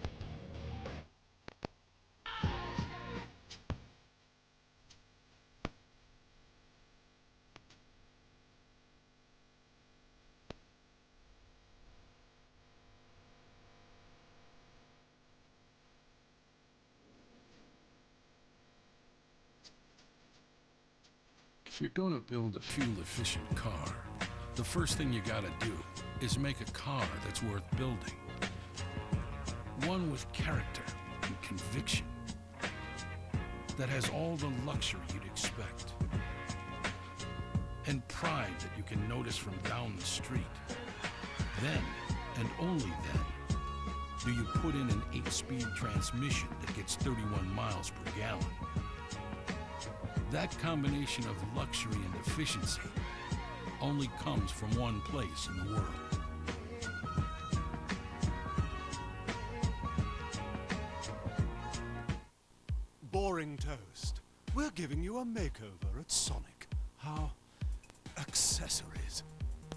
If you're going to build a fuel-efficient car, the first thing you gotta do is make a car that's worth building. One with character and conviction. That has all the luxury you'd expect. And pride that you can notice from down the street. Then, and only then, do you put in an 8-speed transmission that gets 31 miles per gallon. That combination of luxury and efficiency only comes from one place in the world. Boring toast. We're giving you a makeover at Sonic. How accessories.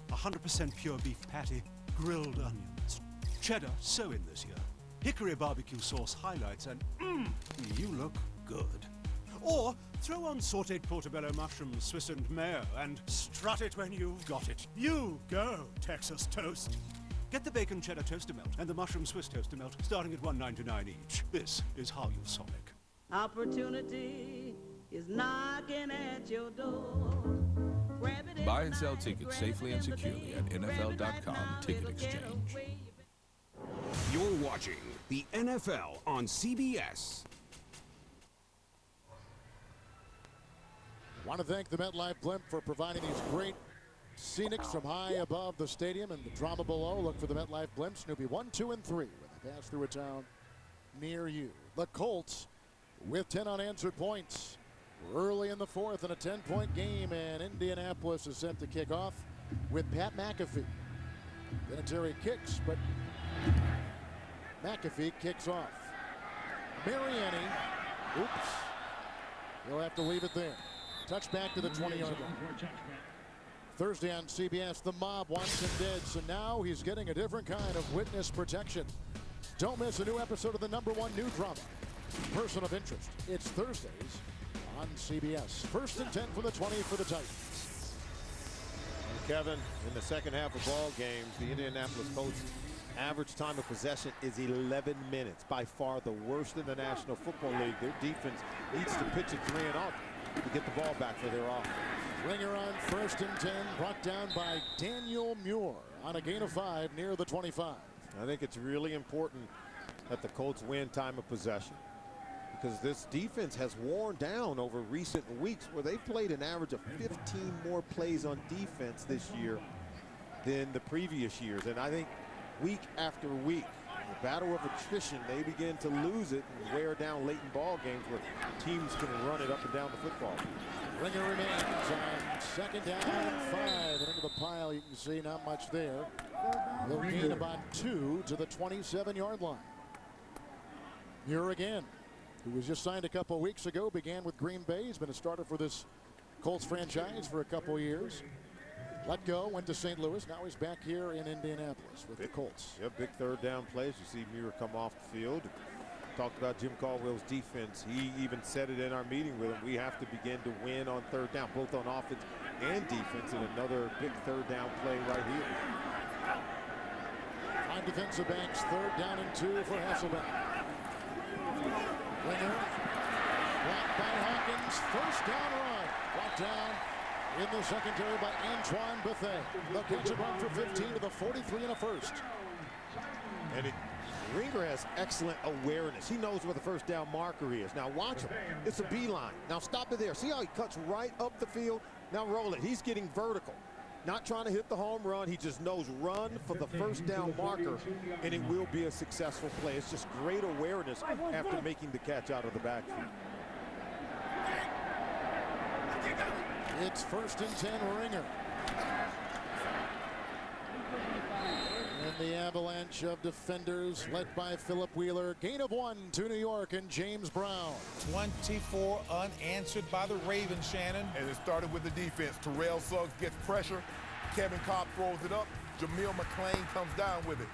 100% pure beef patty, grilled onions, cheddar so in this year, hickory barbecue sauce highlights, and you look good. Or throw on sautéed portobello mushrooms, Swiss and mayo, and strut it when you've got it. You go, Texas toast. Get the bacon cheddar toaster melt and the mushroom Swiss toaster melt starting at $1.99 each. This is how you Sonic. Opportunity is knocking at your door. Grab it in Buy the and sell night, tickets grab safely it and in the securely day, at grab it right NFL.com now, Ticket it'll get Exchange. away. You're watching the NFL on CBS. Want to thank the MetLife Blimp for providing these great scenics from high above the stadium and the drama below. Look for the MetLife Blimp. Snoopy 1, 2, and 3 when they pass through a town near you. The Colts with 10 unanswered points. We're early in the fourth in a 10-point game, and Indianapolis is set to kick off with Pat McAfee. Vinatieri kicks, but McAfee kicks off. Mariani, oops, he'll have to leave it there. Touchback to the 20-yard line. Thursday on CBS, the mob wants him dead, so now he's getting a different kind of witness protection. Don't miss a new episode of the #1 new drama, Person of Interest. It's Thursdays on CBS. 1st and 10 from the 20 for the Titans. Kevin, in the second half of ball games, the Indianapolis Colts average time of possession is 11 minutes, by far the worst in the National Football League. Their defense needs to pitch it 3 and out to get the ball back for their offense. Ringer on 1st and 10, brought down by Daniel Muir on a gain of 5 near the 25. I think it's really important that the Colts win time of possession, because this defense has worn down over recent weeks, where they've played an average of 15 more plays on defense this year than the previous years. And I think week after week, the battle of attrition, they begin to lose it and wear down late in ball games where teams can run it up and down the football. Ringer remains on 2nd down and 5. And into the pile, you can see not much there. They'll gain about 2 to the 27-yard line. Muir again, who was just signed a couple weeks ago, began with Green Bay. He's been a starter for this Colts franchise for a couple years. Let go, went to St. Louis. Now he's back here in Indianapolis with the Colts. Yeah, big 3rd down plays. You see Muir come off the field. Talked about Jim Caldwell's defense. He even said it in our meeting with him. We have to begin to win on 3rd down, both on offense and defense, and another big 3rd down play right here. 5 defensive backs, 3rd down and 2 for Hasselbeck. Ringer, blocked by Hawkins, 1st down run. Brought down in the secondary by Antoine Bethea. The catch and run for 15 to the 43 and a 1st. And Ringer has excellent awareness. He knows where the 1st down marker is. Now watch him. It's a beeline. Now stop it there. See how he cuts right up the field? Now roll it. He's getting vertical. Not trying to hit the home run. He just knows run for the 1st down marker, and it will be a successful play. It's just great awareness after making the catch out of the backfield. It's 1st and 10, Ringer. And the avalanche of defenders led by Philip Wheeler. Gain of 1 to New York and James Brown. 24 unanswered by the Ravens, Shannon. And it started with the defense. Terrell Suggs gets pressure. Kevin Cobb throws it up. Jamil McClain comes down with it.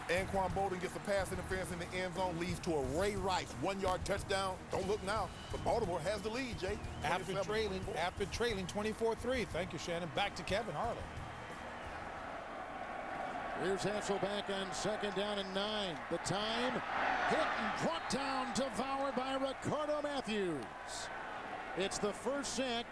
Anquan Bolden gets a pass interference in the end zone, leads to a Ray Rice 1-yard touchdown. Don't look now, but Baltimore has the lead, Jay. After trailing 24-3. Thank you, Shannon. Back to Kevin Harlan. Here's Hasselbeck on 2nd down and 9. The time hit and brought down, devoured by Ricardo Matthews. It's the 1st sack.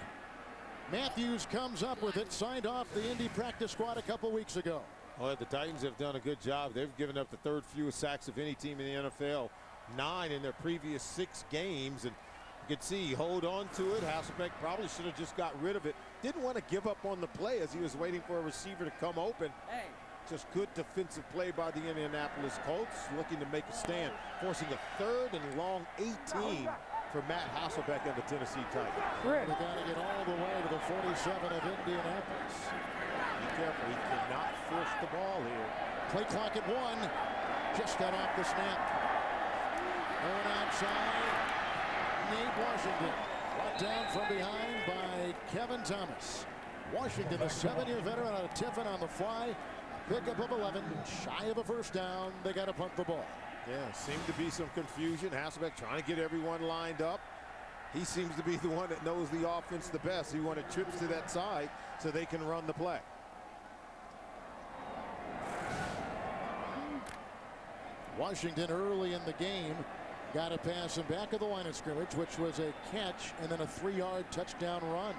Matthews comes up with it, signed off the Indy practice squad a couple weeks ago. Well, the Titans have done a good job. They've given up the 3rd fewest sacks of any team in the NFL. 9 in their previous 6 games. And you can see, hold on to it. Hasselbeck probably should have just got rid of it. Didn't want to give up on the play as he was waiting for a receiver to come open. Hey. Just good defensive play by the Indianapolis Colts, looking to make a stand, forcing a 3rd and long 18 for Matt Hasselbeck and the Tennessee Titans. They got to get all the way to the 47 of Indianapolis. Be careful, he cannot force the ball here. Play clock at 1. Just got off the snap. Going outside, Nate Washington. Brought down from behind by Kevin Thomas. Washington, the 7-year veteran, out of Tiffin on the fly. Pickup of 11, shy of a 1st down. They got to punt the ball. Yeah, seemed to be some confusion. Hasselbeck trying to get everyone lined up. He seems to be the one that knows the offense the best. He wanted trips to that side so they can run the play. Washington early in the game got a pass in back of the line of scrimmage, which was a catch and then a 3-yard touchdown run.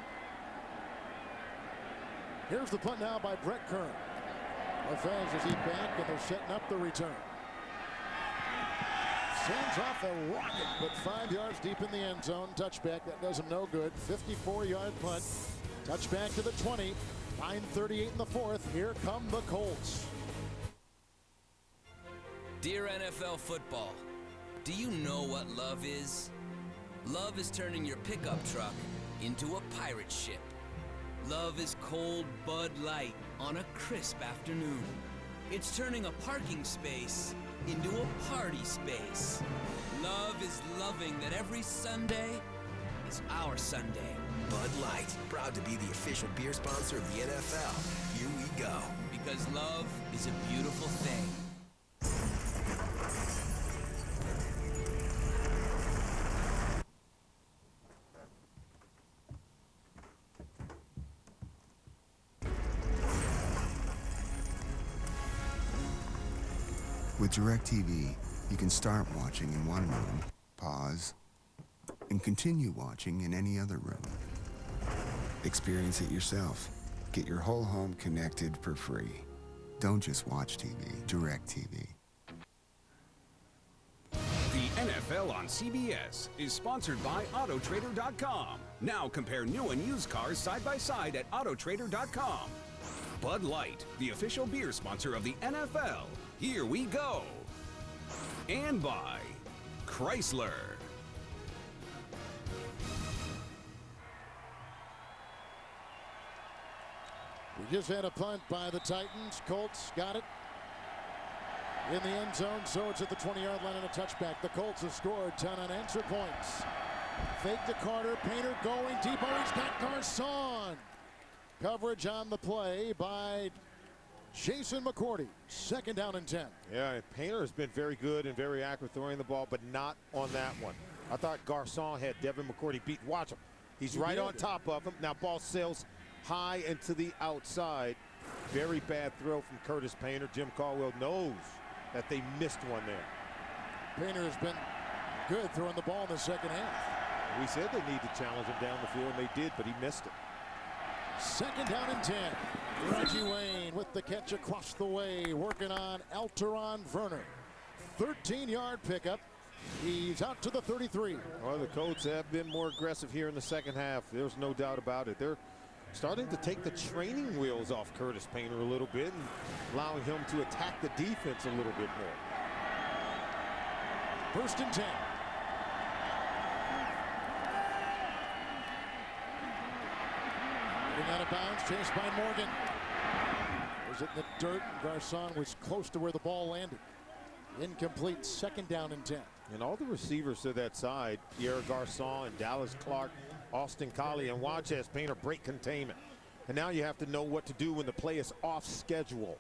Here's the punt now by Brett Kern. Lefebvre is back, and they're setting up the return. Sends off a rocket, but 5 yards deep in the end zone. Touchback, that does him no good. 54-yard punt. Touchback to the 20. 9:38 in the fourth. Here come the Colts. Dear NFL football, do you know what love is? Love is turning your pickup truck into a pirate ship. Love is cold Bud Light on a crisp afternoon. It's turning a parking space into a party space. Love is loving that every Sunday is our Sunday. Bud Light, proud to be the official beer sponsor of the NFL. Here we go. Because love is a beautiful thing. With DirecTV, you can start watching in one room, pause, and continue watching in any other room. Experience it yourself. Get your whole home connected for free. Don't just watch TV, DirecTV. The NFL on CBS is sponsored by Autotrader.com. Now compare new and used cars side by side at Autotrader.com. Bud Light, the official beer sponsor of the NFL. Here we go. And by Chrysler. We just had a punt by the Titans. Colts got it in the end zone, so it's at the 20-yard line and a touchback. The Colts have scored 10 unanswered points. Fake to Carter. Painter going deep. Oh, he's got Garcon. Coverage on the play by Jason McCourty. 2nd down and 10. Yeah, Painter has been very good and very accurate throwing the ball, but not on that one. I thought Garcon had Devin McCourty beat. Watch him. He's right on top of him. Now ball sails high and to the outside. Very bad throw from Curtis Painter. Jim Caldwell knows that they missed one there. Painter has been good throwing the ball in the second half. We said they need to challenge him down the field, and they did, but he missed it. 2nd down and 10. Reggie Wayne with the catch across the way, working on Alteron Werner. 13-yard pickup. He's out to the 33. Well, the Colts have been more aggressive here in the second half. There's no doubt about it. They're starting to take the training wheels off Curtis Painter a little bit and allowing him to attack the defense a little bit more. 1st and 10. Getting out of bounds, chased by Morgan. Was it in the dirt? Garcon was close to where the ball landed. Incomplete. 2nd down and 10. And all the receivers to that side, Pierre Garcon and Dallas Clark, Austin Collie, and watch as Painter break containment. And now you have to know what to do when the play is off schedule.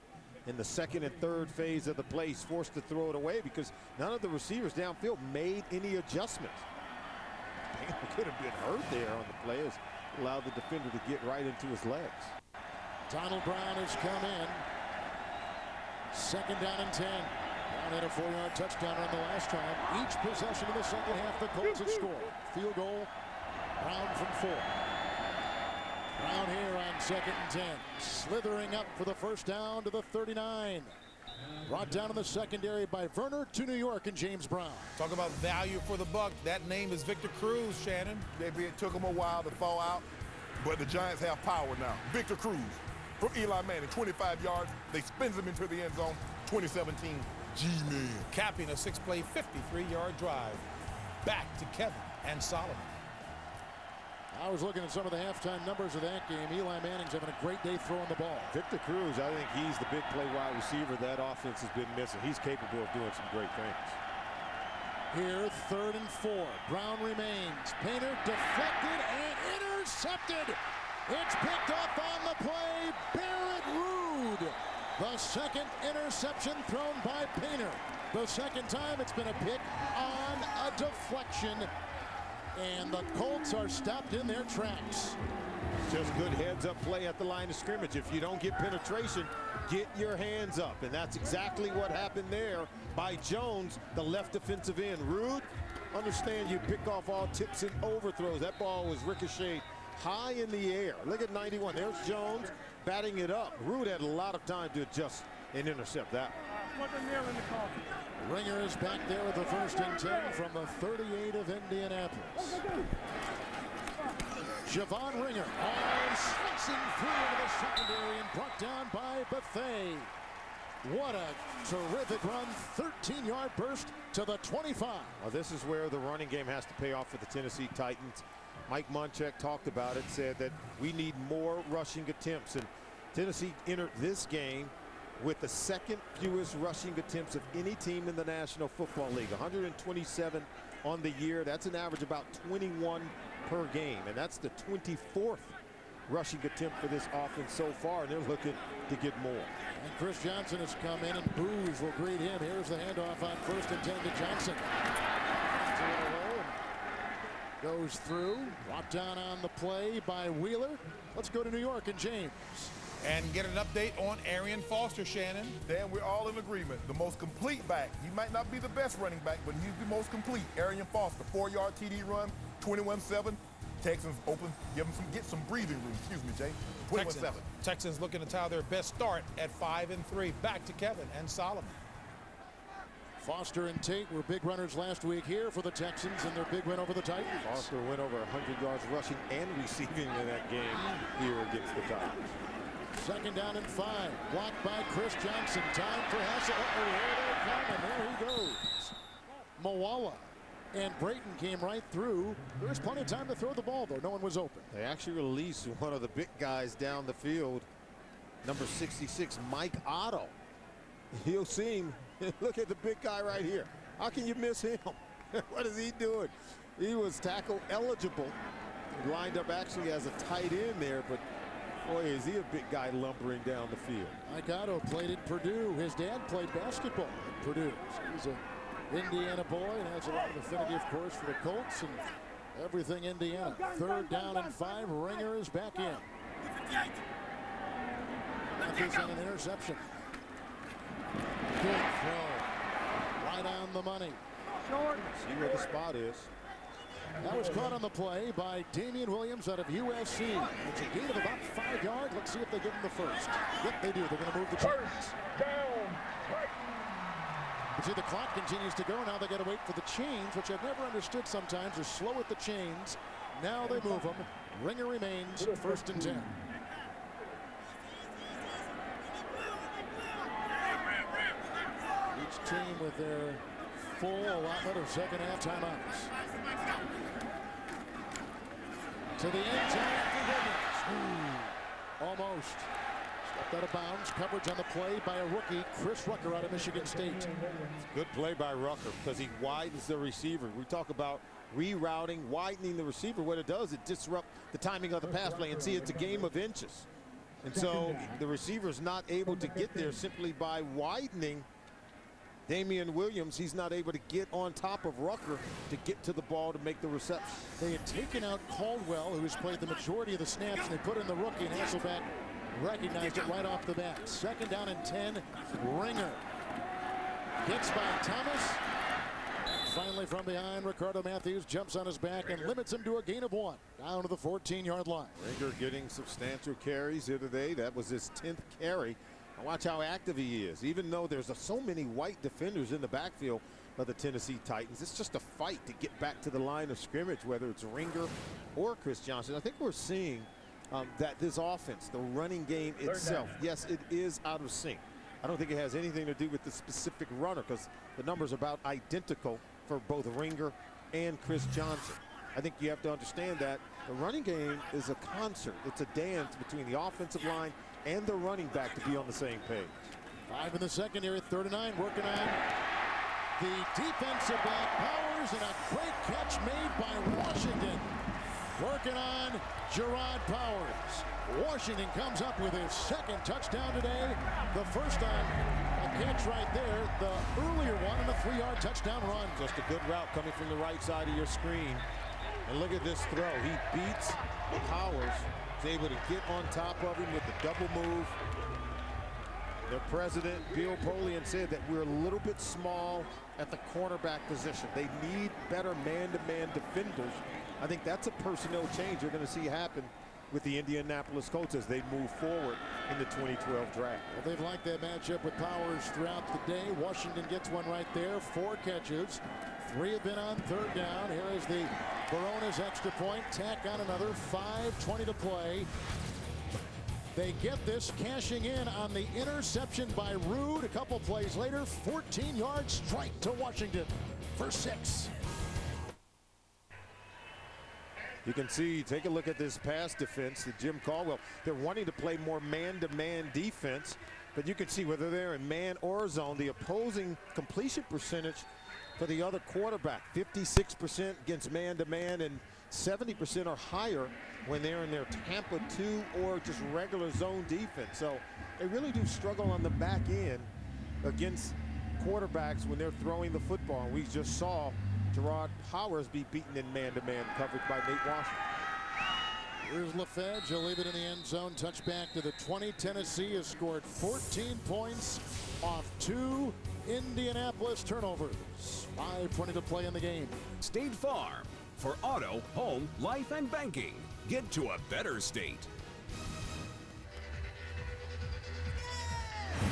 In the 2nd and 3rd phase of the play, he's forced to throw it away because none of the receivers downfield made any adjustments. Painter could have been hurt there on the play. Allowed the defender to get right into his legs. Donald Brown has come in. 2nd down and 10. Brown had a 4-yard touchdown on the last time. Each possession in the second half, the Colts have scored. Field goal, Brown from 4. Brown here on 2nd and 10. Slithering up for the first down to the 39. Brought down in the secondary by Werner to New York and James Brown. Talk about value for the buck. That name is Victor Cruz, Shannon. Maybe it took him a while to fall out, but the Giants have power now. Victor Cruz from Eli Manning, 25 yards. They spins him into the end zone. 2017 G-Man. Capping a 6-play, 53-yard drive. Back to Kevin and Solomon. I was looking at some of the halftime numbers of that game. Eli Manning's having a great day throwing the ball. Victor Cruz, I think he's the big play wide receiver that offense has been missing. He's capable of doing some great things. Here, 3rd and 4. Brown remains. Painter deflected and intercepted. It's picked up on the play. Barrett Ruud. The 2nd interception thrown by Painter. The 2nd time it's been a pick on a deflection. And the Colts are stopped in their tracks. Just good heads-up play at the line of scrimmage. If you don't get penetration, get your hands up. And that's exactly what happened there by Jones, the left defensive end. Rude, understand you pick off all tips and overthrows. That ball was ricocheted high in the air. Look at 91. There's Jones batting it up. Rude had a lot of time to adjust and intercept that. Ringer is back there with the 1st and 10 from the 38 of Indianapolis. Javon Ringer slicing through into the secondary and brought down by Buffet. What a terrific run. 13-yard burst to the 25. Well, this is where the running game has to pay off for the Tennessee Titans. Mike Munchak talked about it, said that we need more rushing attempts. And Tennessee entered this game with the 2nd fewest rushing attempts of any team in the National Football League. 127 on the year. That's an average about 21 per game. And that's the 24th rushing attempt for this offense so far. And they're looking to get more. And Chris Johnson has come in, and boos will greet him. Here's the handoff on 1st and 10 to Johnson. Goes through, brought down on the play by Wheeler. Let's go to New York and James. And get an update on Arian Foster, Shannon. Dan, we're all in agreement. The most complete back. He might not be the best running back, but he's the most complete. Arian Foster, 4-yard TD run, 21-7. Texans open, get some breathing room. Excuse me, Jay. 21-7. Texans looking to tie their best start at 5-3. Back to Kevin and Solomon. Foster and Tate were big runners last week here for the Texans in their big win over the Titans. Foster went over 100 yards rushing and receiving in that game here against the Titans. 2nd down and 5. Blocked by Chris Johnson. Time for Hasselbeck. Oh, here they come, and there he goes. Moala and Brayton came right through. There was plenty of time to throw the ball, though. No one was open. They actually released one of the big guys down the field. Number 66, Mike Otto. You'll see him. Look at the big guy right here. How can you miss him? What is he doing? He was tackle eligible. He lined up actually as a tight end there, but boy, is he a big guy lumbering down the field. Mike Otto played at Purdue. His dad played basketball at Purdue. So he's an Indiana boy and has a lot of affinity, of course, for the Colts and everything Indiana. 3rd down and 5. Ringer is back in. Matthews on an interception. Good throw. Right on the money. See where the spot is. That was caught on the play by Damian Williams out of USC. It's a gain of about 5 yards. Let's see if they give him the first. Yep, they do. They're going to move the chains. You see the clock continues to go. Now they got to wait for the chains, which I've never understood sometimes. They're slow at the chains. Now they move them. Ringer remains 1st and 10. Each team with their full allotment of 2nd half timeouts. To the end zone. Almost. Stepped out of bounds. Coverage on the play by a rookie, Chris Rucker out of Michigan State. Good play by Rucker because he widens the receiver. We talk about rerouting, widening the receiver. What it does, it disrupts the timing of the pass play. And see, it's a game of inches. And so the receiver's not able to get there simply by widening. Damian Williams, he's not able to get on top of Rucker to get to the ball to make the reception. They had taken out Caldwell, who has played the majority of the snaps, and they put in the rookie, and Hasselbeck recognized it right off the bat. 2nd down and 10. Ringer. Hits by Thomas. Finally from behind, Ricardo Matthews jumps on his back and limits him to a gain of 1. Down to the 14-yard line. Ringer getting substantial carries here today. That was his 10th carry. And watch how active he is. Even though there's so many white defenders in the backfield of the Tennessee Titans, it's just a fight to get back to the line of scrimmage, whether it's Ringer or Chris Johnson. I think we're seeing that this offense, the running game itself, yes, it is out of sync. I don't think it has anything to do with the specific runner because the numbers are about identical for both Ringer and Chris Johnson. I think you have to understand that the running game is a concert. It's a dance between the offensive line and the running back to be on the same page. 5 in the secondary, 3rd and 9, working on the defensive back Powers, and a great catch made by Washington. Working on Gerard Powers. Washington comes up with his 2nd touchdown today. The first on a catch right there, the earlier one, and a 3-yard touchdown run. Just a good route coming from the right side of your screen. And look at this throw. He beats Powers. He's able to get on top of him with the double move. Their president, Bill Polian, said that we're a little bit small at the cornerback position. They need better man-to-man defenders. I think that's a personnel change you're going to see happen with the Indianapolis Colts as they move forward in the 2012 draft. Well, they've liked that matchup with Powers throughout the day. Washington gets one right there. 4 catches. 3 have been on 3rd down. Here is the Barones extra point. Tack on another. 5:20 to play. They get this, cashing in on the interception by Rude. A couple plays later, 14-yard strike to Washington for 6. You can see, take a look at this pass defense, the Jim Caldwell. They're wanting to play more man-to-man defense, but you can see whether they're in man or zone, the opposing completion percentage for the other quarterback, 56% against man-to-man and 70% or higher when they're in their Tampa 2 or just regular zone defense. So they really do struggle on the back end against quarterbacks when they're throwing the football. And we just saw Gerard Powers be beaten in man-to-man coverage by Nate Washington. Here's LaFedge. He'll leave it in the end zone. Touchback to the 20. Tennessee has scored 14 points off 2 Indianapolis turnovers. 5:20 to play in the game. State Farm. For auto, home, life, and banking. Get to a better state.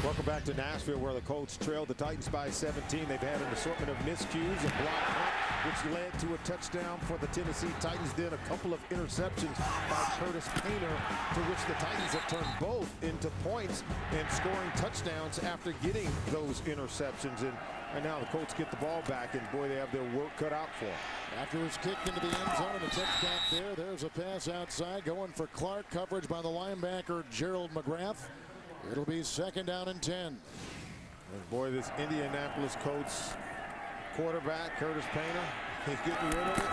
Welcome back to Nashville, where the Colts trailed the Titans by 17. They've had an assortment of miscues and block punt, which led to a touchdown for the Tennessee Titans. Then a couple of interceptions by Curtis Painter, to which the Titans have turned both into points and scoring touchdowns after getting those interceptions. And right now the Colts get the ball back, and boy, they have their work cut out for them. After it was kicked into the end zone and a touchback there, there's a pass outside going for Clark. Coverage by the linebacker Gerald McGrath. It'll be 2nd down and 10. And boy, this Indianapolis Colts quarterback, Curtis Painter, he's getting rid of it.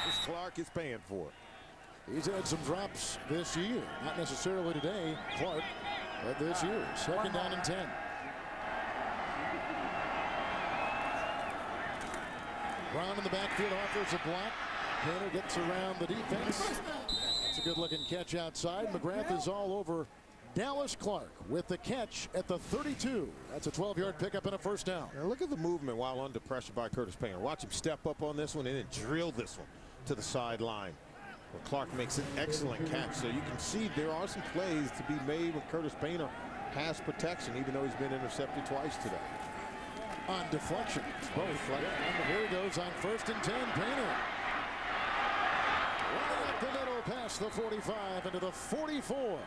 This Clark is paying for it. He's had some drops this year. Not necessarily today, Clark, but this year. 2nd down and 10. Brown in the backfield offers a block. Painter gets around the defense. It's a good-looking catch outside. McGrath is all over Dallas Clark with the catch at the 32. That's a 12-yard pickup and a 1st down. Now look at the movement while under pressure by Curtis Painter. Watch him step up on this one and then drill this one to the sideline, where Clark makes an excellent catch. So you can see there are some plays to be made with Curtis Painter has protection, even though he's been intercepted twice today. On deflections, both. And here he goes on 1st and 10. Painter running up the middle past the 45 into the 44.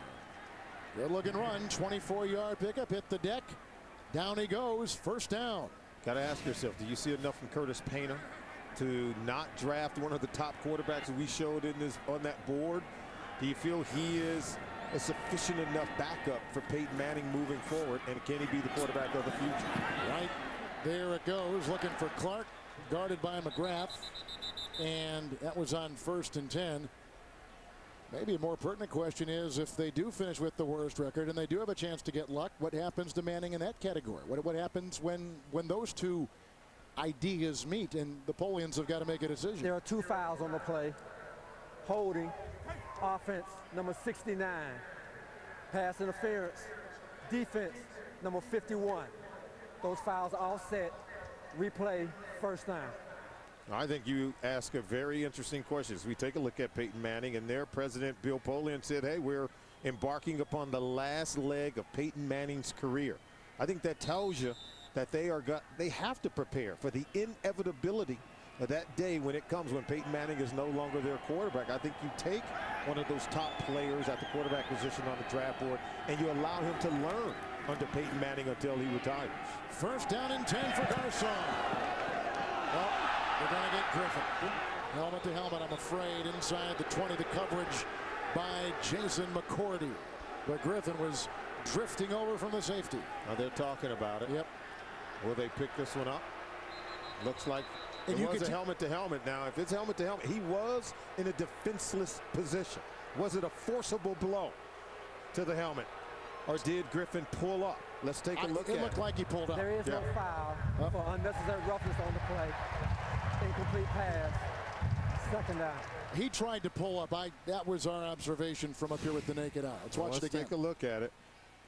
Good looking run. 24-yard pickup, hit the deck. Down he goes. 1st down. Got to ask yourself, do you see enough from Curtis Painter to not draft one of the top quarterbacks that we showed in this on that board? Do you feel he is a sufficient enough backup for Peyton Manning moving forward, and can he be the quarterback of the future? Right there it goes, looking for Clark, guarded by McGrath, and that was on 1st and 10. Maybe a more pertinent question is, if they do finish with the worst record and they do have a chance to get luck, what happens to Manning in that category? What happens when those two ideas meet and the Polians have got to make a decision? There are 2 fouls on the play. Holding, offense, number 69. Pass interference, defense, number 51. Those fouls offset, replay, 1st down. I think you ask a very interesting question. As we take a look at Peyton Manning, and their president, Bill Polian, said, hey, we're embarking upon the last leg of Peyton Manning's career. I think that tells you that they have to prepare for the inevitability of that day when it comes, when Peyton Manning is no longer their quarterback. I think you take one of those top players at the quarterback position on the draft board and you allow him to learn under Peyton Manning until he retires. 1st down and 10 for Garcon. Well, they're going to get Griffin. Helmet to helmet, I'm afraid, inside the 20. The coverage by Jason McCourty. But Griffin was drifting over from the safety. Now they're talking about it. Yep. Will they pick this one up? Looks like it was a helmet to helmet. Now, if it's helmet to helmet, he was in a defenseless position. Was it a forcible blow to the helmet? Or did Griffin pull up? Let's take a look at it. It looked like he pulled up. There is no foul for unnecessary roughness on the play. Incomplete pass. Second down. He tried to pull up. That was our observation from up here with the naked eye. Let's watch it again. Take a look at it.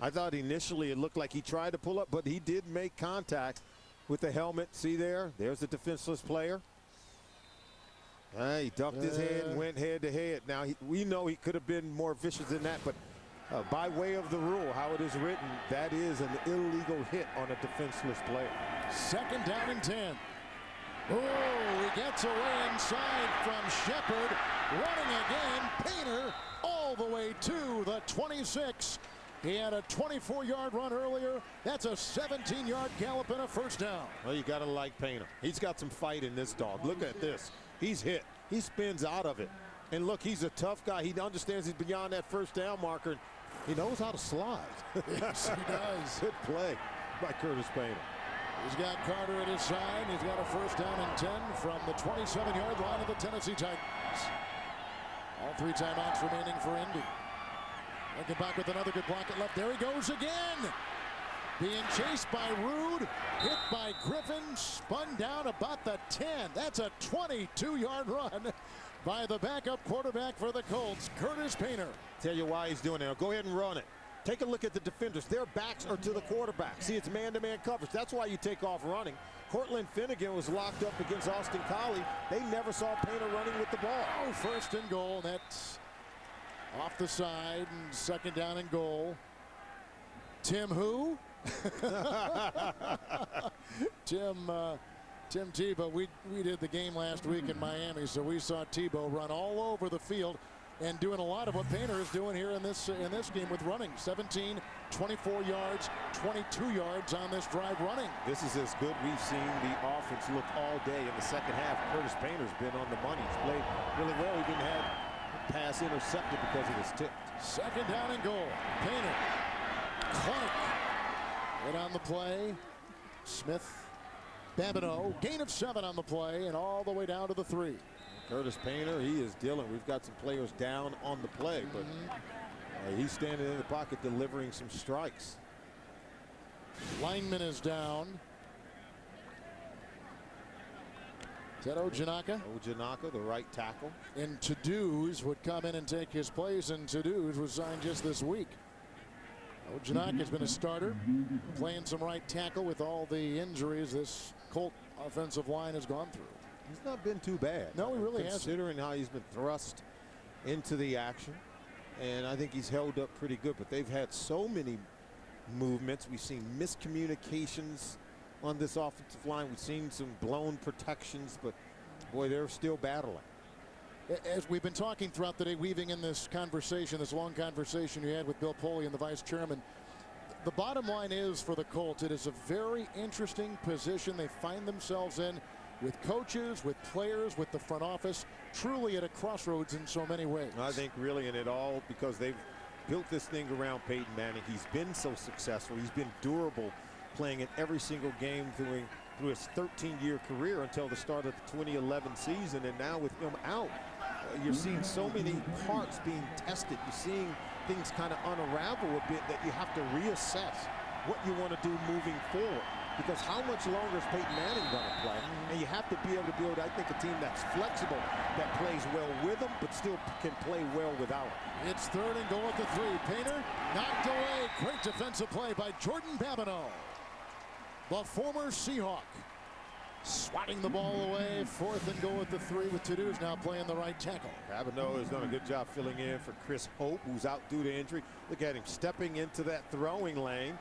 I thought initially it looked like he tried to pull up, but he did make contact with the helmet. See there? There's the defenseless player. He ducked his head and went head to head. Now, we know he could have been more vicious than that, but by way of the rule, how it is written, that is an illegal hit on a defenseless player. Second down and 10. Oh, he gets away inside from Shepard. Running again, Painter all the way to the 26. He had a 24-yard run earlier. That's a 17-yard gallop and a first down. Well, you got to like Painter. He's got some fight in this dog. Look at this. He's hit. He spins out of it. And look, he's a tough guy. He understands he's beyond that first down marker. He knows how to slide. Yes, he does. Good play by Curtis Painter. He's got Carter at his side. He's got a first down and 10 from the 27-yard line of the Tennessee Titans. All 3 timeouts remaining for Indy. Looking back with another good block at left. There he goes again. Being chased by Rude, hit by Griffin, spun down about the 10. That's a 22-yard run by the backup quarterback for the Colts, Curtis Painter. Tell you why he's doing it. Go ahead and run it. Take a look at the defenders. Their backs are to the quarterback. See, it's man-to-man coverage. That's why you take off running. Cortland Finnegan was locked up against Austin Collie. They never saw Painter running with the ball. Oh, first and goal. That's off the side and second down and goal. Tim who? Tim Tebow. We did the game last week in Miami, so we saw Tebow run all over the field and doing a lot of what Painter is doing here in this game with running. 17, 24 yards, 22 yards on this drive running. This is as good we've seen the offense look all day in the second half. Curtis Painter's been on the money. He's played really well. He didn't have a pass intercepted because it was tipped. Second down and goal. Painter. Clark. Right on the play. Smith. Babineau. Gain of 7 on the play and all the way down to the 3. Curtis Painter, he is dealing. We've got some players down on the play, but he's standing in the pocket delivering some strikes. Lineman is down. Is that Ojanaka? Ojanaka, the right tackle. And Tadouz would come in and take his place, and Tadouz was signed just this week. Ojanaka's been a starter, playing some right tackle with all the injuries this Colt offensive line has gone through. He's not been too bad. No, he really hasn't. Considering how he's been thrust into the action. And I think he's held up pretty good. But they've had so many movements. We've seen miscommunications on this offensive line. We've seen some blown protections. But, boy, they're still battling. As we've been talking throughout the day, weaving in this conversation, this long conversation you had with Bill Poley and the vice chairman, the bottom line is for the Colts, it is a very interesting position they find themselves in, with coaches, with players, with the front office, truly at a crossroads in so many ways. I think really in it all because they've built this thing around Peyton Manning. He's been so successful. He's been durable, playing in every single game through his 13-year career until the start of the 2011 season. And now with him out, you're seeing so many parts being tested. You're seeing things kind of unravel a bit that you have to reassess what you want to do moving forward. Because how much longer is Peyton Manning going to play? And you have to be able to build, I think, a team that's flexible, that plays well with him, but still can play well without him. It's third and goal at the 3. Painter knocked away. Great defensive play by Jordan Babineau, the former Seahawk. Swatting the ball away. Fourth and goal at the 3 with Tadouz now playing the right tackle. Babineau has done a good job filling in for Chris Hope, who's out due to injury. Look at him stepping into that throwing lane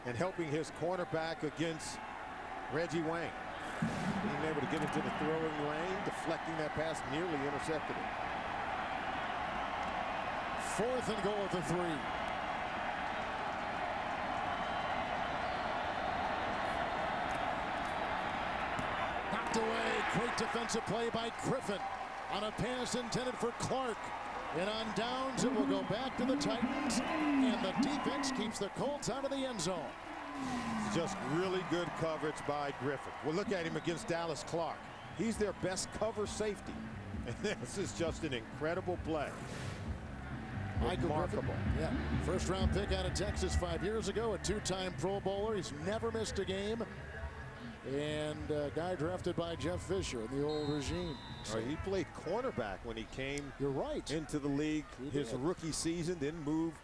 and helping his cornerback against Reggie Wayne. Being able to get into the throwing lane, deflecting that pass, nearly intercepted it. Fourth and goal at the 3. Knocked away. Great defensive play by Griffin on a pass intended for Clark. And on downs, it will go back to the Titans, and the defense keeps the Colts out of the end zone. Just really good coverage by Griffin. Well, look at him against Dallas Clark. He's their best cover safety. And this is just an incredible play. Remarkable. Yeah, first-round pick out of Texas 5 years ago, a 2-time Pro Bowler. He's never missed a game and a guy drafted by Jeff Fisher in the old regime. So he played cornerback when he came You're right. into the league his did. rookie season, then moved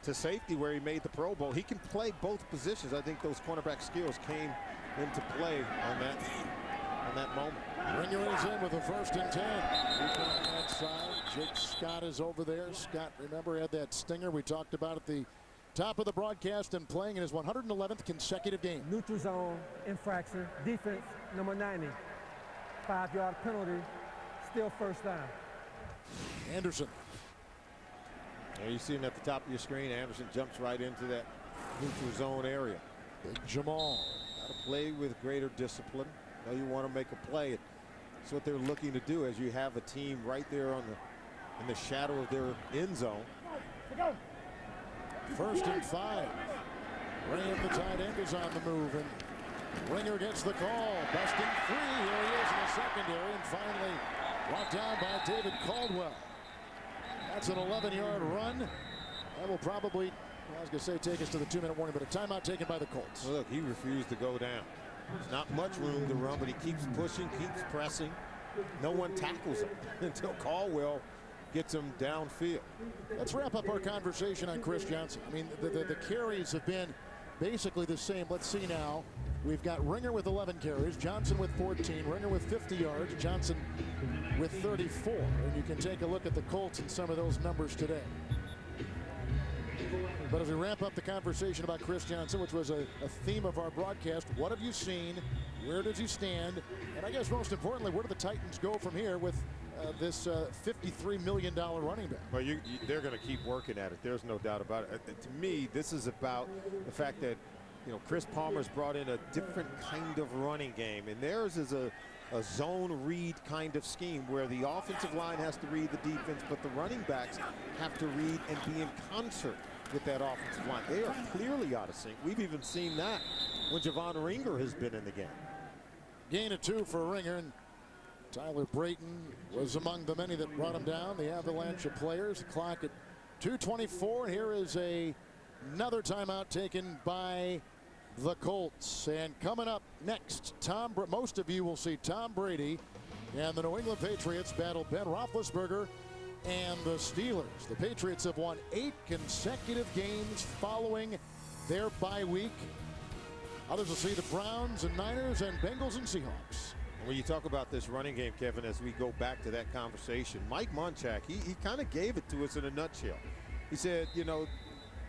to safety where he made the Pro Bowl. He can play both positions. I think those cornerback skills came into play on that moment. Ringer is in with a 1st and 10. On that side. Jake Scott is over there. Scott, remember, had that stinger we talked about at the top of the broadcast and playing in his 111th consecutive game. Neutral zone infraction. Defense number 90. 5-yard penalty. Still 1st down. Anderson. There you see him at the top of your screen. Anderson jumps right into that neutral zone area. Big Jamal. Got to play with greater discipline. Now you want to make a play. That's what they're looking to do as you have a team right there in the shadow of their end zone. 1st and 5. Graham, the tight end, is on the move, and Ringer gets the call. Busting free. Here he is in the secondary, and finally brought down by David Caldwell. That's an 11-yard run. That will probably, I was going to say, take us to the 2-minute warning, but a timeout taken by the Colts. Well, look, he refused to go down. There's not much room to run, but he keeps pushing, keeps pressing. No one tackles him until Caldwell gets him downfield. Let's wrap up our conversation on Chris Johnson. I mean, the carries have been basically the same. Let's see now. We've got Ringer with 11 carries, Johnson with 14, Ringer with 50 yards, Johnson with 34. And you can take a look at the Colts and some of those numbers today. But as we wrap up the conversation about Chris Johnson, which was a theme of our broadcast, what have you seen? Where does he stand? And I guess most importantly, where do the Titans go from here with this $53 million running back? Well, they're going to keep working at it. There's no doubt about it. To me, this is about the fact that, Chris Palmer's brought in a different kind of running game, and theirs is a zone read kind of scheme where the offensive line has to read the defense, but the running backs have to read and be in concert with that offensive line. They are clearly out of sync. We've even seen that when Javon Ringer has been in the game. Gain of 2 for Ringer, and Tyler Brayton was among the many that brought him down. The avalanche of players. The clock at 2:24. Here is another timeout taken by the Colts. And coming up next, most of you will see Tom Brady and the New England Patriots battle Ben Roethlisberger and the Steelers. The Patriots have won 8 consecutive games following their bye week. Others will see the Browns and Niners and Bengals and Seahawks. When you talk about this running game, Kevin, as we go back to that conversation, Mike Munchak, he kind of gave it to us in a nutshell. He said,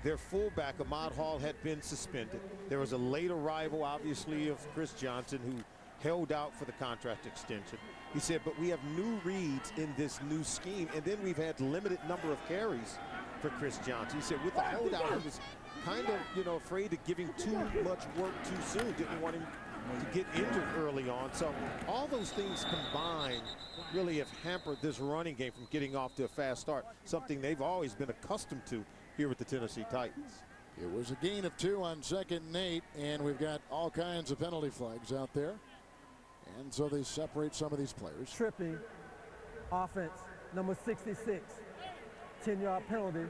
their fullback, Ahmad Hall, had been suspended. There was a late arrival, obviously, of Chris Johnson, who held out for the contract extension. He said, but we have new reads in this new scheme, and then we've had limited number of carries for Chris Johnson. He said with the holdout, he was kind of, afraid of giving too much work too soon. Didn't want him to get injured early on. So all those things combined really have hampered this running game from getting off to a fast start, something they've always been accustomed to here with the Tennessee Titans. It was a gain of 2 on 2nd and 8, and we've got all kinds of penalty flags out there. And so they separate some of these players. Tripping, offense, number 66, 10-yard penalty,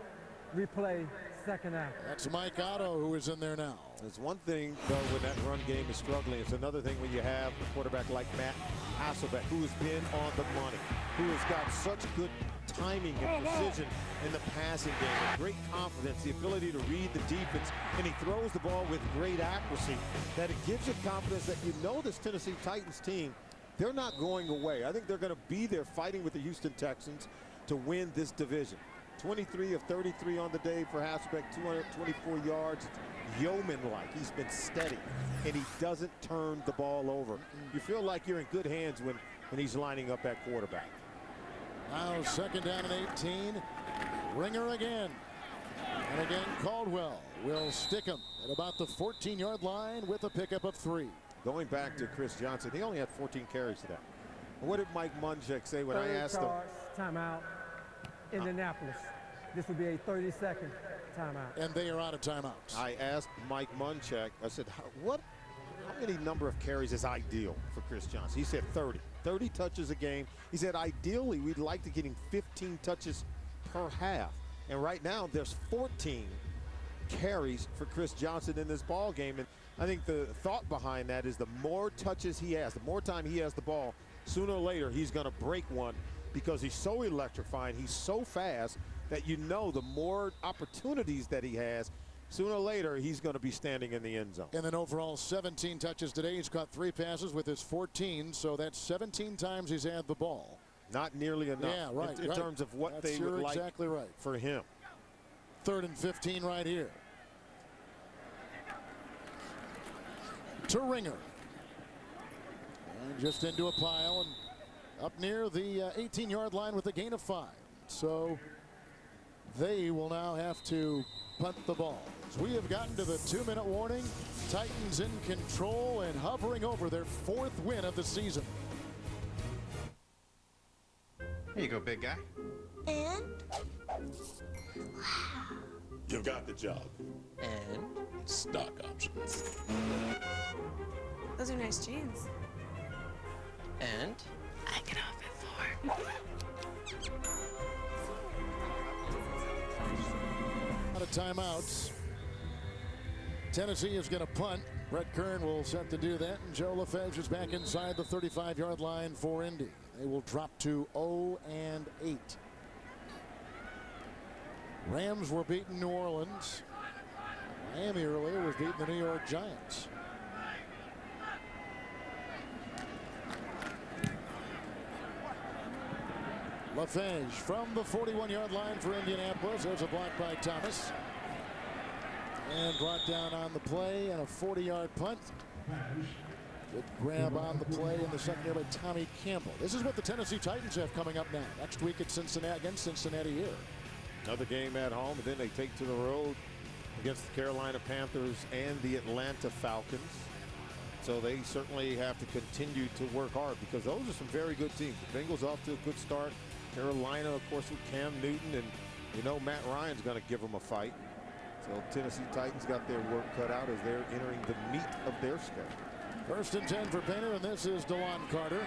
replay, 2nd down. That's Mike Otto who is in there now. It's one thing, though, when that run game is struggling. It's another thing when you have a quarterback like Matt Hasselbeck, who has been on the money, who has got such good timing and precision in the passing game, with great confidence, the ability to read the defense, and he throws the ball with great accuracy, that it gives you confidence that this Tennessee Titans team, they're not going away. I think they're going to be there fighting with the Houston Texans to win this division. 23 of 33 on the day for Hasselbeck, 224 yards. Yeoman-like. He's been steady, and he doesn't turn the ball over. You feel like you're in good hands when he's lining up at quarterback. Now 2nd down and 18. Ringer again. And again, Caldwell will stick him at about the 14-yard line with a pickup of 3. Going back to Chris Johnson, he only had 14 carries today. What did Mike Munchak say when I asked him? Timeout, Indianapolis. This will be a 30-second timeout. And they are out of timeouts. I asked Mike Munchak, I said, how many number of carries is ideal for Chris Johnson? He said 30. 30 touches a game. He said, ideally, we'd like to get him 15 touches per half. And right now, there's 14 carries for Chris Johnson in this ball game. And I think the thought behind that is the more touches he has, the more time he has the ball, sooner or later he's going to break one because he's so electrifying, he's so fast that you know the more opportunities that he has, sooner or later he's going to be standing in the end zone. And then overall 17 touches today. He's caught 3 passes with his 14, so that's 17 times he's had the ball. Not nearly enough. Yeah, right. In terms of what they would like exactly right. for him. 3rd and 15 right here. To Ringer. And just into a pile and up near the 18-yard line with a gain of 5. So they will now have to punt the ball. As we have gotten to the 2-minute warning, Titans in control and hovering over their 4th win of the season. Here you go, big guy. And? You got the job. And? Stock options. Those are nice jeans. And? I can have it for. Out of timeouts. Tennessee is going to punt. Brett Kern will set to do that, and Joe LaFage is back inside the 35-yard line for Indy. They will drop to 0-8. Rams were beating New Orleans. Miami earlier was beating the New York Giants. LaFage from the 41-yard line for Indianapolis. There's a block by Thomas. And brought down on the play and a 40-yard punt. Good grab on the play in the secondary by Tommy Campbell. This is what the Tennessee Titans have coming up now. Next week at Cincinnati, against Cincinnati here. Another game at home, and then they take to the road against the Carolina Panthers and the Atlanta Falcons. So they certainly have to continue to work hard because those are some very good teams. The Bengals off to a good start. Carolina, of course, with Cam Newton, and you know Matt Ryan's going to give them a fight. So Tennessee Titans got their work cut out as they're entering the meat of their schedule. 1st and 10 for Painter, and this is DeLon Carter.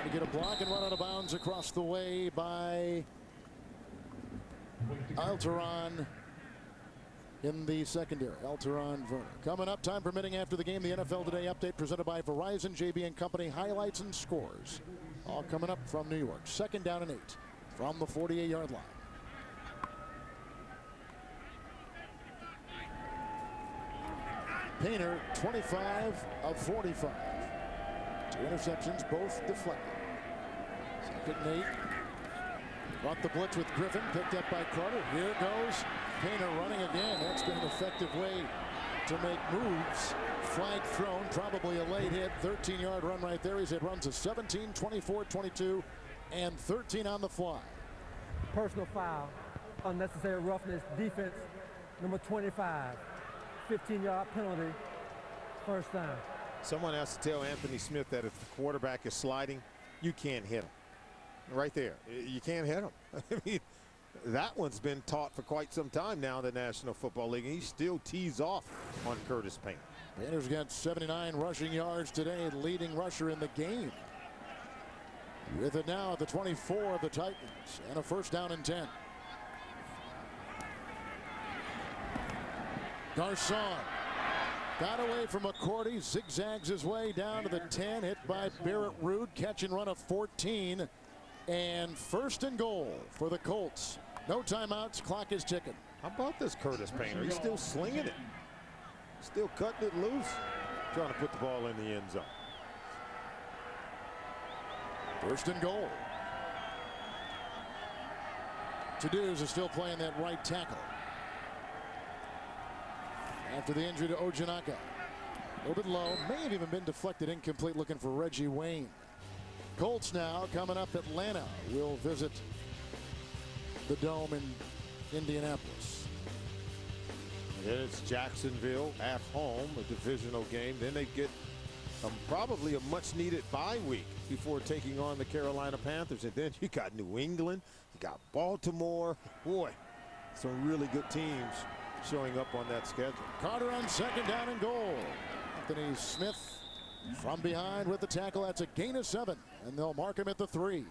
To get a block and run out of bounds across the way by Alteron in the secondary. Alteron Verner. Coming up, time permitting after the game, the NFL Today update presented by Verizon, JB and Company, highlights and scores. All coming up from New York. 2nd down and 8 from the 48-yard line. Painter, 25 of 45. 2 interceptions, both deflected. 2nd and 8. Brought the blitz with Griffin, picked up by Carter. Here it goes. Painter running again. That's been an effective way to make moves. Flag thrown, probably a late hit. 13-yard run right there. He's had runs of 17, 24, 22, and 13 on the fly. Personal foul, unnecessary roughness, defense, number 25. 15-yard penalty, 1st down. Someone has to tell Anthony Smith that if the quarterback is sliding, you can't hit him. Right there. You can't hit him. I mean, that one's been taught for quite some time now in the National Football League. And he still tees off on Curtis Painter. Painter's got 79 rushing yards today, leading rusher in the game. With it now at the 24 of the Titans, and a 1st down and 10. Garcon got away from McCourty, zigzags his way down to the 10, hit by Barrett Ruud, catch and run of 14, and 1st and goal for the Colts. No timeouts, clock is ticking. How about this Curtis Painter? He's still slinging it. Still cutting it loose, trying to put the ball in the end zone. 1st and goal. Toulouse is still playing that right tackle. After the injury to Ojanaka. A little bit low, may have even been deflected, incomplete, looking for Reggie Wayne. Colts now coming up. Atlanta will visit the Dome in Indianapolis. And then it's Jacksonville at home, a divisional game. Then they get probably a much-needed bye week before taking on the Carolina Panthers. And then you got New England, you got Baltimore. Boy, some really good teams showing up on that schedule. Carter on 2nd down and goal. Anthony Smith from behind with the tackle. That's a gain of 7, and they'll mark him at the 3.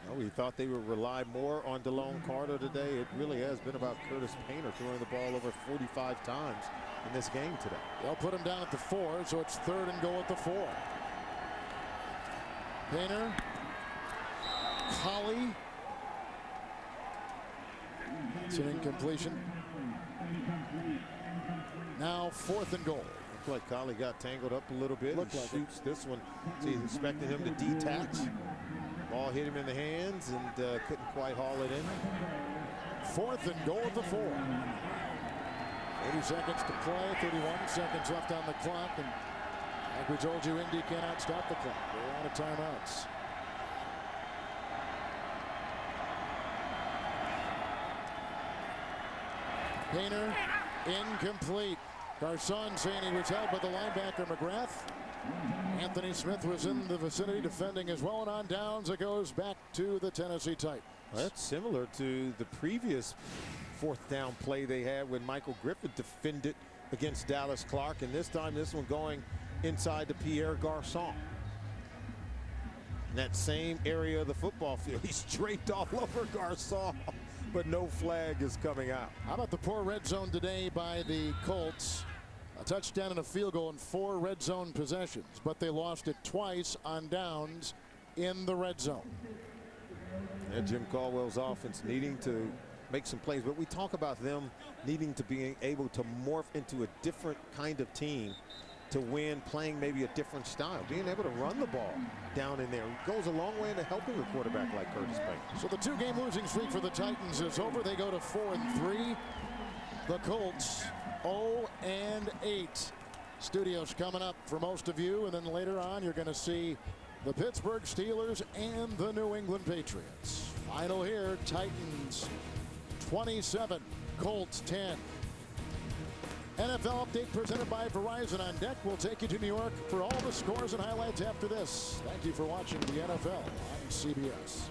Well, we thought they would rely more on DeLone Carter today. It really has been about Curtis Painter throwing the ball over 45 times in this game today. They'll put him down at the 4, so it's 3rd and goal at the 4. Painter. Collie. It's an incompletion. Now 4th and goal. Looked like Collie got tangled up a little bit. Looked and like shoots this one. So he's expecting him to detach. Ball hit him in the hands and couldn't quite haul it in. 4th and goal at the 4. 80 seconds to play, 31 seconds left on the clock, and like we told you, Indy cannot stop the clock. They're out of timeouts. Painter, incomplete. Garcon saying he was held by the linebacker McGrath. Anthony Smith was in the vicinity defending as well, and on downs it goes back to the Tennessee Titans. Well, that's similar to the previous 4th down play they had when Michael Griffith defended against Dallas Clark, and this time this one going inside to Pierre Garcon. In that same area of the football field, he's draped all over Garcon, but no flag is coming out. How about the poor red zone today by the Colts? A touchdown and a field goal in 4 red zone possessions, but they lost it twice on downs in the red zone. Yeah, Jim Caldwell's offense needing to make some plays, but we talk about them needing to be able to morph into a different kind of team to win, playing maybe a different style. Being able to run the ball down in there goes a long way into helping a quarterback like Curtis Painter. So the 2-game losing streak for the Titans is over. They go to 4-3. The Colts 0-8. Studios coming up for most of you, and then later on you're going to see the Pittsburgh Steelers and the New England Patriots. Final here, Titans 27, Colts 10. NFL update presented by Verizon on deck. We'll take you to New York for all the scores and highlights after this. Thank you for watching the NFL on CBS.